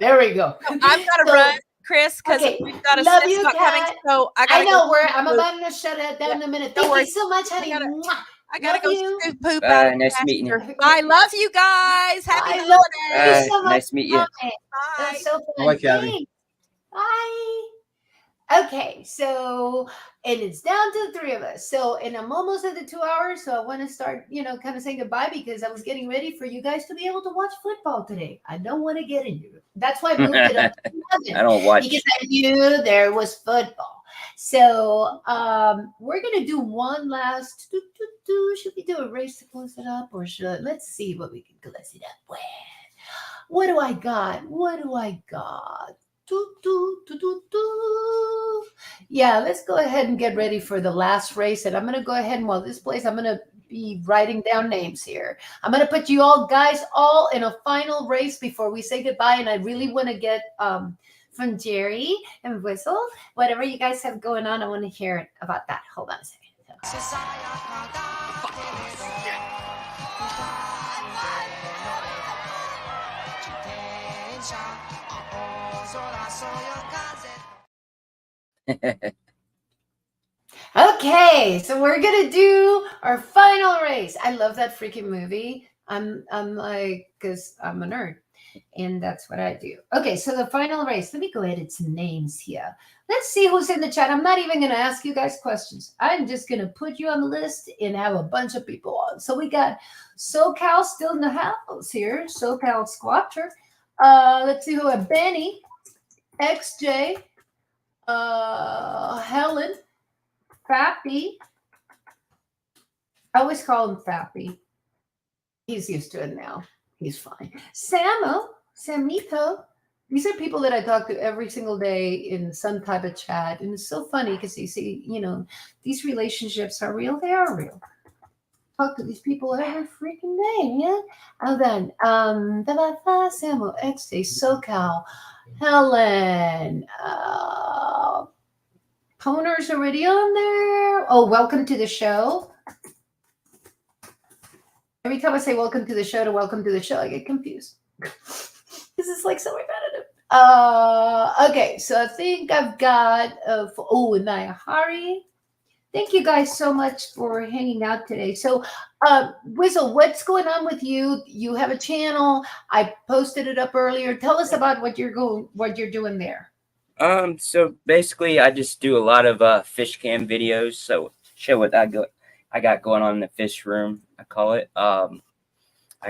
There we go. I've got to run, Chris, because Okay. we've got a Love sniff you, spot coming. Kat. So I I gotta know go where scoop I'm poop. about to shut it down in a minute. Don't Thank worry. you so much, honey. I gotta Love go you. scoop poop Bye, out of the nice meeting you. pasture. I love you guys. Happy I love holidays. you so much. Nice to meet you. It Bye. was so fun. I like Abby. Thanks. Bye. Okay, so and it's down to the three of us. So and I'm almost at the 2 hours. So I want to start, kind of saying goodbye because I was getting ready for you guys to be able to watch football today. I don't want to get into it. That's why I moved it up to 11, I don't watch. because I knew there was football. So we're gonna do one last. Should we do a race to close it up, or let's see what we can close it up with? What do I got? Yeah, let's go ahead and get ready for the last race. And I'm going to go ahead and while this plays, I'm going to be writing down names here. I'm going to put you all guys all in a final race before we say goodbye. And I really want to get from Jerry and Whistle, whatever you guys have going on. I want to hear about that. Hold on a second. Okay, so we're gonna do our final race. I love that freaking movie. I'm like, because I'm a nerd, and that's what I do. Okay, so the final race. Let me go edit some names here. Let's see who's in the chat. I'm not even gonna ask you guys questions. I'm just gonna put you on the list and have a bunch of people on. So we got SoCal still in the house here. SoCal Squatcher. Let's see who have Benny, XJ, Helen, Fappy. I always call him Fappy. He's used to it now. He's fine. Samito. These are people that I talk to every single day in some type of chat. And it's so funny because you see, these relationships are real. They are real. Talk to these people every freaking day, yeah? And then, Samuel, XJ, SoCal, Helen, Poner's already on there. Oh, welcome to the show. Every time I say welcome to the show to welcome to the show, I get confused. This is like so repetitive. Okay, so I think I've got, Nayahari. Thank you guys so much for hanging out today. So, Whistle, what's going on with you? You have a channel. I posted it up earlier. Tell us about what you're doing there. So basically, I just do a lot of fish cam videos. So show what I got going on in the fish room. I call it. I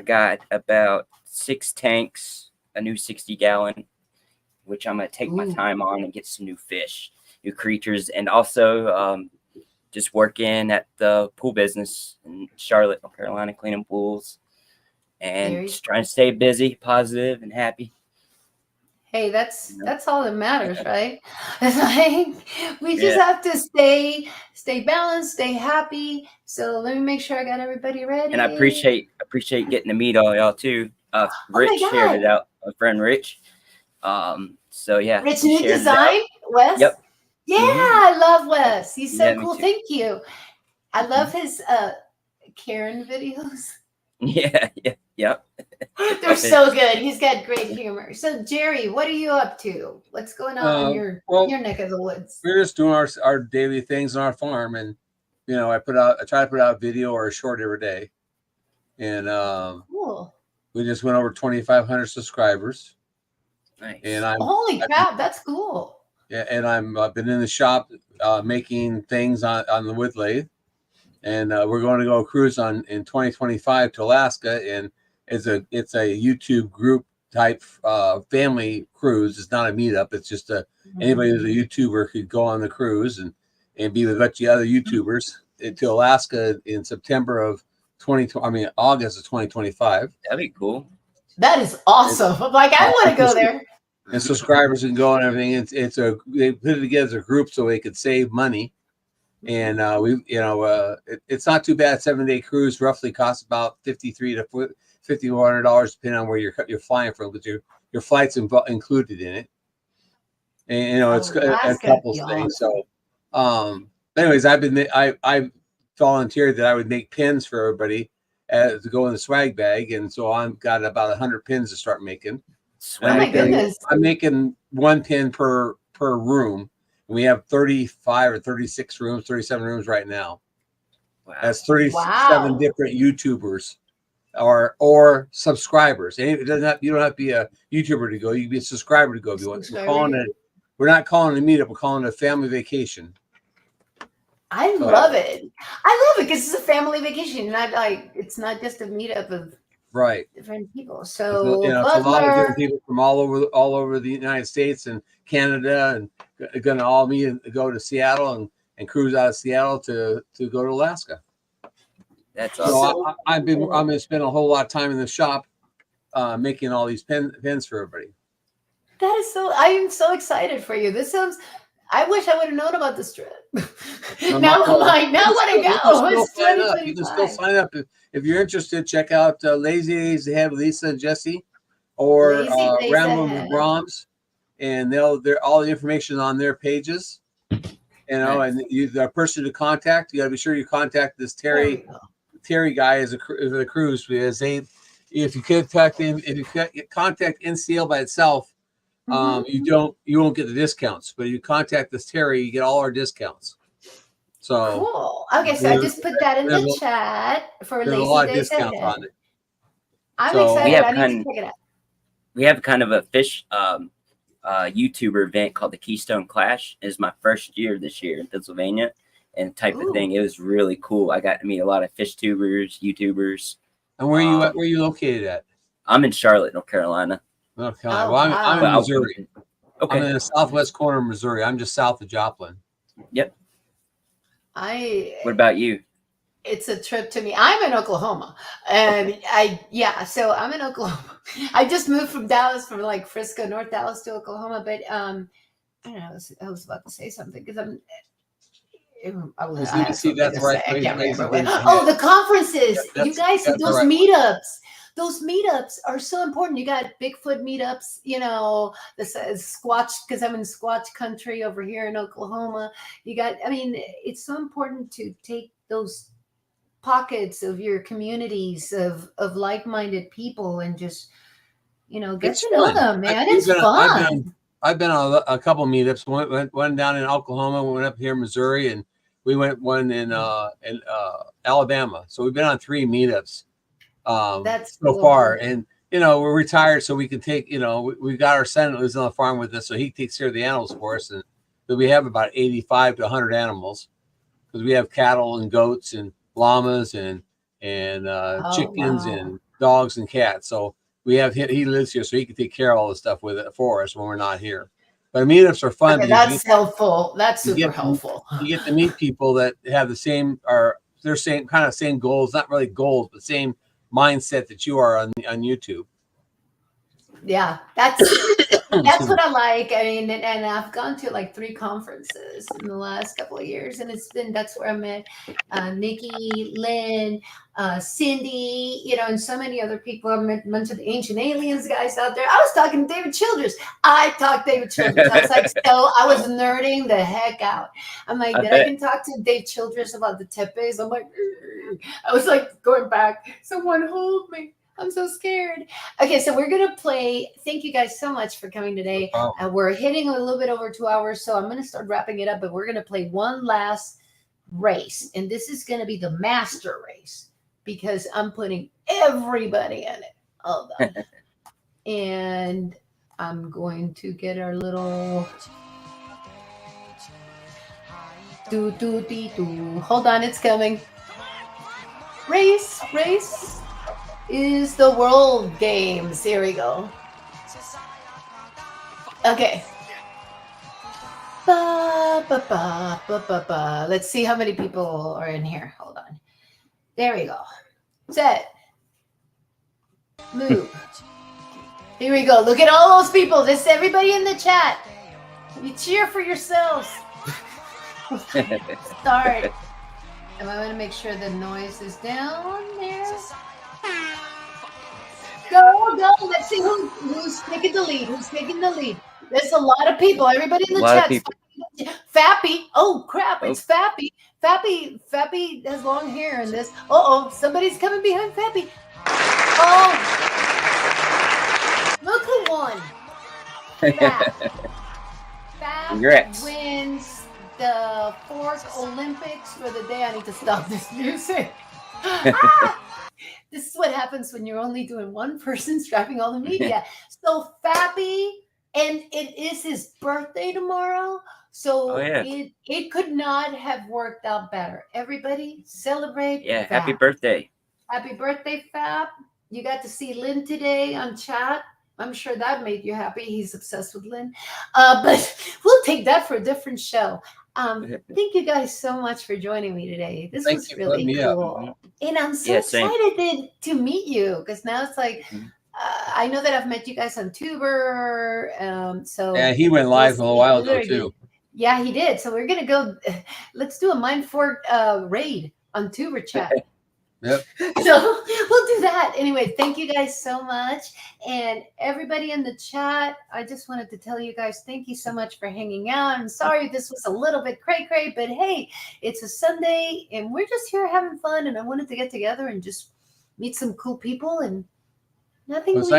got about 6 tanks, a new 60-gallon, which I'm gonna take my time on and get some new fish, new creatures, and also just working at the pool business in Charlotte, North Carolina, cleaning pools, and just trying to stay busy, positive, and happy. Hey, that's all that matters, right? It's like we just have to stay balanced, stay happy. So let me make sure I got everybody ready. And I appreciate getting to meet all y'all too. Rich shared it out, my friend Rich. So yeah, Rich New Design, Wes. Yep. Yeah, I love Wes. He's so Yeah, me cool. too. Thank you. I love his Karen videos. Yeah. They're so good. He's got great humor. So Jerry, what are you up to? What's going on in your neck of the woods? We're just doing our daily things on our farm, and I try to put out a video or a short every day, and Cool. we just went over 2,500 subscribers. Nice. And Holy crap, that's cool. Yeah, and I've been in the shop making things on the wood lathe, and we're going to go cruise in 2025 to Alaska, and it's a YouTube group type family cruise. It's not a meetup. It's just anybody who's a YouTuber could go on the cruise and be with a bunch of other YouTubers to Alaska in September of August of 2025. That'd be cool. That is awesome. I'm like, I want to go there. And subscribers can go and everything. They put it together as a group so they could save money. And it's not too bad. 7-day cruise roughly costs about $5,300 to $5,400 depending on where you're flying from. But you're your flight's included in it. And it's a couple things. So, anyways, I volunteered that I would make pins for everybody to go in the swag bag, and so I've got about 100 pins to start making. Oh my goodness! I'm making one pin per room. We have 35 or 36 rooms, 37 rooms right now. Wow. That's 37 different YouTubers or subscribers. And you don't have to be a YouTuber to go. You can be a subscriber to go if you want. We're not calling it a meetup. We're calling it a family vacation. I love it. I love it because it's a family vacation. It's not just a meetup of different people. So it's a lot of different people from all over the United States and Canada, and going to all meet and go to Seattle and cruise out of Seattle to go to Alaska. That's awesome. So I'm going to spend a whole lot of time in the shop making all these pins for everybody. That is I am so excited for you. This sounds. I wish I would have known about this trip. Now I'm like, now I want to go. You can still sign up if you're interested. Check out Lazy Days Ahead with Lisa and Jesse, or Rambling with Brahms, and they're all the information on their pages. And the person to contact, you got to be sure you contact this Terry guy as a cruise, because if you contact him, if you contact NCL by itself. You won't get the discounts, but you contact this Terry, you get all our discounts. So cool. Okay, so I just put that in the chat for Lazy Days. There's a lot of discounts on it. I'm excited. I need to check it out. We have kind of a fish YouTuber event called the Keystone Clash. It's my first year this year in Pennsylvania, and type of thing. It was really cool. I got to meet a lot of fish tubers, YouTubers. And where are you located at? I'm in Charlotte, North Carolina. Okay. Well, I'm in Missouri. Okay. I'm in the southwest corner of Missouri. I'm just south of Joplin. Yep. What about you? It's a trip to me. I'm in Oklahoma, and so I'm in Oklahoma. I just moved from Dallas, from like Frisco, North Dallas to Oklahoma. But I don't know. I was about to say something because the conferences. You guys, those meetups. Those meetups are so important. You got Bigfoot meetups, the Squatch, because I'm in Squatch country over here in Oklahoma. It's so important to take those pockets of your communities of like-minded people and just, get to know them, man. It's fun. I've been on a couple meetups. One down in Oklahoma, we went up here in Missouri, and we went one in Alabama. So we've been on 3 meetups. That's so far, and we're retired, so we can take we got our son who's on the farm with us, so he takes care of the animals for us, and we have about 85 to 100 animals, because we have cattle and goats and llamas and chickens and dogs and cats. So we have he lives here, so he can take care of all the stuff with it for us when we're not here. But meetups are fun. Okay, that's helpful. That's super helpful. You get to meet people that have the same same goals, not really goals, but same mindset that you are on YouTube. Yeah, that's what I like. And I've gone to like 3 conferences in the last couple of years, and that's where I met Nikki, Lynn, Cindy, and so many other people. I met a bunch of the Ancient Aliens guys out there. I was talking to David Childress. I was like, I was nerding the heck out. I'm like, I can talk to Dave Childress about the tepes. I'm like, I was like going back. Someone hold me. I'm so scared. Okay, so we're going to play. Thank you guys so much for coming today. We're hitting a little bit over 2 hours, so I'm going to start wrapping it up, but we're going to play one last race, and this is going to be the master race because I'm putting everybody in it. Hold on. And I'm going to get our little hold on, it's coming. Race is the World Games. Here we go. Okay. Let's see how many people are in here. Hold on. There we go. Set. Move. Here we go. Look at all those people. This is everybody in the chat. You cheer for yourselves. Start. Am I going to make sure the noise is down there? Go. Let's see who's taking the lead. Who's taking the lead? There's a lot of people. Everybody in the lot of chat. people. Fappy. Oh crap! Oh. It's Fappy. Fappy has long hair in this. Somebody's coming behind Fappy. Oh, look who won. Fab Congrats. wins the Fork Olympics for the day. I need to stop this music. This is what happens when you're only doing one person strapping all the media. So Fappy, and it is his birthday tomorrow. So it could not have worked out better. Everybody celebrate. Yeah, Fab. happy birthday. Happy birthday, Fab. You got to see Lynn today on chat. I'm sure that made you happy. He's obsessed with Lynn. But we'll take that for a different show. Thank you guys so much for joining me today. This was really cool. And I'm so excited to meet you because now it's like, I know that I've met you guys on Tuber. So yeah, he went live a little while ago too. Yeah, he did. So we're going to go, let's do a Mindforked raid on Tuber chat. Yep. So we'll do that. Anyway, thank you guys so much. And everybody in the chat, I just wanted to tell you guys, thank you so much for hanging out. I'm sorry this was a little bit cray-cray, but hey, it's a Sunday and we're just here having fun. And I wanted to get together and just meet some cool people. And nothing It's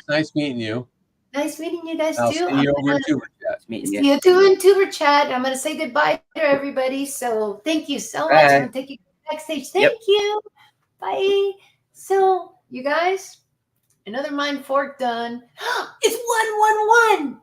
nice meeting you. Nice meeting you guys I'll too. see you over in Tuber chat. See you too in Tuber chat. I'm going to say goodbye to everybody. So thank you so much. I'm going to take you backstage. Thank you. Bye. So, you guys, another Mindforked done. It's 111.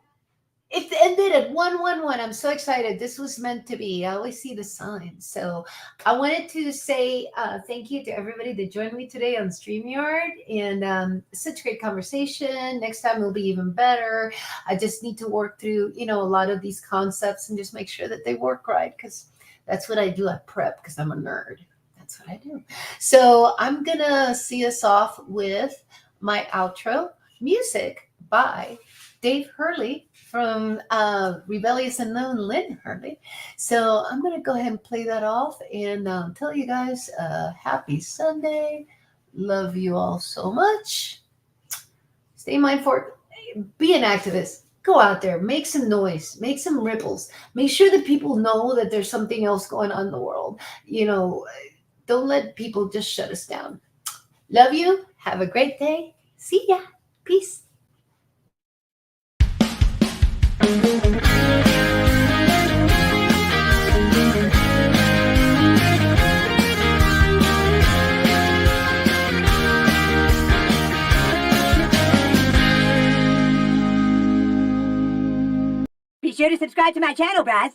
It ended at 111. I'm so excited. This was meant to be. I always see the signs. So, I wanted to say thank you to everybody that joined me today on Streamyard. And such great conversation. Next time will be even better. I just need to work through, a lot of these concepts and just make sure that they work right because that's what I do. I prep because I'm a nerd. That's what I do. So I'm going to see us off with my outro music by Dave Hurley from Rebellious Unknown Lynn Hurley. So I'm going to go ahead and play that off and tell you guys happy Sunday. Love you all so much. Stay mindful. Be an activist. Go out there, make some noise, make some ripples. Make sure that people know that there's something else going on in the world. Don't let people just shut us down. Love you. Have a great day. See ya. Peace. Be sure to subscribe to my channel, Braz.